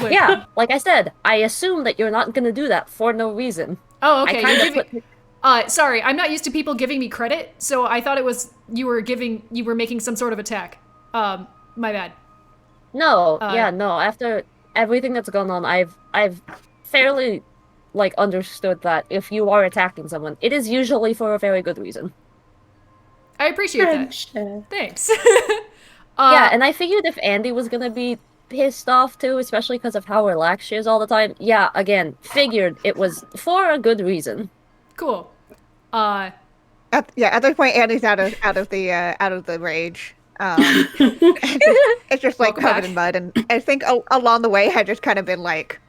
Speaker 4: Yeah, like I said, I assume that you're not gonna do that for no reason.
Speaker 1: Oh, okay.
Speaker 4: I kind
Speaker 1: You're
Speaker 4: of
Speaker 1: giving... sorry, I'm not used to people giving me credit, so I thought it was you were making some sort of attack. My bad.
Speaker 4: No, no. After everything that's gone on, I've fairly, like, understood that if you are attacking someone, it is usually for a very good reason.
Speaker 1: I appreciate that. Thanks.
Speaker 4: Yeah, and I figured if Andy was gonna be pissed off too, especially because of how relaxed she is all the time. Yeah, again, figured it was for a good reason.
Speaker 1: Cool.
Speaker 3: At this point, Andy's out of the rage. It's just like
Speaker 1: Welcome
Speaker 3: covered
Speaker 1: back.
Speaker 3: in mud, and I think along the way had just kind of been like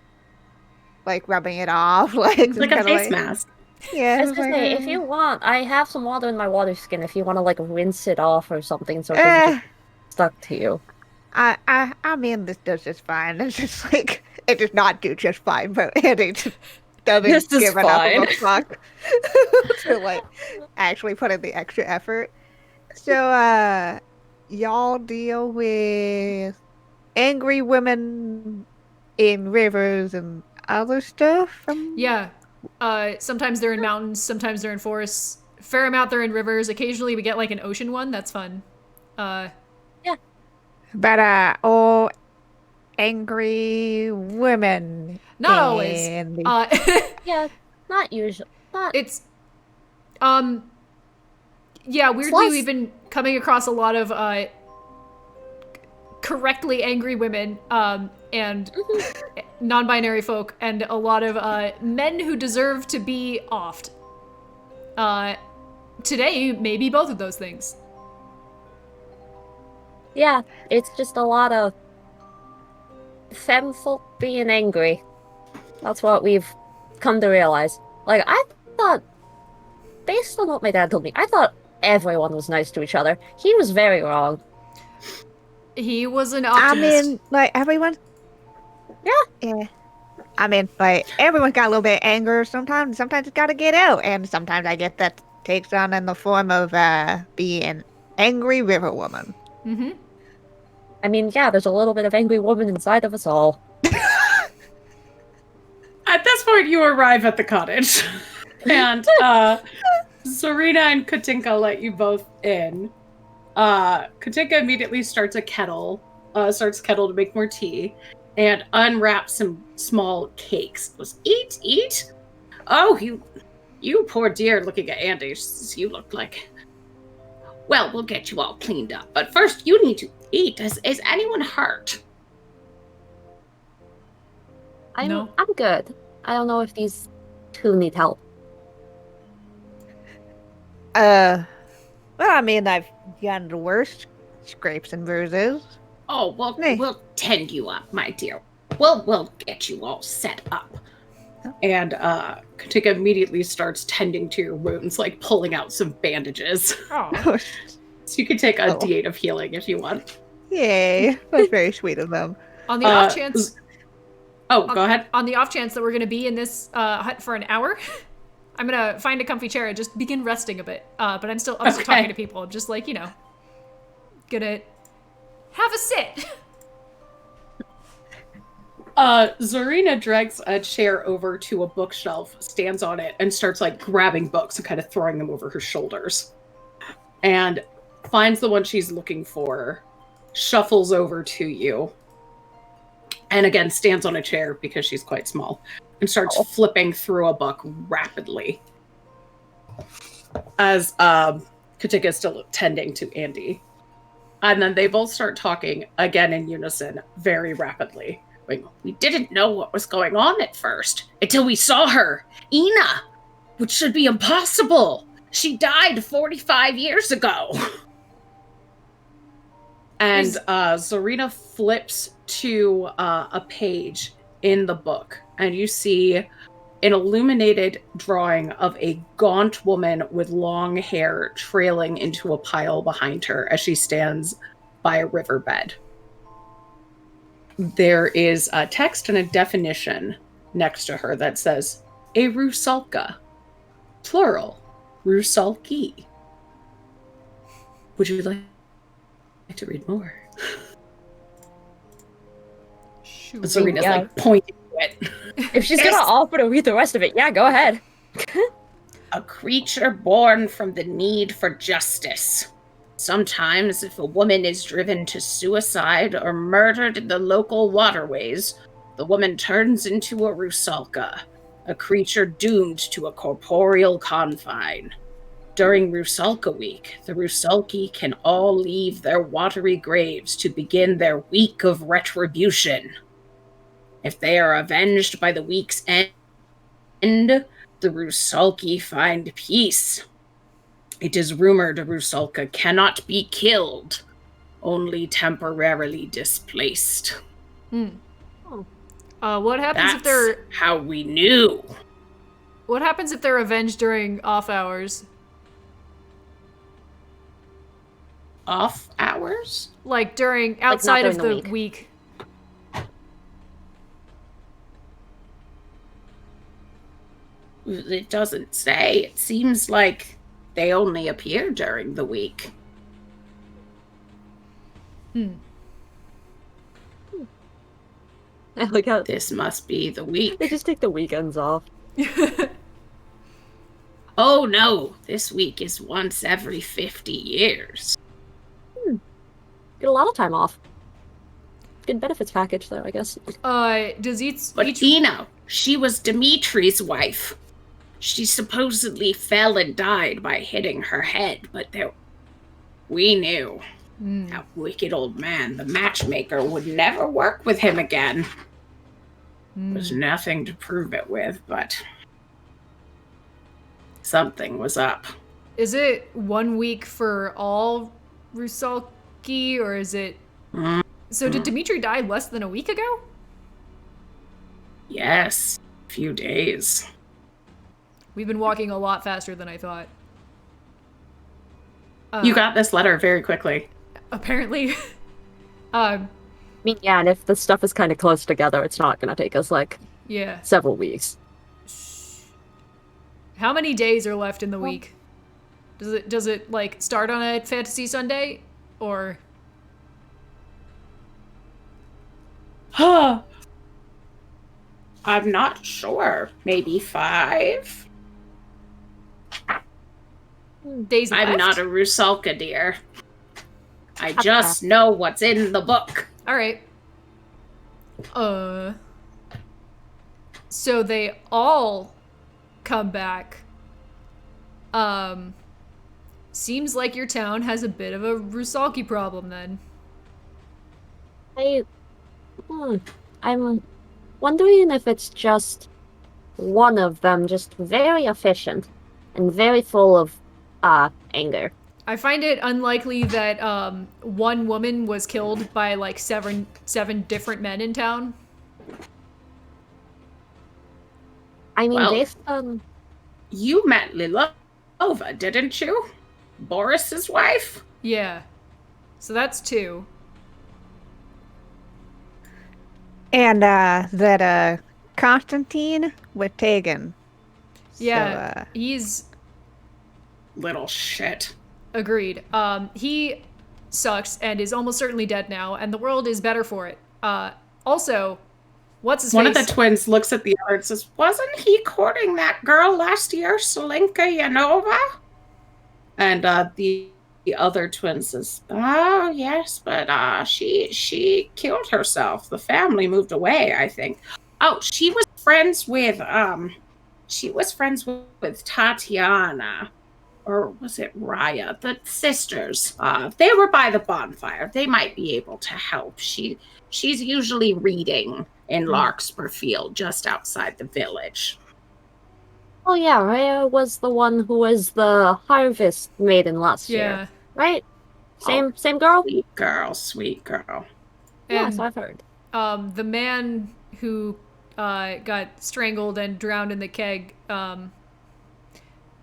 Speaker 3: rubbing it off, like
Speaker 2: a face mask.
Speaker 3: Yeah.
Speaker 4: I was gonna say, if you want, I have some water in my water skin if you want to, like, rinse it off or something so it doesn't just stuck to you.
Speaker 3: I mean, this does just fine. It's just like it does not do just fine, but Andy just doesn't
Speaker 4: This is
Speaker 3: give enough of a
Speaker 4: fine.
Speaker 3: fuck to like actually put in the extra effort. So, y'all deal with angry women in rivers and other stuff?
Speaker 1: Yeah. Sometimes they're in mountains, sometimes they're in forests. Fair amount they're in rivers. Occasionally we get like an ocean one. That's fun.
Speaker 3: But, all angry women.
Speaker 1: Not always.
Speaker 3: in the-
Speaker 4: Yeah, not usually. Not.
Speaker 1: It's yeah, weirdly
Speaker 4: Plus-
Speaker 1: we've been coming across a lot of correctly angry women and non-binary folk, and a lot of men who deserve to be offed. Today maybe both of those things.
Speaker 4: Yeah, it's just a lot of femfolk being angry. That's what we've come to realize. Like, I thought, based on what my dad told me, I thought everyone was nice to each other. He was very wrong.
Speaker 1: He was an
Speaker 3: I
Speaker 1: optimist.
Speaker 3: mean, like everyone. Yeah. I mean, like everyone's got a little bit of anger sometimes. Sometimes it's got to get out, and sometimes I guess that takes on in the form of being an angry river woman.
Speaker 1: Mm-hmm.
Speaker 4: I mean, yeah, there's a little bit of angry woman inside of us all.
Speaker 2: At this point, you arrive at the cottage, and Serena and Katinka let you both in. Katinka immediately starts kettle to make more tea, and unwraps some small cakes. Goes, eat. Oh, you poor dear, looking at Andy. You look like. Well, we'll get you all cleaned up, but first you need to eat. Is anyone hurt?
Speaker 1: No.
Speaker 4: I'm good. I don't know if these two need help.
Speaker 3: Well, I mean, I've gotten the worst scrapes and bruises.
Speaker 2: Oh, well,
Speaker 3: Hey.
Speaker 2: we'll tend you up, my dear. We'll get you all set up. And Katika immediately starts tending to your wounds, like pulling out some bandages.
Speaker 1: Oh.
Speaker 2: So you can take a
Speaker 3: Oh.
Speaker 2: D8 of healing if you want.
Speaker 3: Yay, that's very sweet of them.
Speaker 1: On the off chance
Speaker 2: Oh, go ahead.
Speaker 1: on the off chance that we're gonna be in this hut for an hour, I'm gonna find a comfy chair and just begin resting a bit. But I'm still
Speaker 2: Okay.
Speaker 1: talking to people. I'm just like, gonna have a sit.
Speaker 2: Zarina drags a chair over to a bookshelf, stands on it, and starts like grabbing books and kind of throwing them over her shoulders. And finds the one she's looking for, shuffles over to you, and again stands on a chair because she's quite small and starts flipping through a book rapidly as Katika is still tending to Andy. And then they both start talking again in unison very rapidly. Like, we didn't know what was going on at first until we saw her, Ina, which should be impossible. She died 45 years ago. And Zarina flips to a page in the book, and you see an illuminated drawing of a gaunt woman with long hair trailing into a pile behind her as she stands by a riverbed. There is a text and a definition next to her that says, a rusalka, plural, rusalki. Would you like to read more? Serena's like pointing to it.
Speaker 4: If she's gonna offer to read the rest of it, yeah, go ahead.
Speaker 2: A creature born from the need for justice. Sometimes, if a woman is driven to suicide or murdered in the local waterways, the woman turns into a rusalka, a creature doomed to a corporeal confine. During Rusalka Week, the Rusalki can all leave their watery graves to begin their week of retribution. If they are avenged by the week's end, the Rusalki find peace. It is rumored a Rusalka cannot be killed, only temporarily displaced.
Speaker 1: What happens if they're...
Speaker 2: how we knew.
Speaker 1: What happens if they're avenged during off hours?
Speaker 2: Off hours?
Speaker 1: Like during... outside
Speaker 4: during
Speaker 1: of
Speaker 4: the
Speaker 1: the
Speaker 4: week.
Speaker 1: week.
Speaker 2: It doesn't say. It seems like they only appear during the week.
Speaker 4: I like how
Speaker 2: This must be the week.
Speaker 4: they just take the weekends off.
Speaker 2: Oh no, this week is once every 50 years.
Speaker 4: Get a lot of time off. Good benefits package, though, I guess.
Speaker 1: Does each...
Speaker 2: But Ina, she was Dimitri's wife. She supposedly fell and died by hitting her head, but we knew. That wicked old man, the matchmaker, would never work with him again. There's nothing to prove it with, but something was up.
Speaker 1: Is it 1 week for all Rusalki, or is it... So did Dimitri die less than a week ago?
Speaker 2: Yes, a few days.
Speaker 1: We've been walking a lot faster than I thought.
Speaker 2: You got this letter very quickly.
Speaker 1: Apparently.
Speaker 4: I mean, yeah, and if the stuff is kind of close together, it's not gonna take us, like,
Speaker 1: Yeah.
Speaker 4: several weeks.
Speaker 1: How many days are left in the week? Does it like start on a Fantasy Sunday, or?
Speaker 2: I'm not sure. Maybe 5?
Speaker 1: Days left?
Speaker 2: I'm not a Rusalka, dear. I just know what's in the book.
Speaker 1: All right. So they all come back. Seems like your town has a bit of a Rusalki problem then.
Speaker 4: I'm wondering if it's just one of them, just very efficient and very full of anger.
Speaker 1: I find it unlikely that one woman was killed by like seven different men in town.
Speaker 4: I mean,
Speaker 2: Well,
Speaker 4: based on...
Speaker 2: You met Lilova, didn't you? Boris's wife?
Speaker 1: Yeah. So that's 2.
Speaker 3: And that Constantine with Tegan.
Speaker 1: Yeah, he's
Speaker 2: Little shit.
Speaker 1: agreed. He sucks and is almost certainly dead now, and the world is better for it. Also, what's his
Speaker 2: One
Speaker 1: face?
Speaker 2: of the twins looks at the other and says, wasn't he courting that girl last year, Solenka Yanova? And the the other twin says, "Oh yes, but she killed herself. The family moved away, I think. Oh, she was friends with Tatiana, or was it Raya? The sisters. They were by the bonfire. They might be able to help. She's usually reading in Larkspur Field, just outside the village."
Speaker 4: Oh yeah, Rhea was the one who was the harvest maiden last
Speaker 1: Yeah.
Speaker 4: year, right?
Speaker 2: Oh,
Speaker 4: Same girl?
Speaker 2: sweet girl, sweet girl.
Speaker 4: Yeah,
Speaker 1: And
Speaker 4: so I've heard.
Speaker 1: the man who got strangled and drowned in the keg,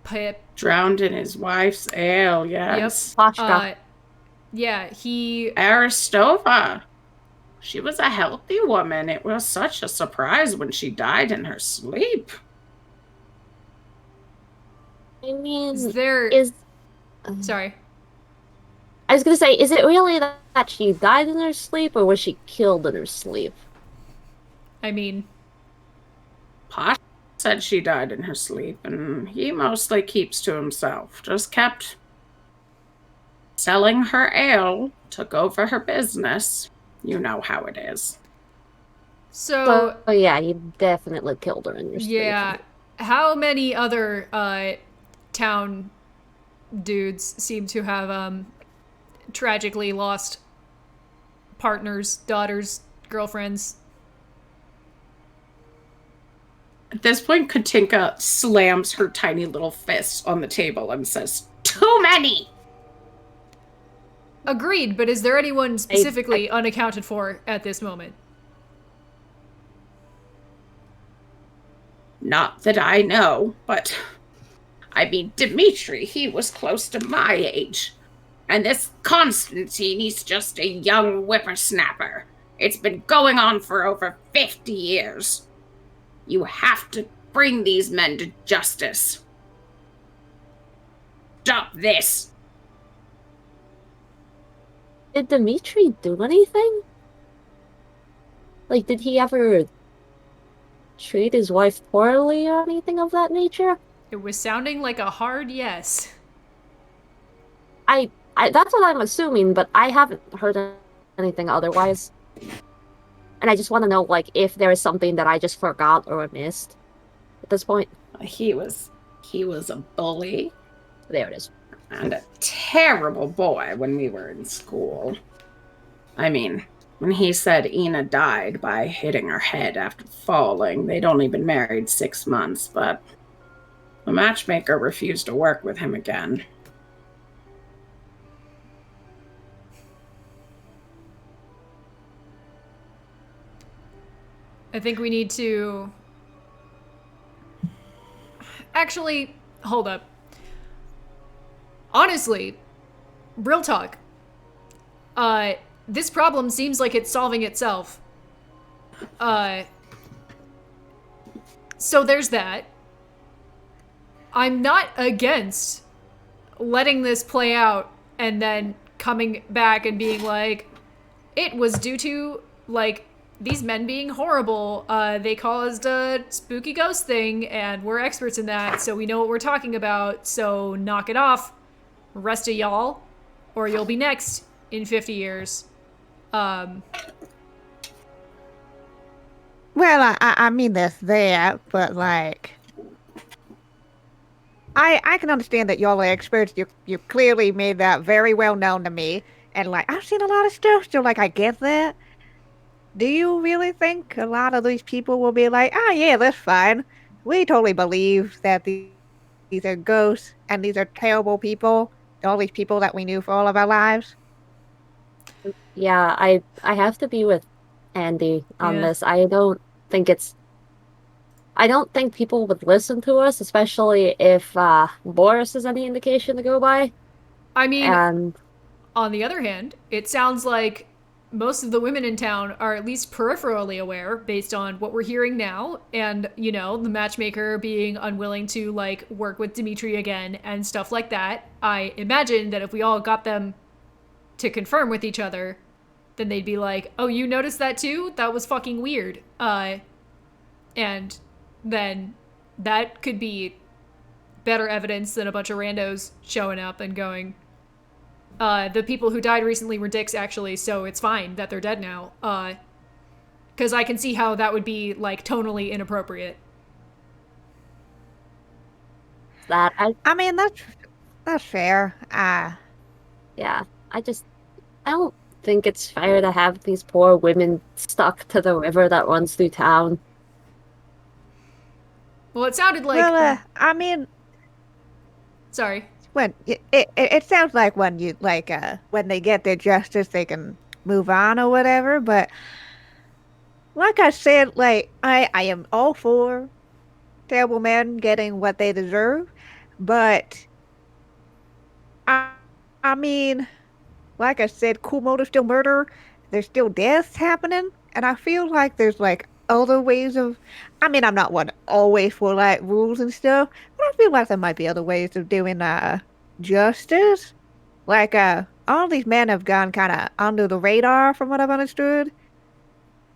Speaker 1: Pip.
Speaker 2: Drowned in his wife's ale, yes.
Speaker 4: Pashka.
Speaker 1: Yeah, he.
Speaker 2: Aristova. She was a healthy woman. It was such a surprise when she died in her sleep.
Speaker 4: I mean,
Speaker 1: Sorry.
Speaker 4: I was gonna say, is it really that she died in her sleep, or was she killed in her sleep?
Speaker 1: I mean,
Speaker 2: Posh said she died in her sleep, and he mostly keeps to himself. Just kept selling her ale, took over her business. You know how it is.
Speaker 1: so
Speaker 4: Oh yeah, he definitely killed her in her sleep.
Speaker 1: yeah. How many other town dudes seem to have tragically lost partners, daughters, girlfriends?
Speaker 2: At this point, Katinka slams her tiny little fist on the table and says, "Too many!"
Speaker 1: Agreed, but is there anyone specifically unaccounted for at this moment?
Speaker 2: Not that I know, but I mean, Dimitri, he was close to my age. And this Constantine, he's just a young whippersnapper. It's been going on for over 50 years. You have to bring these men to justice. Stop this!
Speaker 4: Did Dimitri do anything? Like, did he ever treat his wife poorly or anything of that nature?
Speaker 1: It was sounding like a hard yes.
Speaker 4: I that's what I'm assuming, but I haven't heard anything otherwise. And I just want to know, like, if there is something that I just forgot or missed at this point.
Speaker 2: He was a bully.
Speaker 4: There it is.
Speaker 2: And a terrible boy when we were in school. I mean, when he said Ina died by hitting her head after falling, they'd only been married 6 months, but the matchmaker refused to work with him again.
Speaker 1: I think we need to... Actually, hold up. Honestly, real talk. This problem seems like it's solving itself. So there's that. I'm not against letting this play out and then coming back and being like, it was due to, like, these men being horrible. They caused a spooky ghost thing, and we're experts in that, so we know what we're talking about, so knock it off, rest of y'all, or you'll be next in 50 years.
Speaker 3: Well, I mean that's that, but like, I can understand that y'all are experts. You clearly made that very well known to me, and like I've seen a lot of stuff, so like I get that. Do you really think a lot of these people will be like, ah, yeah, that's fine. We totally believe that these are ghosts and these are terrible people, all these people that we knew for all of our lives?
Speaker 4: Yeah, I have to be with Andy on this. I don't think people would listen to us, especially if Boris is any indication to go by.
Speaker 1: I mean,
Speaker 4: And
Speaker 1: on the other hand, it sounds like most of the women in town are at least peripherally aware based on what we're hearing now, and, you know, the matchmaker being unwilling to, like, work with Dimitri again and stuff like that. I imagine that if we all got them to confirm with each other, then they'd be like, oh, you noticed that too? That was fucking weird. And then that could be better evidence than a bunch of randos showing up and going, The people who died recently were dicks, actually, so it's fine that they're dead now. Because I can see how that would be, like, tonally inappropriate.
Speaker 4: That
Speaker 3: I mean, that's fair.
Speaker 4: yeah, I don't think it's fair to have these poor women stuck to the river that runs through town.
Speaker 1: Well, it sounded like...
Speaker 3: Well, I mean,
Speaker 1: sorry.
Speaker 3: when it sounds like when you when they get their justice, they can move on or whatever. But like I said, like I am all for terrible men getting what they deserve, but I I mean, like I said, cool motive still murder. There's still deaths happening, and I feel like there's like other ways of. I mean, I'm not one always for like rules and stuff, but I feel like there might be other ways of doing justice. Like all these men have gone kind of under the radar, from what I've understood.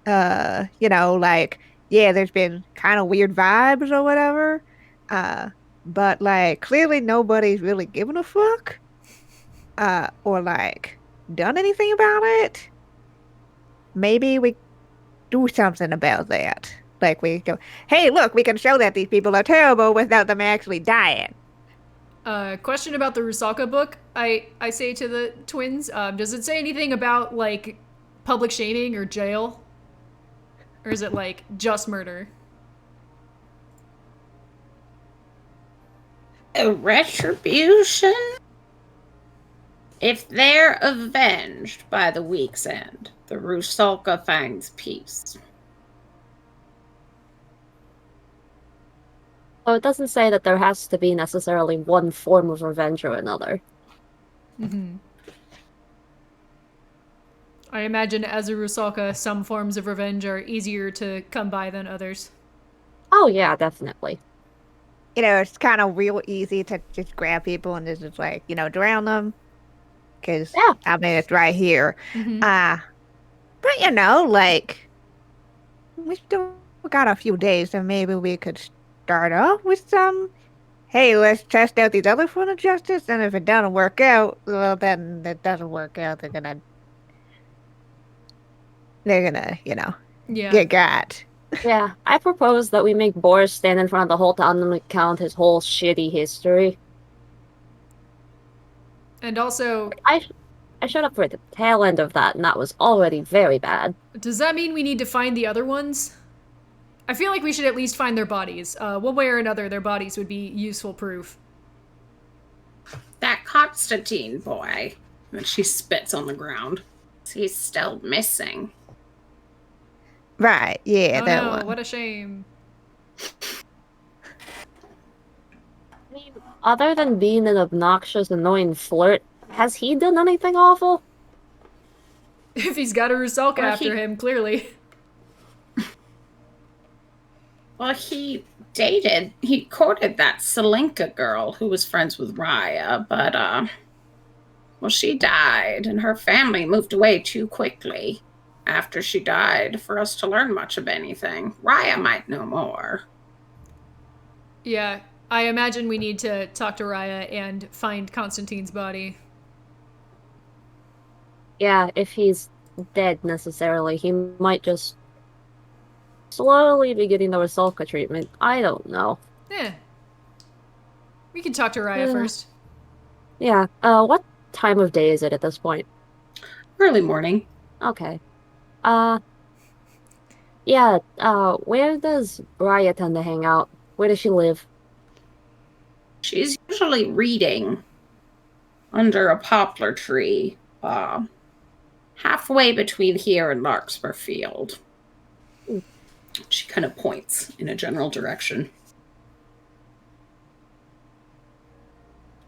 Speaker 3: Like yeah, there's been kind of weird vibes or whatever. Uh, but like clearly nobody's really given a fuck. Or like done anything about it. Maybe we do something about that. Like we go, hey, look, we can show that these people are terrible without them actually dying.
Speaker 1: Question about the Rusalka book. I say to the twins, does it say anything about, like, public shaming or jail? Or is it, like, just murder?
Speaker 2: A retribution? If they're avenged by the week's end, the Rusalka finds peace.
Speaker 4: So it doesn't say that there has to be necessarily one form of revenge or another.
Speaker 1: Mm-hmm. I imagine as a Rusalka, some forms of revenge are easier to come by than others.
Speaker 4: Oh yeah, definitely.
Speaker 3: It's kind of real easy to just grab people and just like, drown them. Because,
Speaker 4: Yeah.
Speaker 3: I mean, it's right here.
Speaker 1: Mm-hmm.
Speaker 3: But, like, we still got a few days, so maybe we could start off with some, hey, let's test out these other forms of justice, and if it doesn't work out, well, then it doesn't work out. They're gonna,
Speaker 1: Yeah.
Speaker 3: get got.
Speaker 4: Yeah, I propose that we make Boris stand in front of the whole town and recount his whole shitty history.
Speaker 1: And also,
Speaker 4: I showed up for the tail end of that, and that was already very bad.
Speaker 1: does that mean we need to find the other ones? I feel like we should at least find their bodies. One way or another, their bodies would be useful proof.
Speaker 2: That Constantine boy, and she spits on the ground. He's still missing.
Speaker 3: Right, yeah,
Speaker 1: Oh
Speaker 3: that
Speaker 1: no,
Speaker 3: one.
Speaker 1: what a shame.
Speaker 4: I mean, other than being an obnoxious, annoying flirt, has he done anything awful?
Speaker 1: If he's got a Rusalka
Speaker 2: Or
Speaker 1: after
Speaker 2: he-
Speaker 1: him, clearly.
Speaker 2: Well, he courted that Selenka girl who was friends with Raya, but, well, she died, and her family moved away too quickly after she died for us to learn much of anything. Raya might know more.
Speaker 1: Yeah, I imagine we need to talk to Raya and find Constantine's body.
Speaker 4: Yeah, if he's dead necessarily, he might just slowly be getting the Rusalka treatment. I don't know.
Speaker 1: Eh. We can talk to Raya
Speaker 4: Yeah.
Speaker 1: first.
Speaker 4: Yeah, what time of day is it at this point?
Speaker 2: Early morning.
Speaker 4: Okay. Yeah, where does Raya tend to hang out? Where does she live?
Speaker 2: She's usually reading under a poplar tree, halfway between here and Larkspur Field. She kind of points in a general direction.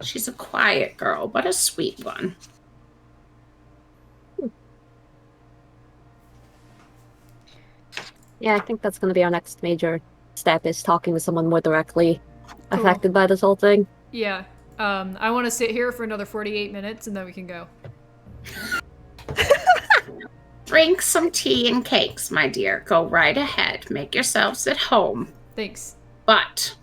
Speaker 2: She's a quiet girl, but a sweet one.
Speaker 4: Yeah, I think that's going to be our next major step, is talking to someone more directly
Speaker 1: Cool.
Speaker 4: affected by this whole thing.
Speaker 1: Yeah. I want to sit here for another 48 minutes and then we can go.
Speaker 2: Drink some tea and cakes, my dear. Go right ahead. Make yourselves at home.
Speaker 1: Thanks.
Speaker 2: But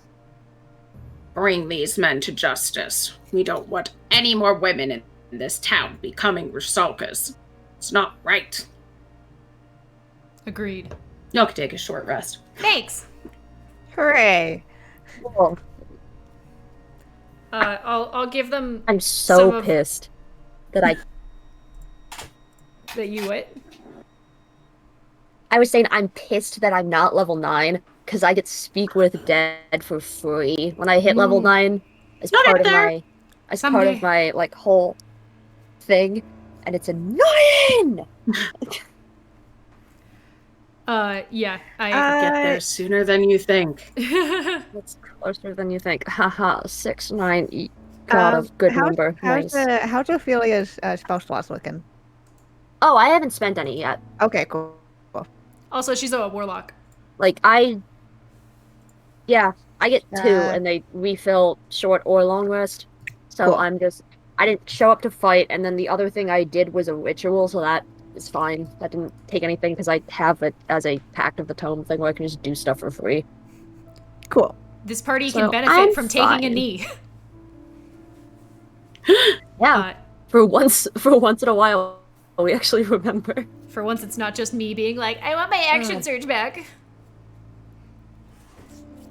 Speaker 2: bring these men to justice. We don't want any more women in in this town becoming Rusalka's. It's not right.
Speaker 1: Agreed.
Speaker 2: Y'all can take a short rest.
Speaker 1: Thanks.
Speaker 3: Hooray!
Speaker 4: Cool.
Speaker 1: I'll give them.
Speaker 4: I'm
Speaker 1: some
Speaker 4: so
Speaker 1: of-
Speaker 4: pissed that
Speaker 1: That you what?
Speaker 4: I was saying I'm pissed that I'm not level 9 because I get Speak with Dead for free when I hit level 9 as
Speaker 2: Not
Speaker 4: part
Speaker 2: up
Speaker 4: of
Speaker 2: there.
Speaker 4: my
Speaker 1: Someday.
Speaker 4: like whole thing, and it's annoying.
Speaker 1: Yeah. I.
Speaker 2: Get there sooner than you think.
Speaker 4: It's closer than you think. Haha, 6, 9. God, a good number. Nice.
Speaker 3: How's Ophelia's spell slots looking?
Speaker 4: Oh, I haven't spent any yet.
Speaker 3: Okay, cool.
Speaker 1: Also, she's a warlock.
Speaker 4: Like I get 2,
Speaker 3: Uh,
Speaker 4: and they refill short or long rest. So
Speaker 3: Cool.
Speaker 4: I didn't show up to fight, and then the other thing I did was a ritual, so that is fine. That didn't take anything because I have it as a Pact of the Tome thing where I can just do stuff for free.
Speaker 3: Cool.
Speaker 1: This party
Speaker 4: So,
Speaker 1: can benefit
Speaker 4: I'm
Speaker 1: from taking a
Speaker 4: fine.
Speaker 1: knee.
Speaker 4: Yeah, for once in a while, we actually remember.
Speaker 1: For once, it's not just me being like, I want my action surge back.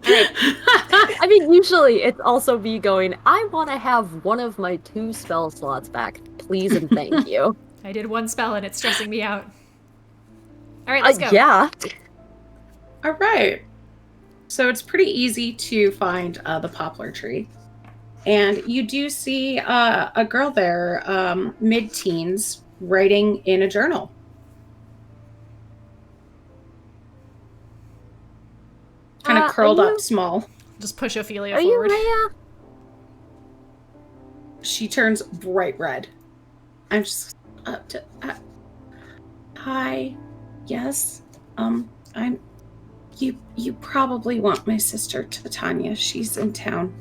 Speaker 4: I mean, usually it's also me going, I want to have one of my 2 spell slots back, please and thank you.
Speaker 1: I did one spell and it's stressing me out. All right, let's go.
Speaker 4: Yeah.
Speaker 2: All right. So it's pretty easy to find the poplar tree. And you do see a girl there, mid-teens, writing in a journal. Kind of curled up small.
Speaker 1: Just push Ophelia
Speaker 4: Are
Speaker 1: forward.
Speaker 4: you Rhea?
Speaker 2: She turns bright red. I'm just hi. Yes. I'm you probably want my sister Titania. She's in town.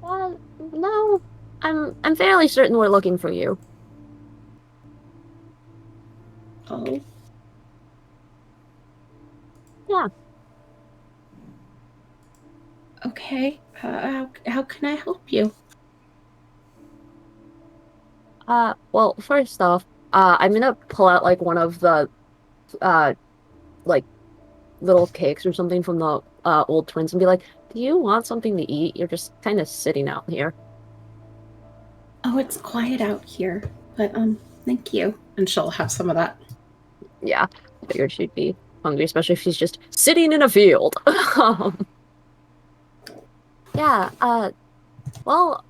Speaker 4: No. I'm fairly certain we're looking for you.
Speaker 2: Oh.
Speaker 4: Yeah.
Speaker 2: Okay. How can I help you?
Speaker 4: Well, first off, I'm gonna pull out like one of the like little cakes or something from the old twins and be like, do you want something to eat? You're just kind of sitting out here.
Speaker 2: Oh, it's quiet out here, but thank you. And she'll have some of that.
Speaker 4: Yeah, I figured she'd be hungry, especially if she's just sitting in a field. Yeah, well,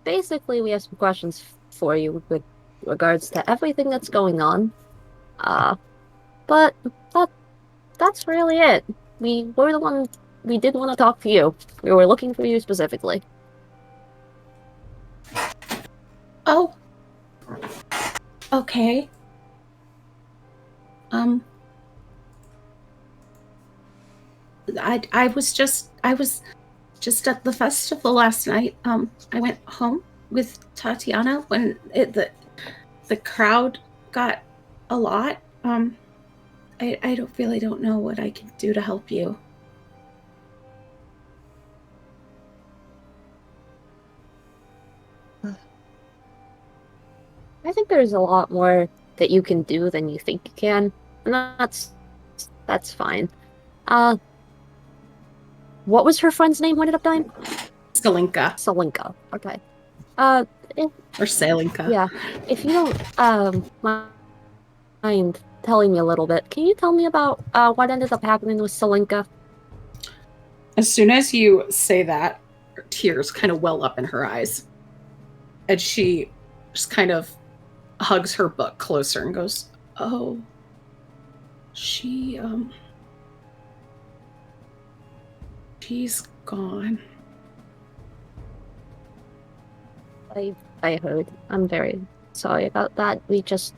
Speaker 4: basically we have some questions for you with regards to everything that's going on. But that's really it. We did want to talk to you. We were looking for you specifically.
Speaker 2: Oh. Okay. I was just at the festival last night. I went home with Tatiana when the crowd got a lot. I don't know what I can do to help you.
Speaker 4: I think there's a lot more that you can do than you think you can, and that's fine. What was her friend's name? When did it dying?
Speaker 2: Salinka.
Speaker 4: Salinka. Okay.
Speaker 2: Or Salinka.
Speaker 4: Yeah. If you don't mind telling me a little bit, can you tell me about what ended up happening with Salinka?
Speaker 2: As soon as you say that, tears kind of well up in her eyes. And she just kind of hugs her book closer and goes, "Oh, she's gone."
Speaker 4: I heard. I'm very sorry about that. We just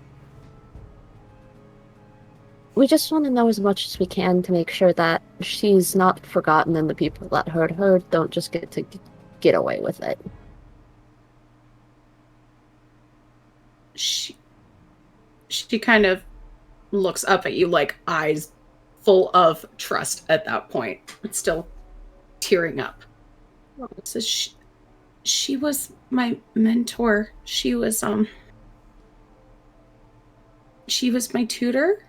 Speaker 4: want to know as much as we can to make sure that she's not forgotten and the people that hurt her don't just get to get away with it.
Speaker 2: She kind of looks up at you, like eyes full of trust at that point, but still tearing up. Says She was my mentor. She was my tutor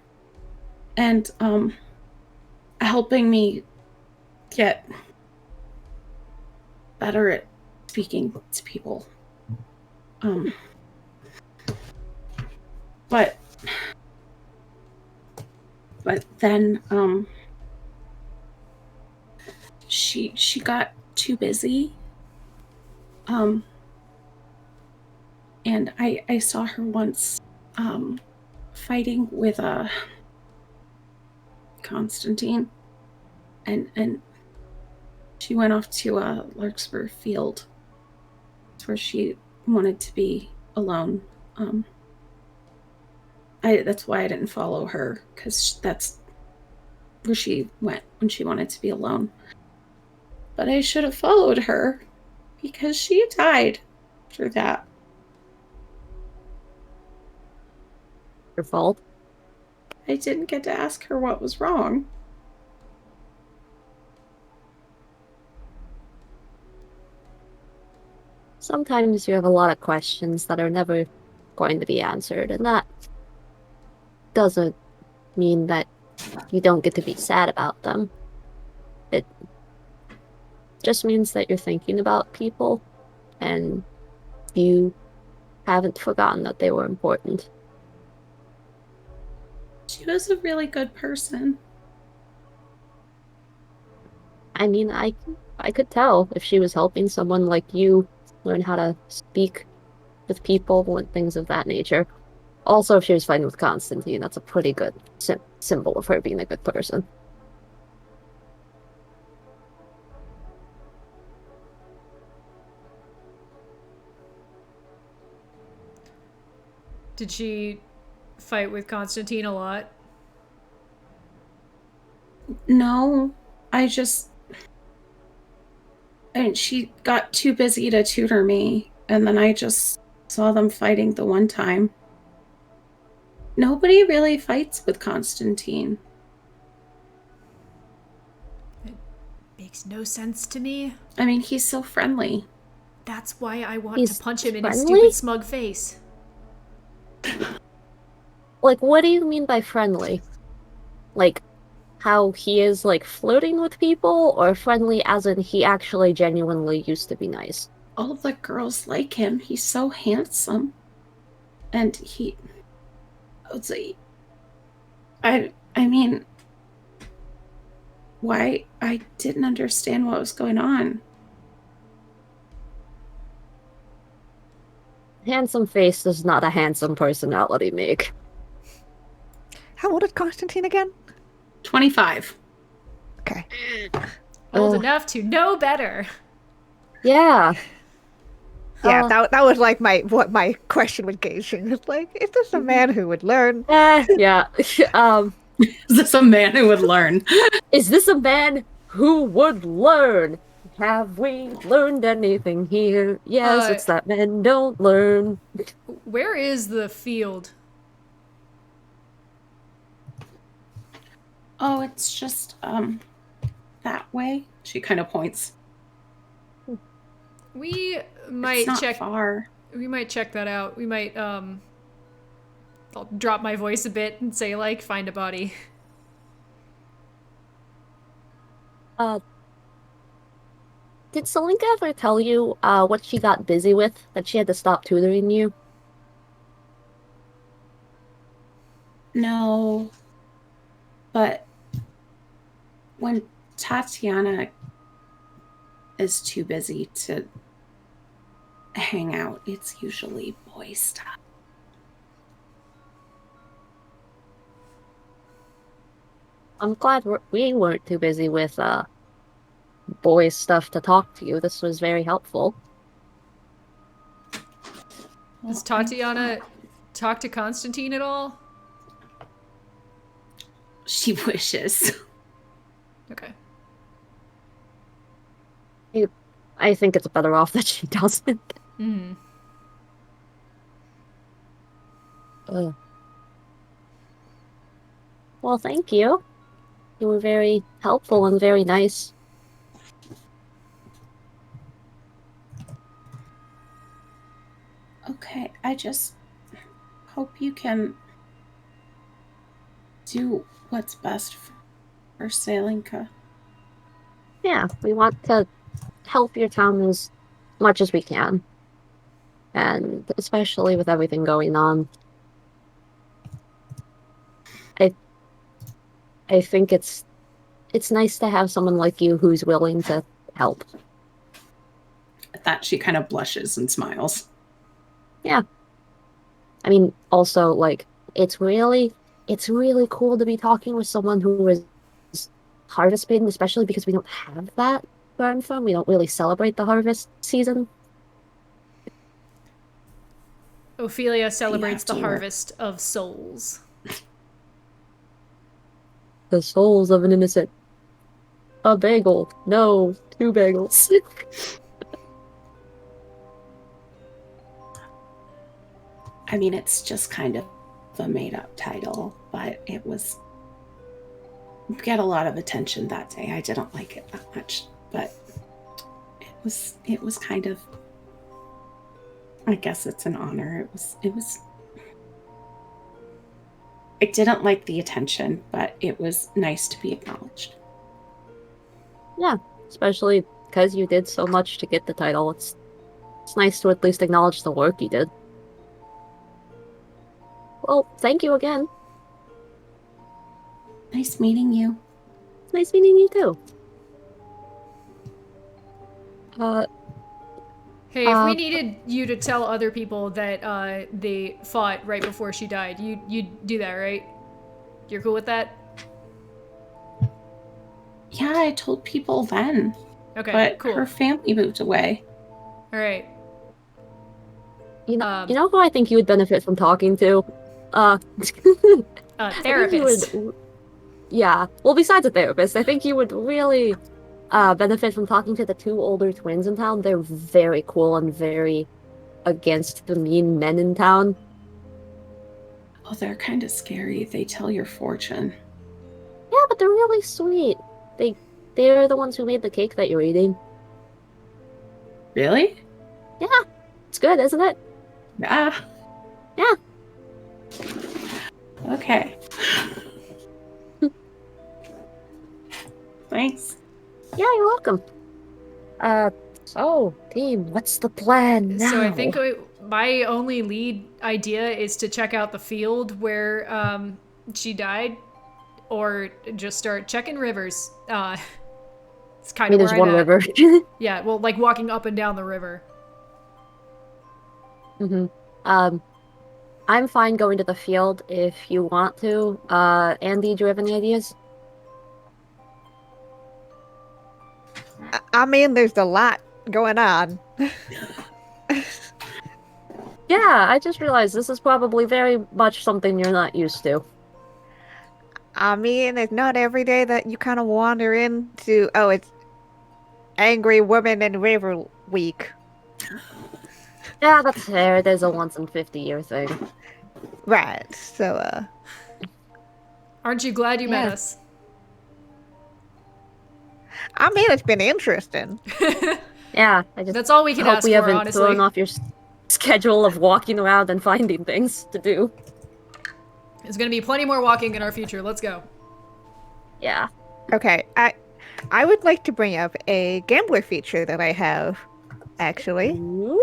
Speaker 2: and helping me get better at speaking to people. But then she got too busy. And I saw her once fighting with Constantine, and she went off to Larkspur Field. It's where she wanted to be alone. That's why I didn't follow her, because that's where she went when she wanted to be alone. But I should have followed her, because she died after that.
Speaker 4: Your fault.
Speaker 2: I didn't get to ask her what was wrong.
Speaker 4: Sometimes you have a lot of questions that are never going to be answered, and that doesn't mean that you don't get to be sad about them. It just means that you're thinking about people, and you haven't forgotten that they were important.
Speaker 2: She was a really good person.
Speaker 4: I mean, I could tell if she was helping someone like you learn how to speak with people and things of that nature. Also, if she was fighting with Constantine, that's a pretty good symbol of her being a good person.
Speaker 1: Did she fight with Constantine a lot?
Speaker 2: No, she got too busy to tutor me, and then I just saw them fighting the one time. Nobody really fights with Constantine.
Speaker 1: It makes no sense to me.
Speaker 2: I mean, he's so friendly.
Speaker 1: That's why I want
Speaker 4: He's
Speaker 1: to punch him in his
Speaker 4: friendly?
Speaker 1: stupid smug face.
Speaker 4: Like, what do you mean by friendly? Like, how he is, like, flirting with people, or friendly as in he actually genuinely used to be nice?
Speaker 2: All the girls like him. He's so handsome. And I mean, why? I didn't understand what was going on.
Speaker 4: Handsome face does not a handsome personality make.
Speaker 3: How old is Constantine again?
Speaker 2: 25.
Speaker 3: Okay.
Speaker 1: Old
Speaker 4: Ugh.
Speaker 1: enough to know better.
Speaker 4: Yeah.
Speaker 3: Yeah, that was like what my question was gauging. It's like, is this a man who would learn?
Speaker 4: Yeah.
Speaker 2: Is this a man who would learn?
Speaker 4: Is this a man who would learn? Have we learned anything here? Yes, it's that men don't learn.
Speaker 1: Where is the field?
Speaker 2: Oh, it's just that way. She kind of points.
Speaker 1: We
Speaker 2: It's
Speaker 1: might
Speaker 2: not
Speaker 1: check.
Speaker 2: far.
Speaker 1: We might check that out. We might I'll drop my voice a bit and say like find a body.
Speaker 4: Did Selinka ever tell you what she got busy with that she had to stop tutoring you?
Speaker 2: No. But when Tatiana is too busy to hang out, it's usually boy stuff.
Speaker 4: I'm glad we weren't too busy with boy stuff to talk to you. This was very helpful.
Speaker 1: Does Tatiana talk to Constantine at all?
Speaker 2: She wishes.
Speaker 1: Okay.
Speaker 4: I think it's better off that she doesn't.
Speaker 1: Hmm.
Speaker 4: Well, thank you. You were very helpful and very nice.
Speaker 2: I just hope you can do what's best for Selinka.
Speaker 4: Yeah, we want to help your town as much as we can. And especially with everything going on, I I think it's nice to have someone like you who's willing to help.
Speaker 2: At that, she kind of blushes and smiles.
Speaker 4: Yeah. I mean, also, like, it's really cool to be talking with someone who is harvest maiden, especially because we don't have that where I'm from. We don't really celebrate the harvest season.
Speaker 1: Ophelia celebrates the
Speaker 2: to work.
Speaker 1: harvest of souls.
Speaker 4: The souls of an innocent. A bagel. No, 2 bagels.
Speaker 2: I mean, it's just kind of a made-up title, but it was... Get a lot of attention that day. I didn't like it that much, but it was kind of... I guess it's an honor. It was... I didn't like the attention, but it was nice to be acknowledged.
Speaker 4: Yeah, especially because you did so much to get the title. It's nice to at least acknowledge the work you did. Well, thank you again.
Speaker 2: Nice meeting you.
Speaker 4: It's nice meeting you too.
Speaker 1: Hey, if we needed you to tell other people that they fought right before she died, you'd do that, right? You're cool with that?
Speaker 2: Yeah, I told people then.
Speaker 1: Okay,
Speaker 2: But
Speaker 1: cool.
Speaker 2: her family moved away.
Speaker 1: All right.
Speaker 4: You know who I think you would benefit from talking to?
Speaker 1: Therapist.
Speaker 4: Yeah. Well, besides a therapist, I think you would really benefit from talking to the 2 older twins in town. They're very cool and very against the mean men in town.
Speaker 2: Oh, they're kind of scary. They tell your fortune.
Speaker 4: Yeah, but they're really sweet. They're the ones who made the cake that you're eating.
Speaker 2: Really?
Speaker 4: Yeah. It's good, isn't it?
Speaker 2: Yeah.
Speaker 4: Yeah.
Speaker 2: Okay. Thanks.
Speaker 4: Yeah, you're welcome. So, team, what's the plan now?
Speaker 1: So I think my only lead idea is to check out the field where she died, or just start checking rivers. It's kind of
Speaker 4: there's
Speaker 1: where
Speaker 4: one
Speaker 1: I'm at.
Speaker 4: river.
Speaker 1: Yeah, well, like walking up and down the river.
Speaker 4: I'm fine going to the field if you want to. Andy, do you have any ideas?
Speaker 3: I mean, there's a lot going on.
Speaker 4: Yeah, I just realized this is probably very much something you're not used to.
Speaker 3: I mean, it's not every day that you kind of wander into, oh, it's Angry Woman and River Week.
Speaker 4: Yeah, that's fair. There's a once in 50-year thing.
Speaker 3: Right, so,
Speaker 1: Aren't you glad you met
Speaker 4: Yeah.
Speaker 1: us?
Speaker 3: I mean, it's been interesting.
Speaker 4: Yeah, I just
Speaker 1: That's all we can
Speaker 4: hope
Speaker 1: ask
Speaker 4: we
Speaker 1: for,
Speaker 4: haven't
Speaker 1: honestly.
Speaker 4: thrown off your schedule of walking around and finding things to do.
Speaker 1: There's gonna be plenty more walking in our future. Let's go.
Speaker 4: Yeah.
Speaker 3: Okay, I would like to bring up a gambler feature that I have, actually.
Speaker 4: Ooh.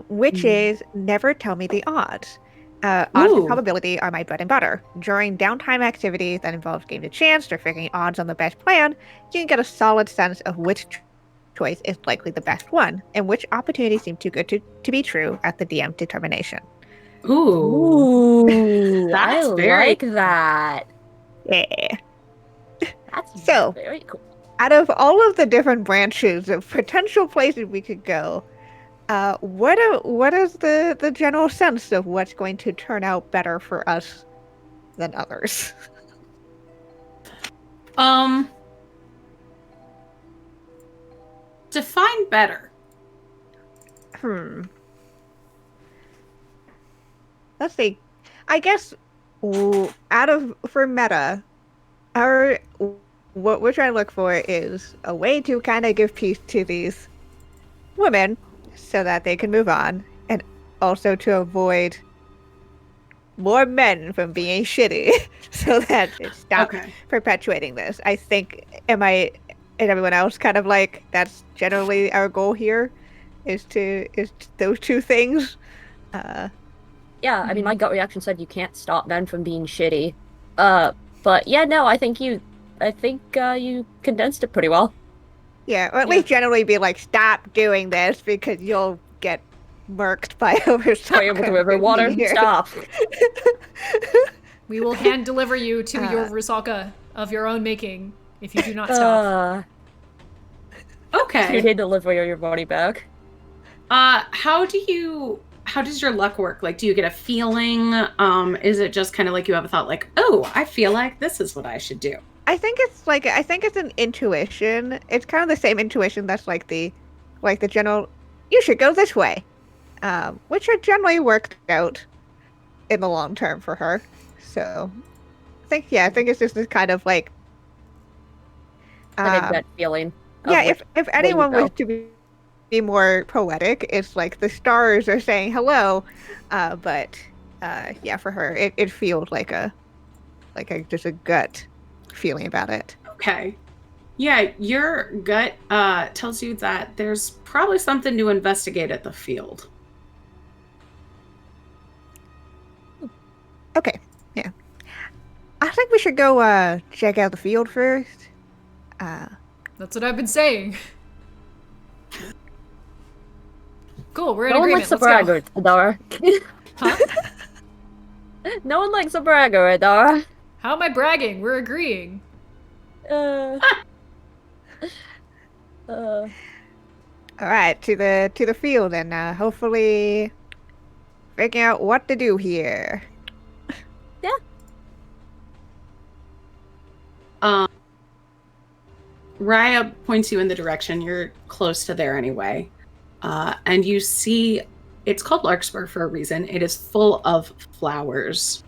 Speaker 3: Which is never tell me the odds. Odds and
Speaker 2: Ooh.
Speaker 3: probability are my bread and butter. During downtime activities that involve game to chance or figuring odds on the best plan, you can get a solid sense of which choice is likely the best one, and which opportunities seem too good to be true at the DM determination.
Speaker 2: Ooh.
Speaker 4: Ooh, I
Speaker 2: That's very-
Speaker 4: like that.
Speaker 3: Yeah.
Speaker 4: That's
Speaker 3: So-
Speaker 4: very cool.
Speaker 3: Out of all of the different branches of potential places we could go, what is the general sense of what's going to turn out better for us than others?
Speaker 2: Define better.
Speaker 3: Let's see. I guess for meta, what we're trying to look for is a way to kind of give peace to these women so that they can move on, and also to avoid more men from being shitty, so that it stops
Speaker 2: Okay.
Speaker 3: perpetuating this. I think, and everyone else kind of like, that's generally our goal here, is those two things.
Speaker 4: Yeah, I mean, my gut reaction said you can't stop men from being shitty. But yeah, no, I think you condensed it pretty well.
Speaker 3: Yeah, or at least generally be like, stop doing this because you'll get murked by
Speaker 4: Sorry, with the river water, stop.
Speaker 1: We will hand deliver you to your Rusalka of your own making if you do not stop.
Speaker 4: You
Speaker 2: Okay.
Speaker 4: need to deliver your body back.
Speaker 2: How does your luck work? Like, do you get a feeling? Is it just kind of like you have a thought like, oh, I feel like this is what I should do?
Speaker 3: I think it's an intuition. It's kind of the same intuition that's like the general, you should go this way, which had generally worked out in the long term for her. So, I think it's just this kind of like,
Speaker 4: Like a gut feeling.
Speaker 3: yeah. If anyone was to be more poetic, it's like the stars are saying hello, but yeah, for her, it feels like just a gut feeling about it.
Speaker 2: Okay. Yeah, your gut tells you that there's probably something to investigate at the field.
Speaker 3: Okay, yeah. I think we should go check out the field first.
Speaker 1: That's what I've been saying. Cool, we're in
Speaker 4: No one
Speaker 1: agreement.
Speaker 4: likes a bragger, Adara.
Speaker 1: Huh?
Speaker 4: No one likes a bragger, Adara.
Speaker 1: How am I bragging? We're agreeing.
Speaker 3: All right, to the field, and hopefully figuring out what to do here.
Speaker 4: Yeah.
Speaker 2: Raya points you in the direction. You're close to there anyway. And you see, it's called Larkspur for a reason. It is full of flowers.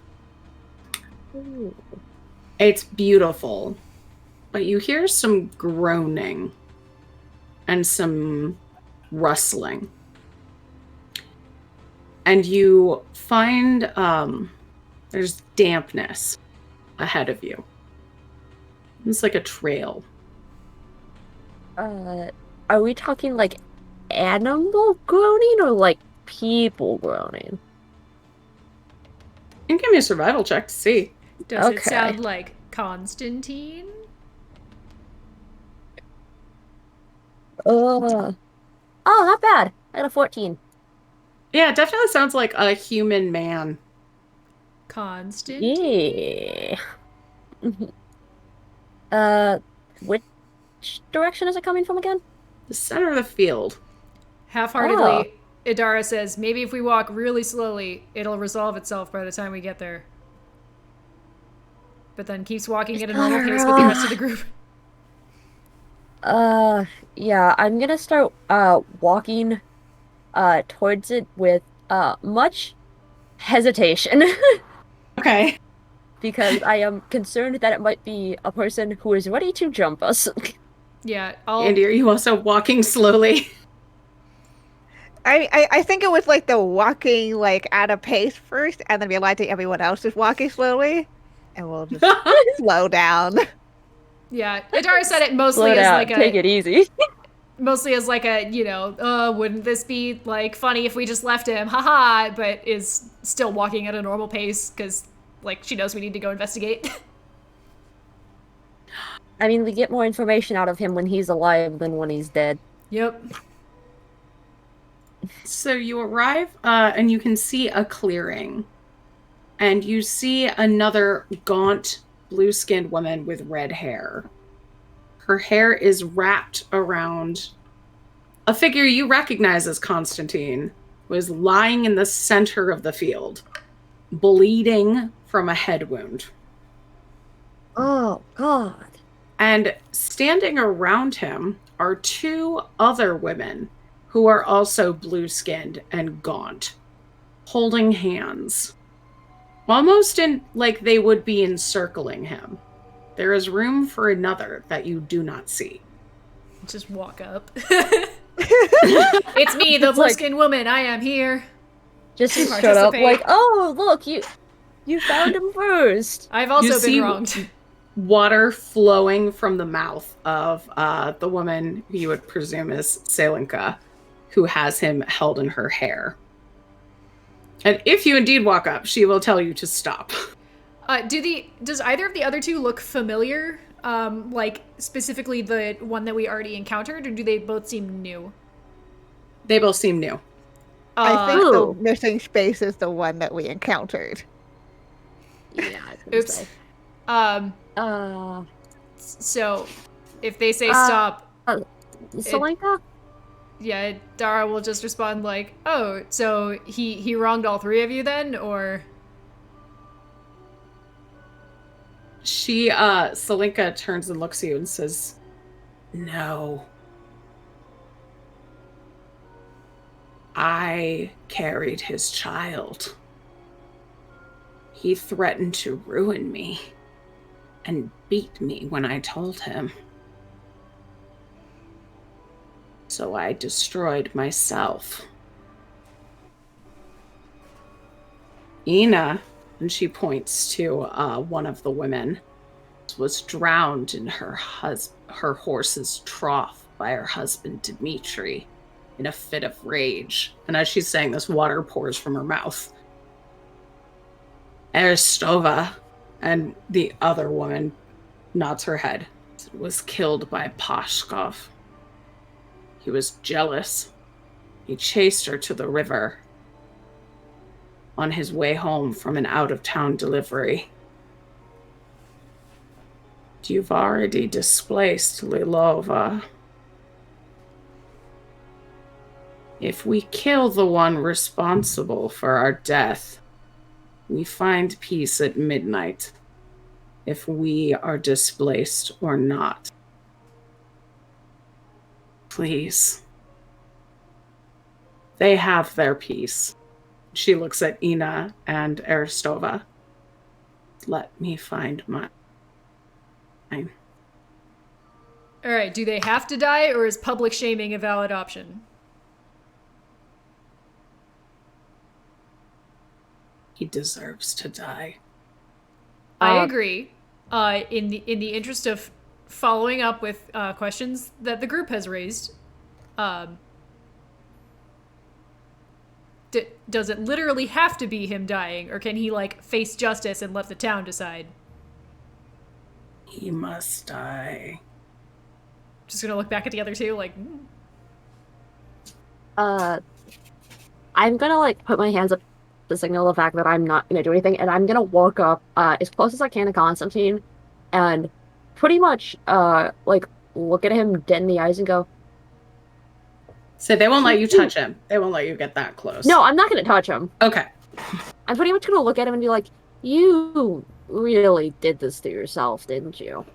Speaker 4: Ooh.
Speaker 2: It's beautiful. But you hear some groaning and some rustling. And you find there's dampness ahead of you. It's like a trail.
Speaker 4: Are we talking like animal groaning or like people groaning?
Speaker 2: You can give me a survival check to see.
Speaker 1: Does it
Speaker 4: Okay.
Speaker 1: sound like Constantine?
Speaker 4: Oh, not bad. I got a 14.
Speaker 2: Yeah, it definitely sounds like a human man.
Speaker 1: Constantine?
Speaker 4: Yeah. Which direction is it coming from again?
Speaker 2: The center of the field.
Speaker 1: Half-heartedly, Idara says, maybe if we walk really slowly, it'll resolve itself by the time we get there. But then keeps walking at a normal pace with the rest of the group.
Speaker 4: Yeah, I'm gonna start, walking, towards it with, much hesitation.
Speaker 2: Okay.
Speaker 4: Because I am concerned that it might be a person who is ready to jump us.
Speaker 1: Yeah,
Speaker 2: Andy, are you also walking slowly?
Speaker 3: I think it was like the walking like at a pace first, and then realizing everyone else is walking slowly, and we'll just slow down.
Speaker 1: Yeah, Idara said it mostly
Speaker 4: Slow
Speaker 1: as
Speaker 4: down,
Speaker 1: like
Speaker 4: take it easy.
Speaker 1: mostly as like a, wouldn't this be like funny if we just left him? Haha, but is still walking at a normal pace because like she knows we need to go investigate.
Speaker 4: I mean, we get more information out of him when he's alive than when he's dead.
Speaker 1: Yep.
Speaker 2: So you arrive, and you can see a clearing. And you see another gaunt, blue-skinned woman with red hair. Her hair is wrapped around a figure you recognize as Constantine, who is lying in the center of the field, bleeding from a head wound.
Speaker 4: Oh, God.
Speaker 2: And standing around him are two other women who are also blue-skinned and gaunt, holding hands. Almost in like they would be encircling him. There is room for another that you do not see.
Speaker 1: Just walk up. It's me, the blue-skinned woman. I am here.
Speaker 4: Just
Speaker 1: To
Speaker 4: shut up
Speaker 1: participate.
Speaker 4: like, oh, look, you found him first.
Speaker 1: I've also
Speaker 2: You
Speaker 1: been
Speaker 2: see
Speaker 1: wronged.
Speaker 2: water flowing from the mouth of the woman who you would presume is Selenka, who has him held in her hair. And if you indeed walk up, she will tell you to stop.
Speaker 1: Does either of the other two look familiar? Like specifically the one that we already encountered, or do they both seem new?
Speaker 2: They both seem new.
Speaker 3: I think
Speaker 4: Ooh.
Speaker 3: the missing space is the one that we encountered.
Speaker 4: Yeah, I was gonna
Speaker 1: Oops.
Speaker 4: say.
Speaker 1: So if they say
Speaker 4: Uh,
Speaker 1: stop,
Speaker 4: Selenka?
Speaker 1: yeah, Dara will just respond like, "Oh, so he wronged all three of you then, or?"
Speaker 2: Selenka turns and looks at you and says, "No. I carried his child. He threatened to ruin me and beat me when I told him. So I destroyed myself. Ina," and she points to one of the women, "was drowned in her horse's trough by her husband Dmitri in a fit of rage." And as she's saying this, water pours from her mouth. Aristova, and the other woman nods her head, "was killed by Pashkov. He was jealous. He chased her to the river on his way home from an out-of-town delivery. You've already displaced Lilova. If we kill the one responsible for our death, we find peace at midnight, if we are displaced or not. Please." They have their peace. She looks at Ina and Aristova. "Let me find mine."
Speaker 1: All right, do they have to die, or is public shaming a valid option?
Speaker 2: He deserves to die.
Speaker 1: I agree. In the interest of following up with questions that the group has raised, does it literally have to be him dying, or can he like face justice and let the town decide?
Speaker 2: He must die.
Speaker 1: Just gonna look back at the other two, like.
Speaker 4: I'm gonna like put my hands up to signal the fact that I'm not gonna do anything, and I'm gonna walk up as close as I can to Constantine, and pretty much like look at him dead in the eyes and go,
Speaker 2: So they won't let you touch him. They won't let you get that close.
Speaker 4: "No, I'm not gonna touch him."
Speaker 2: Okay.
Speaker 4: I'm pretty much gonna look at him and be like, "You really did this to yourself, didn't you?"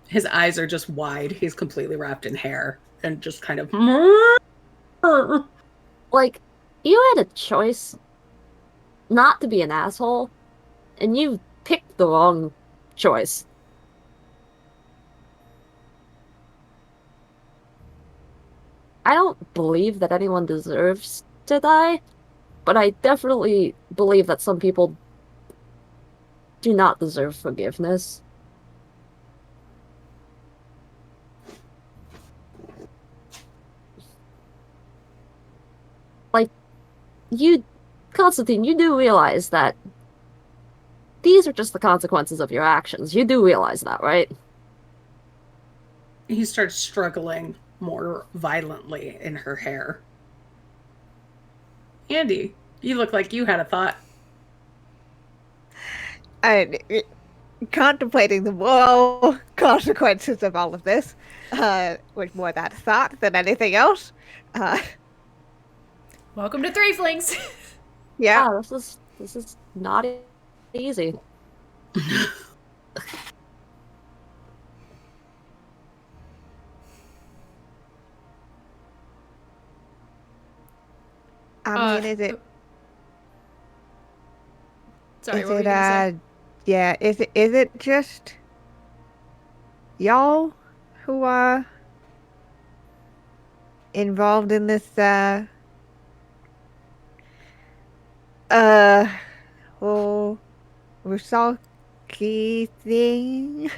Speaker 2: His eyes are just wide. He's completely wrapped in hair and just kind of.
Speaker 4: Like, you had a choice not to be an asshole, and you picked the wrong choice. I don't believe that anyone deserves to die, but I definitely believe that some people do not deserve forgiveness. Like, Constantine, you do realize that these are just the consequences of your actions. You do realize that, right?
Speaker 2: He starts struggling more violently in her hair. Andy, you look like you had a thought.
Speaker 3: And contemplating the moral consequences of all of this was more that thought than anything else.
Speaker 1: Welcome to Threeflings.
Speaker 3: Yeah.
Speaker 4: Wow, this is not easy.
Speaker 3: I mean, is it?
Speaker 1: Sorry,
Speaker 3: Is
Speaker 1: what were
Speaker 3: it?
Speaker 1: you gonna say?
Speaker 3: Yeah. Is it just y'all who are involved in this uh whole Rusaki thing?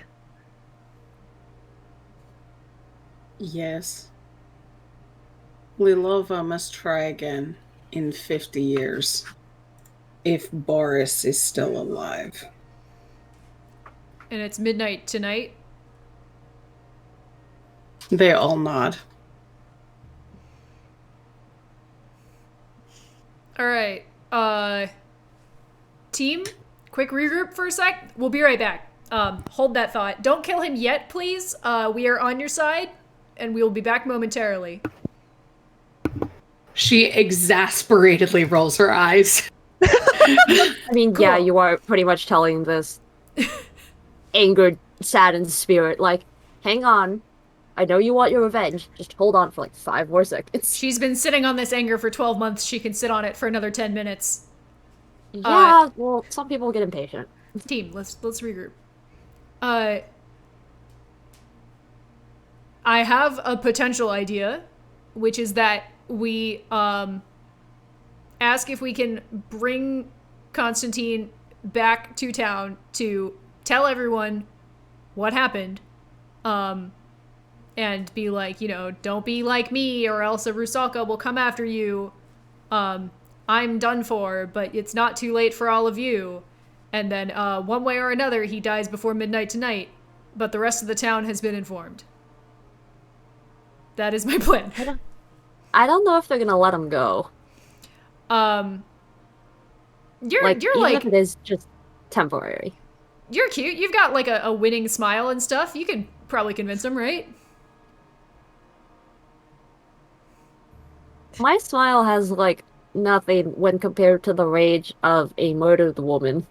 Speaker 2: Yes. Lilova must try again in 50 years. If Boris is still alive.
Speaker 1: And it's midnight tonight.
Speaker 2: They all nod.
Speaker 1: Alright. Team, quick regroup for a sec. We'll be right back. Hold that thought. Don't kill him yet, please. We are on your side, and we will be back momentarily.
Speaker 2: She exasperatedly rolls her eyes.
Speaker 4: I mean,
Speaker 1: Cool.
Speaker 4: yeah, you are pretty much telling this angered, saddened spirit, like, hang on. I know you want your revenge. Just hold on for like 5 more seconds.
Speaker 1: She's been sitting on this anger for 12 months. She can sit on it for another 10 minutes.
Speaker 4: Yeah, well, some people get impatient.
Speaker 1: Team, let's regroup. I have a potential idea, which is that we ask if we can bring Constantine back to town to tell everyone what happened, and be like, you know, don't be like me or else a Rusalka will come after you. I'm done for, but it's not too late for all of you. And then one way or another, he dies before midnight tonight, but the rest of the town has been informed. That is my plan.
Speaker 4: I don't know if they're gonna let him go.
Speaker 1: You're
Speaker 4: Even
Speaker 1: like
Speaker 4: if it is just temporary.
Speaker 1: you're cute. You've got like a winning smile and stuff. You could probably convince him, right?
Speaker 4: My smile has like nothing when compared to the rage of a murdered woman.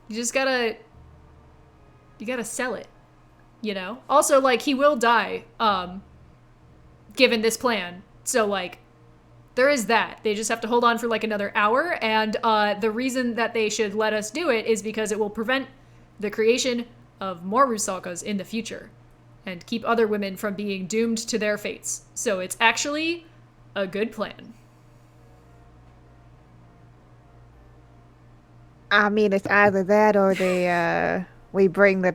Speaker 1: You gotta sell it, you know? Also, like, he will die, given this plan. So, like, there is that. They just have to hold on for, like, another hour, and, the reason that they should let us do it is because it will prevent the creation of more Rusalkas in the future, and keep other women from being doomed to their fates. So it's actually a good plan.
Speaker 3: I mean, it's either that or we bring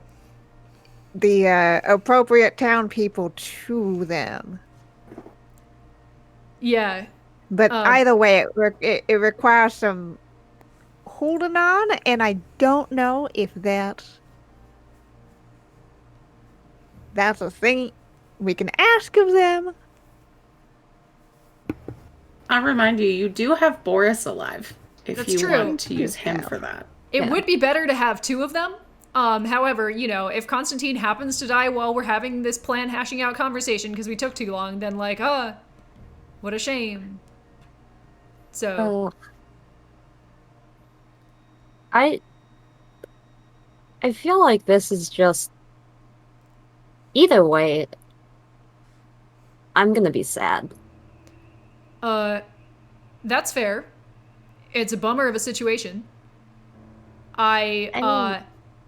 Speaker 3: the appropriate town people to them.
Speaker 1: Yeah.
Speaker 3: But either way, it requires some holding on, and I don't know if that's a thing we can ask of them.
Speaker 2: I remind you, you do have Boris alive. If
Speaker 1: That's
Speaker 2: you
Speaker 1: true.
Speaker 2: want to use him for that.
Speaker 1: It
Speaker 4: Yeah.
Speaker 1: would be better to have 2 of them. However, you know, if Constantine happens to die while we're having this plan hashing out conversation because we took too long, then like, what a shame. So,
Speaker 4: I feel like this is just either way, I'm gonna be sad.
Speaker 1: that's fair. It's a bummer of a situation. I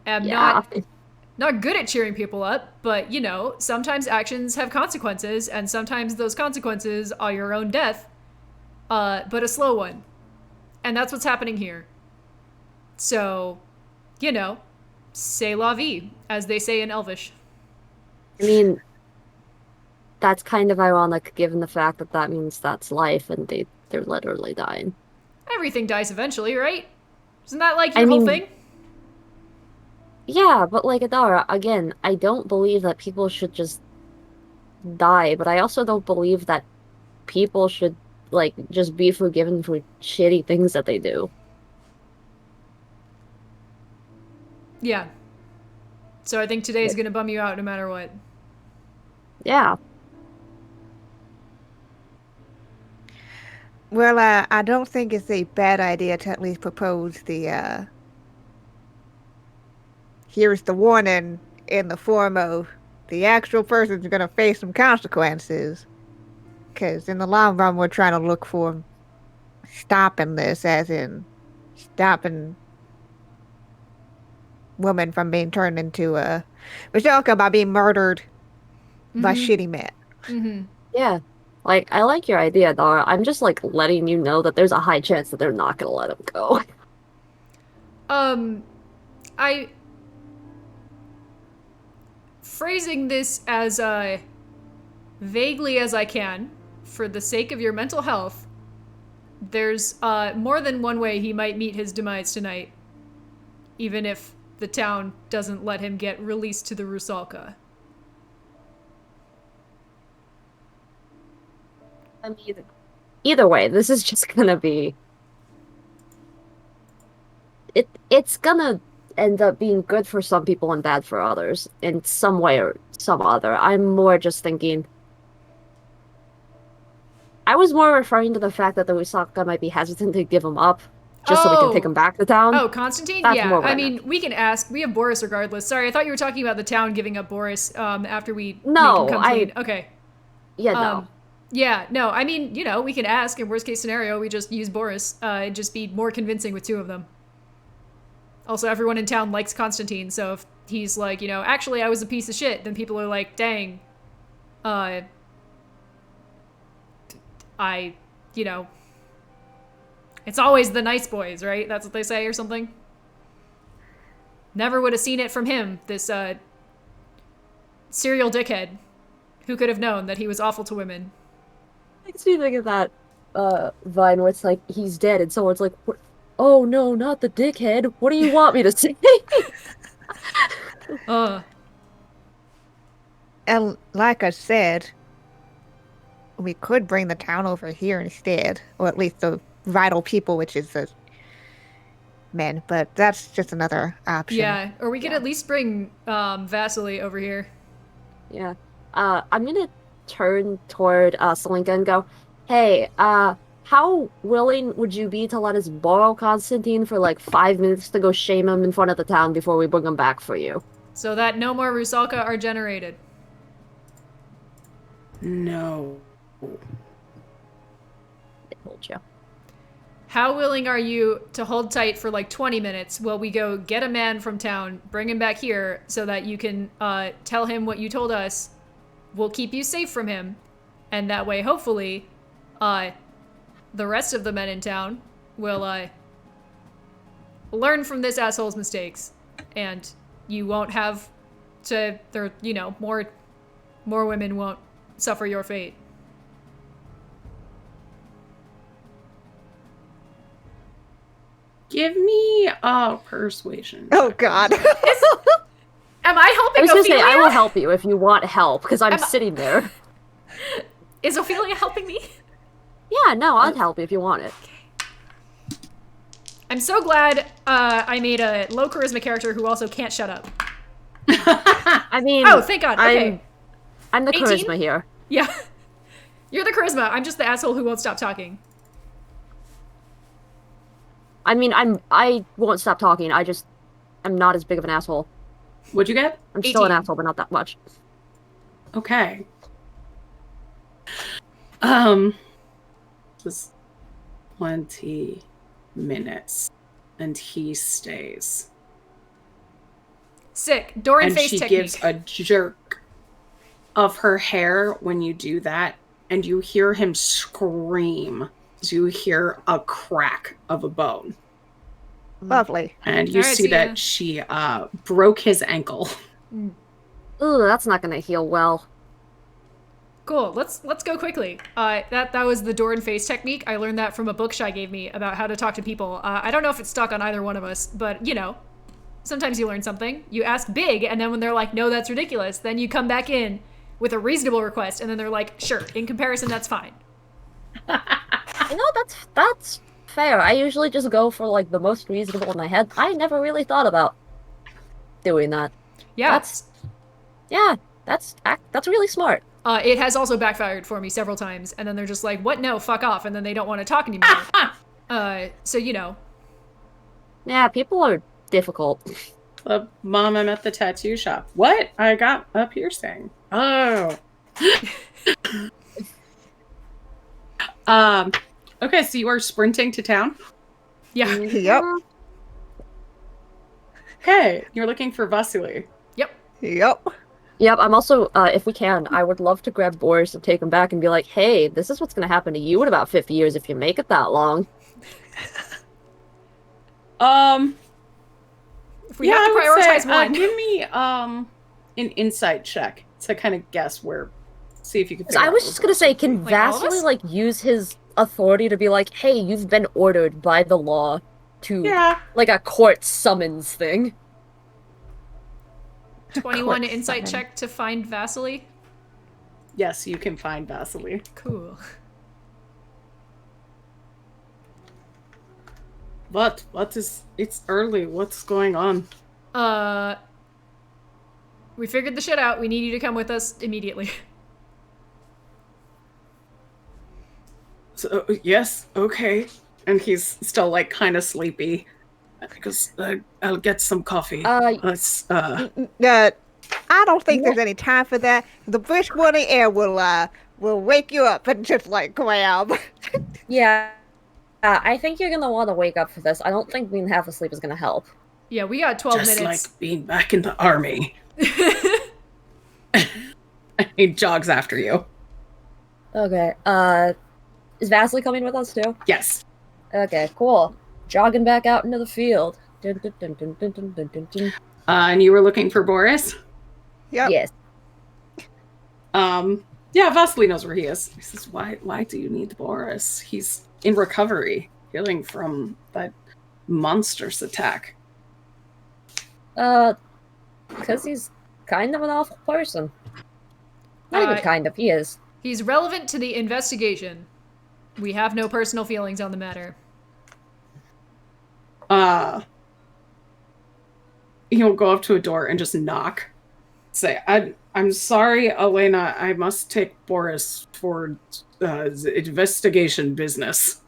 Speaker 1: am
Speaker 4: Yeah.
Speaker 1: not good at cheering people up, but you know, sometimes actions have consequences, and sometimes those consequences are your own death, but a slow one. And that's what's happening here. So, you know, c'est la vie, as they say in Elvish.
Speaker 4: I mean, that's kind of ironic given the fact that that means that's life and they're literally dying.
Speaker 1: Everything dies eventually, right? Isn't that like your
Speaker 4: I
Speaker 1: whole
Speaker 4: mean-
Speaker 1: thing?
Speaker 4: Yeah, but like Adara, again, I don't believe that people should just die, but I also don't believe that people should like just be forgiven for shitty things that they do.
Speaker 1: Yeah. So I think today's gonna bum you out no matter what.
Speaker 4: Yeah.
Speaker 3: Well, I don't think it's a bad idea to at least propose the here's the warning in the form of the actual person's gonna face some consequences. Because in the long run, we're trying to look for stopping this, as in stopping women from being turned into a Rusalka by being murdered by shitty men.
Speaker 1: Mm-hmm.
Speaker 4: Yeah. Like, I like your idea, Dara. I'm just, like, letting you know that there's a high chance that they're not gonna let him go.
Speaker 1: I phrasing this as vaguely as I can, for the sake of your mental health, there's more than one way he might meet his demise tonight, even if the town doesn't let him get released to the Rusalka.
Speaker 4: I mean, either way, this is just gonna be... It's gonna end up being good for some people and bad for others, in some way or some other. I'm more just thinking... I was more referring to the fact that the Usaka might be hesitant to give him up, just so we can take him back to town.
Speaker 1: Oh, Constantine?
Speaker 4: That's
Speaker 1: Yeah,
Speaker 4: more what
Speaker 1: I
Speaker 4: I
Speaker 1: mean,
Speaker 4: meant.
Speaker 1: we can ask. We have Boris regardless. Sorry, I thought you were talking about the town giving up Boris after we
Speaker 4: No,
Speaker 1: make him come clean. Okay.
Speaker 4: Yeah, no.
Speaker 1: Yeah, no, I mean, you know, we can ask. In worst case scenario, we just use Boris. It'd just be more convincing with two of them. Also, everyone in town likes Constantine, so if he's like, you know, actually I was a piece of shit, then people are like, dang, you know, it's always the nice boys, right? That's what they say or something. Never would have seen it from him, this serial dickhead. Who could have known that he was awful to women?
Speaker 4: Makes me think of that Vine where it's like, he's dead, and someone's like, oh no, not the dickhead. What do you want me to say?
Speaker 3: And like I said, we could bring the town over here instead, or at least the vital people, which is the men, but that's just another option.
Speaker 1: Yeah, or we could at least bring Vasily over here.
Speaker 4: Yeah. I'm gonna turn toward Selinka and go, hey, how willing would you be to let us borrow Constantine for like 5 minutes to go shame him in front of the town before we bring him back for you?
Speaker 1: So that no more Rusalka are generated.
Speaker 2: No.
Speaker 4: I told you.
Speaker 1: How willing are you to hold tight for like 20 minutes while we go get a man from town, bring him back here so that you can tell him what you told us? We'll keep you safe from him. And that way, hopefully, the rest of the men in town will learn from this asshole's mistakes. And you won't have to, you know, more women won't suffer your fate.
Speaker 2: Give me a persuasion.
Speaker 3: Oh God.
Speaker 1: Am I helping
Speaker 4: I was gonna say,
Speaker 1: Ophelia?
Speaker 4: I will help you if you want help, because I'm
Speaker 1: Am I-
Speaker 4: sitting there.
Speaker 1: Is Ophelia helping me?
Speaker 4: Yeah, no, I'd help you if you want it.
Speaker 1: I'm so glad I made a low charisma character who also can't shut up.
Speaker 4: I mean...
Speaker 1: Oh, thank God. Okay.
Speaker 4: I'm the
Speaker 1: 18?
Speaker 4: charisma here.
Speaker 1: Yeah. You're the charisma. I'm just the asshole who won't stop talking.
Speaker 4: I mean, I won't stop talking, I'm not as big of an asshole.
Speaker 2: What'd you get?
Speaker 4: I'm still an
Speaker 1: 18.
Speaker 4: asshole, but not that much.
Speaker 2: Okay. Just 20 minutes. And he stays.
Speaker 1: Sick. Door and
Speaker 2: And
Speaker 1: face
Speaker 2: she
Speaker 1: technique.
Speaker 2: gives a jerk of her hair when you do that. And you hear him scream. You hear a crack of a bone.
Speaker 3: Lovely.
Speaker 2: And you
Speaker 1: All right,
Speaker 2: see
Speaker 1: so yeah.
Speaker 2: that she broke his ankle.
Speaker 4: Ooh, that's not gonna heal well.
Speaker 1: Cool. Let's go quickly. That was the door and face technique. I learned that from a book Shy gave me about how to talk to people. I don't know if it's stuck on either one of us, but you know, sometimes you learn something. You ask big, and then when they're like, "No, that's ridiculous," then you come back in with a reasonable request, and then they're like, "Sure, in comparison, that's fine."
Speaker 4: You know, that's fair. I usually just go for like the most reasonable in my head. I never really thought about doing that.
Speaker 1: Yeah.
Speaker 4: That's really smart.
Speaker 1: It has also backfired for me several times, and then they're just like, "What? No, fuck off," and then they don't want to talk anymore. So you know.
Speaker 4: Yeah, people are difficult.
Speaker 2: Mom, I'm at the tattoo shop. What? I got a piercing. Oh. Okay, so you are sprinting to town?
Speaker 1: Yeah.
Speaker 3: Yep.
Speaker 2: Okay, you're looking for Vasily.
Speaker 1: Yep.
Speaker 3: Yep.
Speaker 4: Yep, I'm also, if we can, I would love to grab Boris and take him back and be like, hey, this is what's gonna happen to you in about 50 years if you make it that long.
Speaker 1: If we have to
Speaker 2: I would
Speaker 1: prioritize
Speaker 2: say,
Speaker 1: one.
Speaker 2: give me an insight check to kind of guess where, see if you can.
Speaker 4: So I was just gonna say, can
Speaker 1: Like all of
Speaker 4: Vasily,
Speaker 1: us?
Speaker 4: like, use his authority to be like, hey, you've been ordered by the law to,
Speaker 2: Yeah.
Speaker 4: like, a court summons thing?
Speaker 1: 21
Speaker 3: Court
Speaker 1: insight
Speaker 3: summon.
Speaker 1: check to find Vasily.
Speaker 2: Yes, you can find Vasily.
Speaker 1: Cool.
Speaker 2: What is? It's early. What's going on?
Speaker 1: We figured the shit out. We need you to come with us immediately.
Speaker 2: So, yes, okay. And he's still like kind of sleepy. Because I'll get some coffee. Let's.
Speaker 3: I don't think there's any time for that. The brisk morning air will wake you up and just like grab.
Speaker 4: Yeah. I think you're gonna want to wake up for this. I don't think being half asleep is gonna help.
Speaker 1: Yeah, we got 12
Speaker 2: just
Speaker 1: minutes.
Speaker 2: like being back in the army. He jogs after you.
Speaker 4: Okay, is Vasily coming with us too?
Speaker 2: Yes.
Speaker 4: Okay, cool. Jogging back out into the field. Dun, dun, dun, dun, dun, dun, dun, dun, dun.
Speaker 2: And you were looking for Boris?
Speaker 3: Yep.
Speaker 4: Yes.
Speaker 2: Yeah, Vasily knows where he is. He says, why do you need Boris? He's in recovery, healing from that monstrous attack.
Speaker 4: Because he's kind of an awful person. Not even kind of, he is.
Speaker 1: He's relevant to the investigation. We have no personal feelings on the matter.
Speaker 2: He'll go up to a door and just knock. Say, I'm sorry, Elena, I must take Boris for investigation business.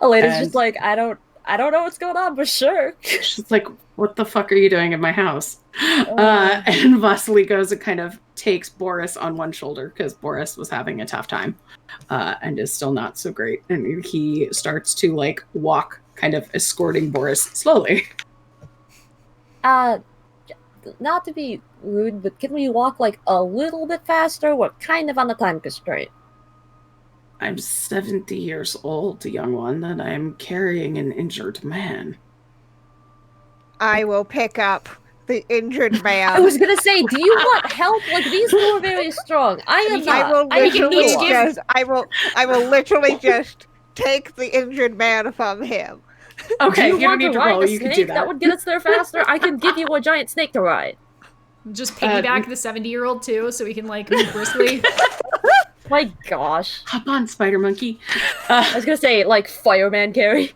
Speaker 4: Elena's
Speaker 2: And-
Speaker 4: just like, I don't know what's going on, but sure.
Speaker 2: She's like, what the fuck are you doing in my house? And Vasily goes and kind of takes Boris on one shoulder because Boris was having a tough time and is still not so great. And he starts to like walk, kind of escorting Boris slowly.
Speaker 4: Not to be rude, but can we walk like a little bit faster? We're kind of on a time constraint.
Speaker 2: I'm 70 years old, young one, and I'm carrying an injured man.
Speaker 3: I will pick up the injured man.
Speaker 4: I was gonna say, do you want help? Like, these two are very strong. I am
Speaker 1: I
Speaker 4: not.
Speaker 3: I will
Speaker 1: we can
Speaker 3: literally
Speaker 1: each give-
Speaker 3: just. I will literally just take the injured man from him.
Speaker 2: Okay,
Speaker 4: Do
Speaker 2: you
Speaker 4: you
Speaker 2: don't
Speaker 4: want
Speaker 2: need
Speaker 4: to
Speaker 2: to
Speaker 4: ride
Speaker 2: roll.
Speaker 4: the
Speaker 2: You
Speaker 4: snake?
Speaker 2: can do that.
Speaker 4: That would get us there faster. I can give you a giant snake to ride.
Speaker 1: Just piggyback the 70-year-old too, so we can like move briskly.
Speaker 4: My gosh.
Speaker 2: Hop on, Spider Monkey.
Speaker 4: I was gonna say, like, fireman carry.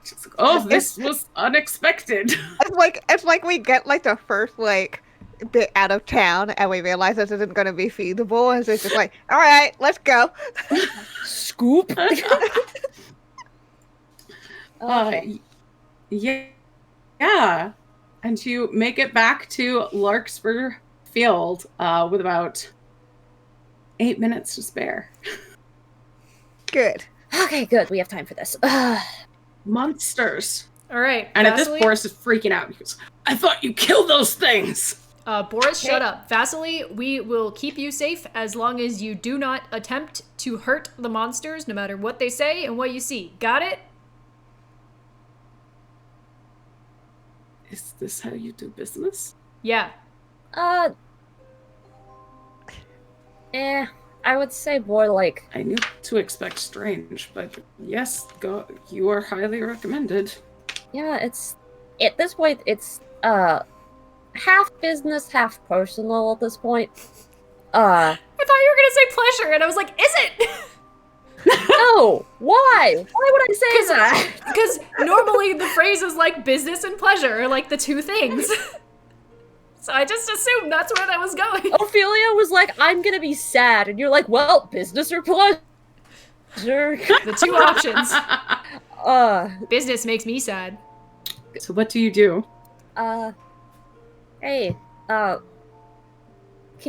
Speaker 2: She's like, oh, this was unexpected.
Speaker 3: It's like we get like the first like bit out of town and we realize this isn't going to be feasible, and so it's just like, all right, let's go.
Speaker 4: Scoop.
Speaker 2: Yeah. And you make it back to Larkspur Field with about 8 minutes to spare.
Speaker 3: Good.
Speaker 4: Okay, good. We have time for this.
Speaker 2: Monsters.
Speaker 1: All right,
Speaker 2: And
Speaker 1: Vasily,
Speaker 2: at this, Boris is freaking out. He goes, I thought you killed those things.
Speaker 1: Boris, shut up. Vasily, we will keep you safe as long as you do not attempt to hurt the monsters, no matter what they say and what you see. Got it?
Speaker 2: Is this how you do business?
Speaker 1: Yeah.
Speaker 4: I would say more like,
Speaker 2: I knew to expect strange, but yes, go. You are highly recommended.
Speaker 4: yeah, it's, at this point, it's, half business, half personal at this point.
Speaker 1: I thought you were gonna say pleasure, and I was like, is it?
Speaker 4: No! Why? Why would I say that?
Speaker 1: Because normally the phrase is like business and pleasure are like the two things. So I just assumed that's where that was going.
Speaker 4: Ophelia was like, I'm gonna be sad, and you're like, well, business or pleasure?
Speaker 1: The two options. Business makes me sad.
Speaker 2: So what do you do?
Speaker 4: Hey, can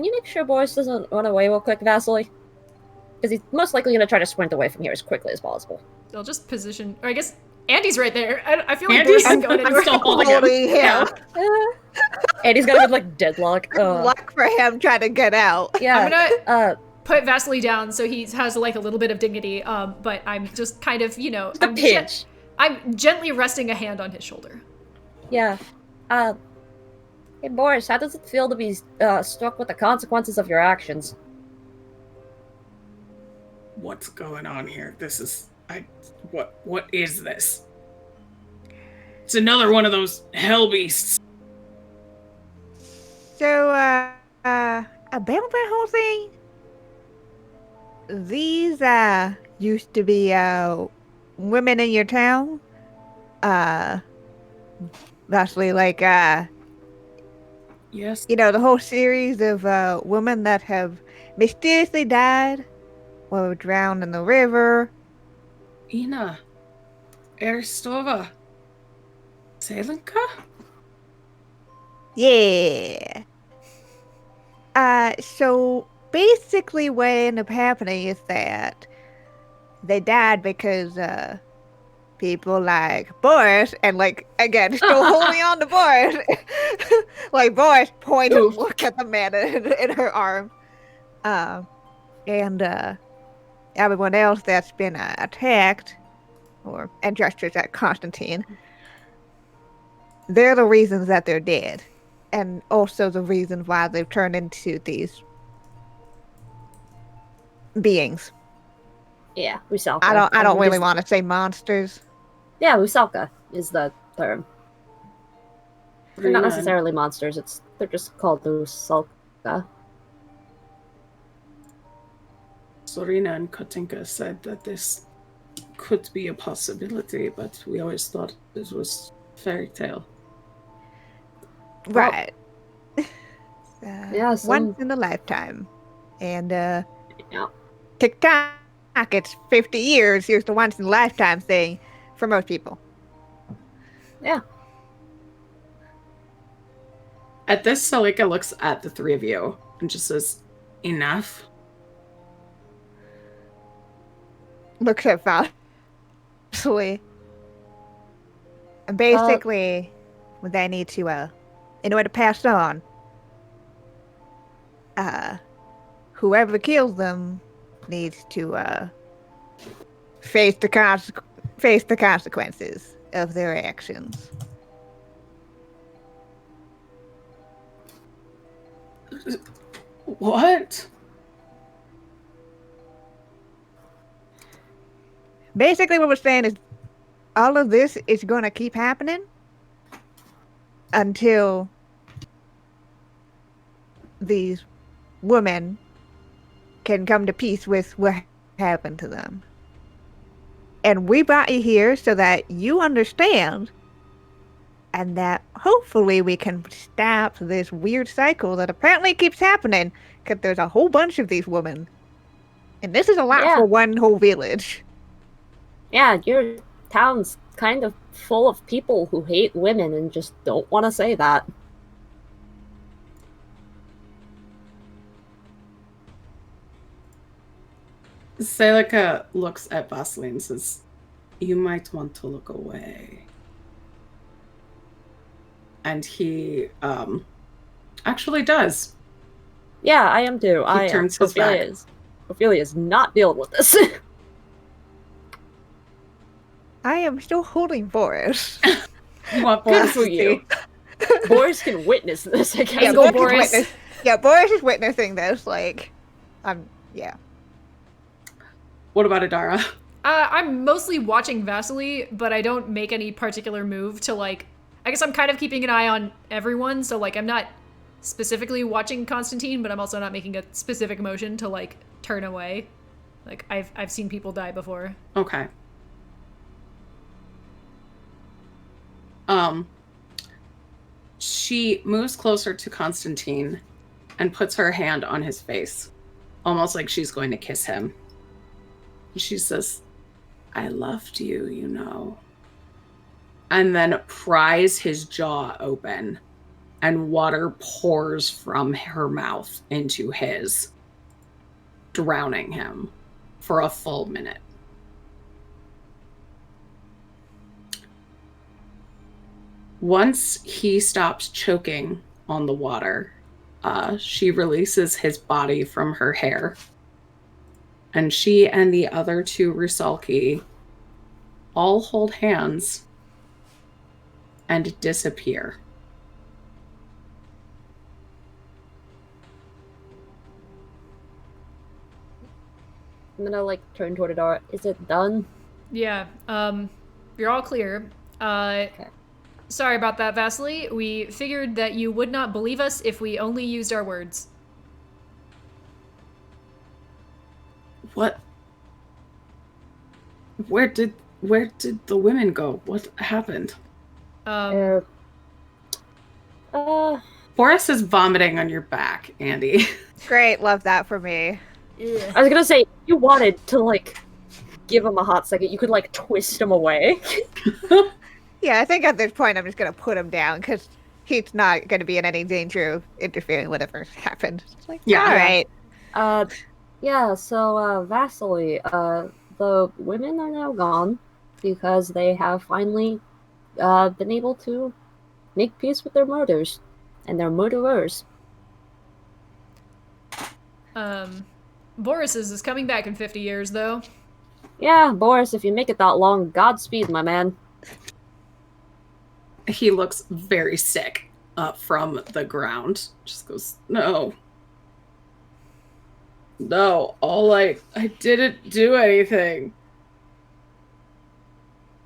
Speaker 4: you make sure Boris doesn't run away real quick, Vasily? Because he's most likely gonna try to sprint away from here as quickly as possible.
Speaker 1: I'll just position, or I guess Andy's right there. I feel like
Speaker 2: Andy's
Speaker 1: Boris isn't going
Speaker 2: I'm
Speaker 1: anywhere.
Speaker 2: still holding him.
Speaker 3: Holding him.
Speaker 4: And he's got a good like deadlock.
Speaker 3: Good luck for him trying to get out.
Speaker 4: Yeah.
Speaker 1: I'm gonna
Speaker 4: Uh,
Speaker 1: put Vasily down so he has like a little bit of dignity. But I'm just kind of, you know,
Speaker 4: the pinch.
Speaker 1: I'm gently resting a hand on his shoulder.
Speaker 4: Yeah. Hey Boris, how does it feel to be struck with the consequences of your actions?
Speaker 2: What's going on here? This is what is this? It's another one of those hell beasts.
Speaker 3: So, about that whole thing, these, used to be, women in your town. Actually, like,
Speaker 2: Yes.
Speaker 3: you know, the whole series of, women that have mysteriously died or drowned in the river.
Speaker 2: Ina. Aristova. Selenka?
Speaker 3: Yeah. So basically what ended up happening is that they died because, people like Boris, and like, again, still holding on to Boris. Like, Boris points and
Speaker 2: Oof.
Speaker 3: look at the man in her arm. And, everyone else that's been attacked, or entrusted at Constantine, they're the reasons that they're dead. And also the reasons why they've turned into these beings.
Speaker 4: Yeah, Usalka.
Speaker 3: I don't really want to say monsters.
Speaker 4: Yeah, Usalka is the term. They're not
Speaker 2: Rina
Speaker 4: necessarily monsters. They're just called Usalka.
Speaker 2: Sorina and Katinka said that this could be a possibility, but we always thought this was fairy tale.
Speaker 3: Right.
Speaker 4: Yeah,
Speaker 3: once in a lifetime. And,
Speaker 4: Yeah.
Speaker 3: TikTok, it's 50 years. Here's the once in a lifetime thing for most people.
Speaker 4: Yeah.
Speaker 2: At this, Salika looks at the three of you and just says, enough.
Speaker 3: Looks at Vasily. And basically, they need to, in order to pass on, whoever kills them needs to, face the consequences of their actions.
Speaker 2: What?
Speaker 3: Basically, what we're saying is all of this is going to keep happening until these women can come to peace with what happened to them. And we brought you here so that you understand, and that hopefully we can stop this weird cycle that apparently keeps happening, because there's a whole bunch of these women. And this is a lot for one whole village.
Speaker 4: Yeah, your town's kind of full of people who hate women and just don't want to say that.
Speaker 2: Salika looks at Vasily and says, you might want to look away. And he actually does.
Speaker 4: Yeah, I am too.
Speaker 2: He turns his back.
Speaker 4: Ophelia is not dealing with this.
Speaker 3: I am still holding Boris.
Speaker 2: You want
Speaker 4: Good
Speaker 2: Boris
Speaker 4: for
Speaker 2: to
Speaker 4: you. Boris can witness this, I guess.
Speaker 3: Yeah,
Speaker 1: go,
Speaker 3: Boris.
Speaker 1: Boris.
Speaker 3: Boris is witnessing this. Like, yeah.
Speaker 2: What about Adara?
Speaker 1: I'm mostly watching Vasily, but I don't make any particular move to like. I guess I'm kind of keeping an eye on everyone, so like I'm not specifically watching Constantine, but I'm also not making a specific motion to like turn away. Like I've seen people die before.
Speaker 2: Okay. She moves closer to Constantine and puts her hand on his face, almost like she's going to kiss him. She says, I loved you, you know. And then pries his jaw open, and water pours from her mouth into his, drowning him for a full minute. Once he stops choking on the water, she releases his body from her hair. And she and the other two Rusalki all hold hands and disappear.
Speaker 4: I'm gonna like turn toward Adara. Is it done?
Speaker 1: Yeah, you're all clear.
Speaker 4: Okay.
Speaker 1: Sorry about that, Vasily. We figured that you would not believe us if we only used our words.
Speaker 2: What? Where did the women go? What happened?
Speaker 1: Um,
Speaker 2: Boris is vomiting on your back, Andy.
Speaker 3: Great, love that for me.
Speaker 4: I was gonna say, if you wanted to like give him a hot second, you could like twist him away.
Speaker 3: Yeah, I think at this point I'm just gonna put him down because he's not gonna be in any danger of interfering whatever happens. It's like,
Speaker 2: Yeah.
Speaker 3: all right.
Speaker 4: Yeah, so, Vasily, the women are now gone because they have finally, been able to make peace with their murders and their murderers.
Speaker 1: Boris is coming back in 50 years, though.
Speaker 4: Yeah, Boris, if you make it that long, Godspeed, my man.
Speaker 2: He looks very sick from the ground. Just goes, no. No, I didn't do anything.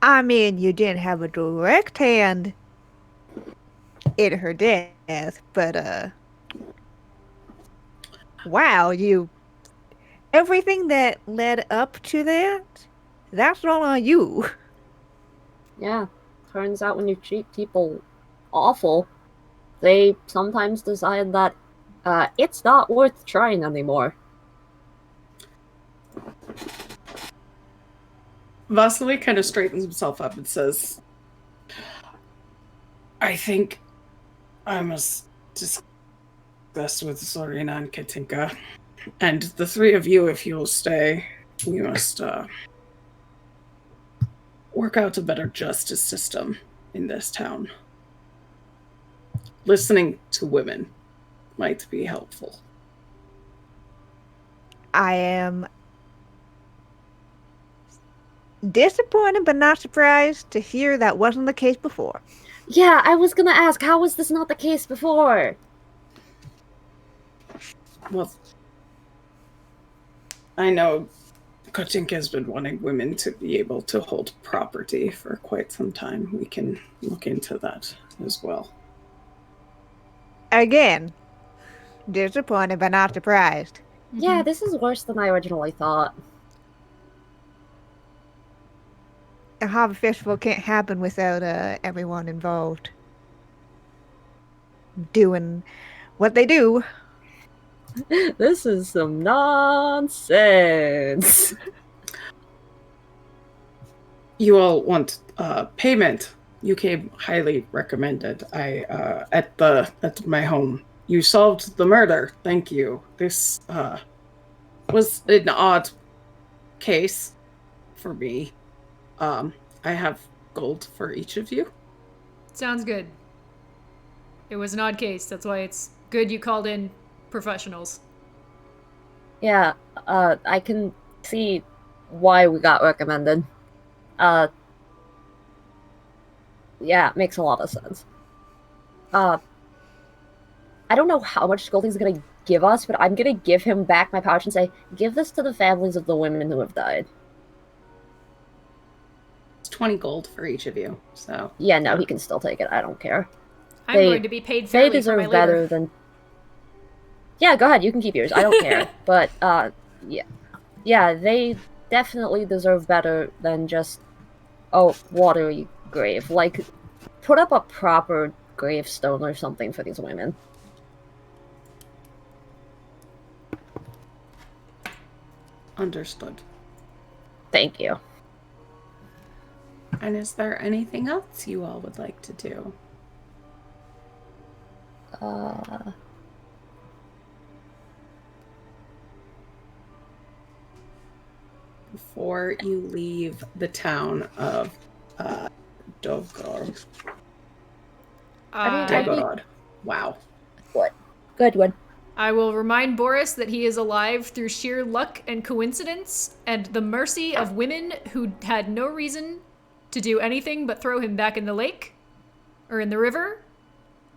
Speaker 3: I mean, you didn't have a direct hand in her death, but wow, everything that led up to that's all on you.
Speaker 4: Yeah, turns out when you treat people awful, they sometimes decide that, it's not worth trying anymore.
Speaker 2: Vasily kind of straightens himself up and says, I think I must discuss with Zorina and Katinka. And the three of you, if you'll stay, we must work out a better justice system in this town. Listening to women might be helpful.
Speaker 3: I am disappointed but not surprised to hear that wasn't the case before.
Speaker 4: Yeah, I was gonna ask, how was this not the case before?
Speaker 2: Well, I know Katinka has been wanting women to be able to hold property for quite some time. We can look into that as well.
Speaker 3: Again, disappointed but not surprised.
Speaker 4: Yeah, this is worse than I originally thought.
Speaker 3: A harbor festival can't happen without everyone involved doing what they do.
Speaker 4: This is some nonsense.
Speaker 2: You all want payment. You came highly recommended. At my home. You solved the murder. Thank you. This was an odd case for me. I have gold for each of you.
Speaker 1: Sounds good. It was an odd case. That's why it's good you called in professionals.
Speaker 4: Yeah, I can see why we got recommended. Yeah, it makes a lot of sense. I don't know how much gold he's gonna give us, but I'm gonna give him back my pouch and say, give this to the families of the women who have died.
Speaker 2: It's 20 gold for each of you. So
Speaker 4: Yeah, no, he can still take it. I don't care.
Speaker 1: I'm
Speaker 4: They-
Speaker 1: going to be paid
Speaker 4: They
Speaker 1: fairly for
Speaker 4: deserve
Speaker 1: my
Speaker 4: better
Speaker 1: labor.
Speaker 4: than... Yeah, go ahead, you can keep yours. I don't care. But, yeah. Yeah, they definitely deserve better than just, oh, watery grave. Like, put up a proper gravestone or something for these women.
Speaker 2: understood.
Speaker 4: Thank you.
Speaker 2: And is there anything else you all would like to do? Before you leave the town of Dovgor,
Speaker 4: I
Speaker 2: My
Speaker 4: think-
Speaker 2: God. Wow.
Speaker 4: What? Good one.
Speaker 1: I will remind Boris that he is alive through sheer luck and coincidence and the mercy of women who had no reason to do anything but throw him back in the lake or in the river.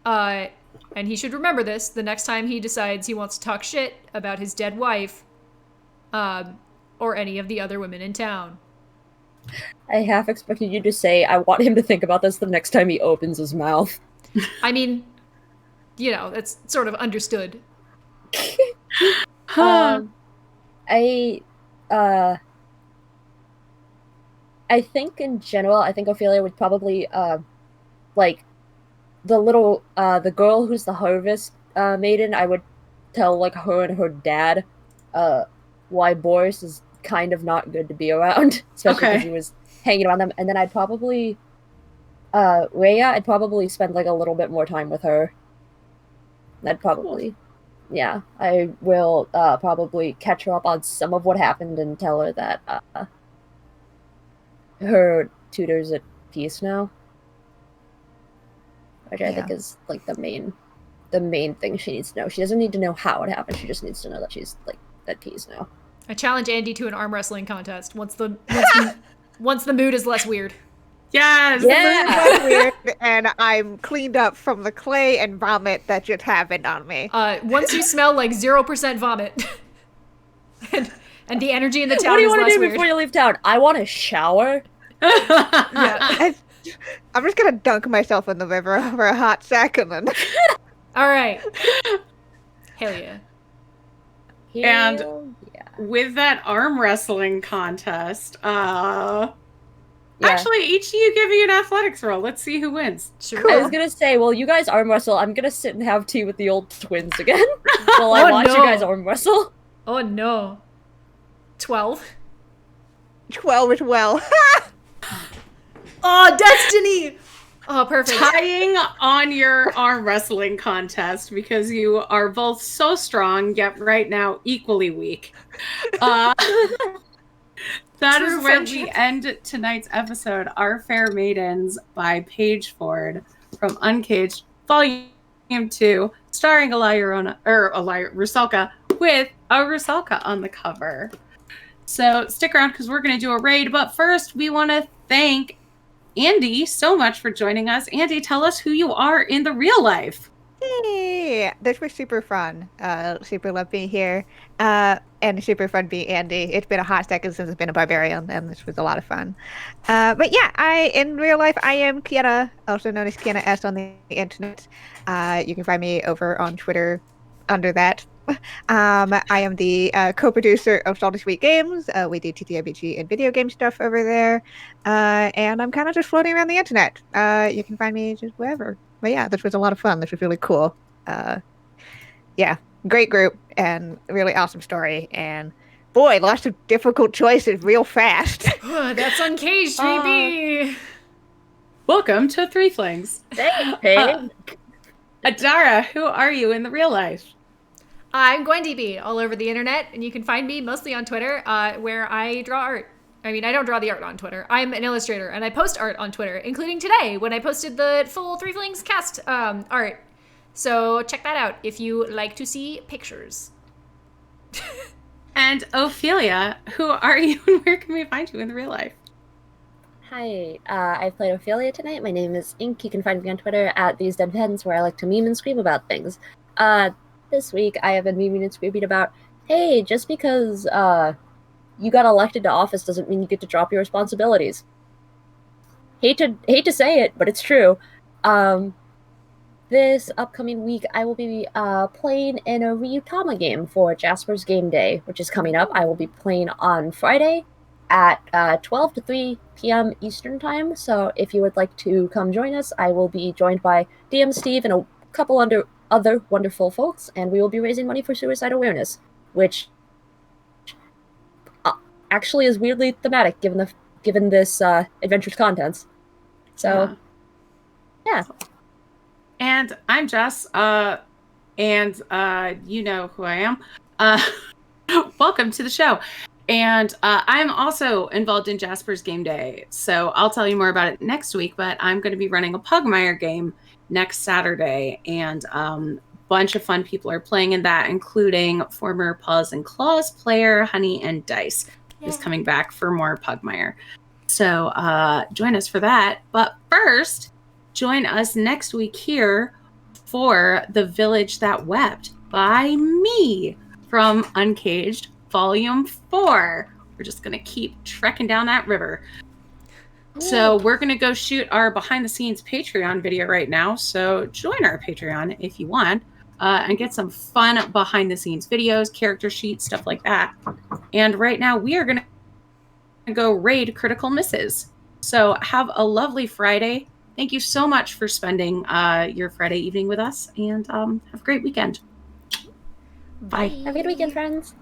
Speaker 1: And he should remember this the next time he decides he wants to talk shit about his dead wife or any of the other women in town.
Speaker 4: I half expected you to say, I want him to think about this the next time he opens his mouth.
Speaker 1: I mean, you know, that's sort of understood.
Speaker 4: I think in general, I think Ophelia would probably, like, the girl who's the harvest maiden, I would tell, like, her and her dad, why Boris is kind of not good to be around, especially because he was hanging around them. And then I'd probably, Rhea, I'd probably spend, like, a little bit more time with her. I'd probably, yeah, I will probably catch her up on some of what happened and tell her that her tutor's at peace now. Which I think is like the main thing she needs to know. She doesn't need to know how it happened. She just needs to know that she's like at peace now.
Speaker 1: I challenge Andy to an arm wrestling contest once the mood is less weird.
Speaker 2: Yes.
Speaker 3: That's weird, and I'm cleaned up from the clay and vomit that just happened on me.
Speaker 1: Once you smell like 0% vomit, and the energy in the town
Speaker 4: What do you
Speaker 1: is
Speaker 4: want
Speaker 1: less
Speaker 4: to do
Speaker 1: weird.
Speaker 4: before you leave town? I want to shower.
Speaker 1: Yeah.
Speaker 3: I'm just gonna dunk myself in the river for a hot second. And
Speaker 1: All right. Hell yeah.
Speaker 2: And-
Speaker 4: Hell yeah.
Speaker 2: With that arm wrestling contest,
Speaker 4: Yeah.
Speaker 2: actually, each of you give me an athletics roll. Let's see who wins.
Speaker 1: Sure.
Speaker 4: I was gonna say, well, you guys arm wrestle. I'm gonna sit and have tea with the old twins again while I
Speaker 1: Oh,
Speaker 4: watch
Speaker 1: no.
Speaker 4: you guys arm wrestle.
Speaker 1: Oh no. 12.
Speaker 3: 12 as well.
Speaker 1: Oh, destiny! Oh, perfect.
Speaker 2: Tying on your arm wrestling contest because you are both so strong, yet right now equally weak. That
Speaker 1: True
Speaker 2: is where
Speaker 1: friendship.
Speaker 2: we end tonight's episode, Our Fair Maidens by Paige Ford from Uncaged, Volume 2, starring Rusalka with a Rusalka on the cover. So stick around because we're going to do a raid. But first, we want to thank Andy so much for joining us. Andy, tell us who you are in the real life.
Speaker 3: Hey, this was super fun. Super love being here. And super fun being Andy. It's been a hot second since I've been a barbarian, and this was a lot of fun. But yeah, in real life, I am Kiana, also known as Kiana S on the internet. You can find me over on Twitter under that. I am the co-producer of Salty Sweet Games. We do TTRPG and video game stuff over there. And I'm kind of just floating around the internet. You can find me just wherever. But yeah, this was a lot of fun. This was really cool. Yeah, great group and really awesome story. And boy, lots of difficult choices real fast.
Speaker 1: That's Uncaged, baby!
Speaker 2: Welcome to Threeflings.
Speaker 4: Hey.
Speaker 2: Adara, who are you in the real life?
Speaker 1: I'm GwenDB all over the internet, and you can find me mostly on Twitter, where I draw art. I mean, I don't draw the art on Twitter. I'm an illustrator, and I post art on Twitter, including today when I posted the full Threeflings cast art. So check that out if you like to see pictures.
Speaker 2: And Ophelia, who are you and where can we find you in the real life?
Speaker 4: Hi, I played Ophelia tonight. My name is Ink. You can find me on Twitter at These Dead Pens, where I like to meme and scream about things. This week I have been memeing and screaming about, hey, just because you got elected to office doesn't mean you get to drop your responsibilities. Hate to say it, but it's true. This upcoming week I will be playing in a Ryutama game for Jasper's Game Day, which is coming up. I will be playing on Friday at 12 to 3 p.m. Eastern Time. So if you would like to come join us, I will be joined by DM Steve and a couple other wonderful folks, and we will be raising money for suicide awareness, which actually is weirdly thematic given this adventure's contents. So, yeah.
Speaker 2: And I'm Jess, and you know who I am. Welcome to the show. And I'm also involved in Jasper's Game Day, so I'll tell you more about it next week, but I'm going to be running a Pugmire game next Saturday, and bunch of fun people are playing in that, including former Paws and Claws player Honey and Dice, who's coming back for more Pugmire. So join us for that. But first, join us next week here for The Village That Wept by me from Uncaged Volume 4. We're just going to keep trekking down that river. So we're going to go shoot our behind-the-scenes Patreon video right now. So join our Patreon if you want and get some fun behind-the-scenes videos, character sheets, stuff like that. And right now we are going to go raid Critical Misses. So have a lovely Friday. Thank you so much for spending your Friday evening with us, and have a great weekend.
Speaker 1: Bye.
Speaker 4: Have a good weekend, friends.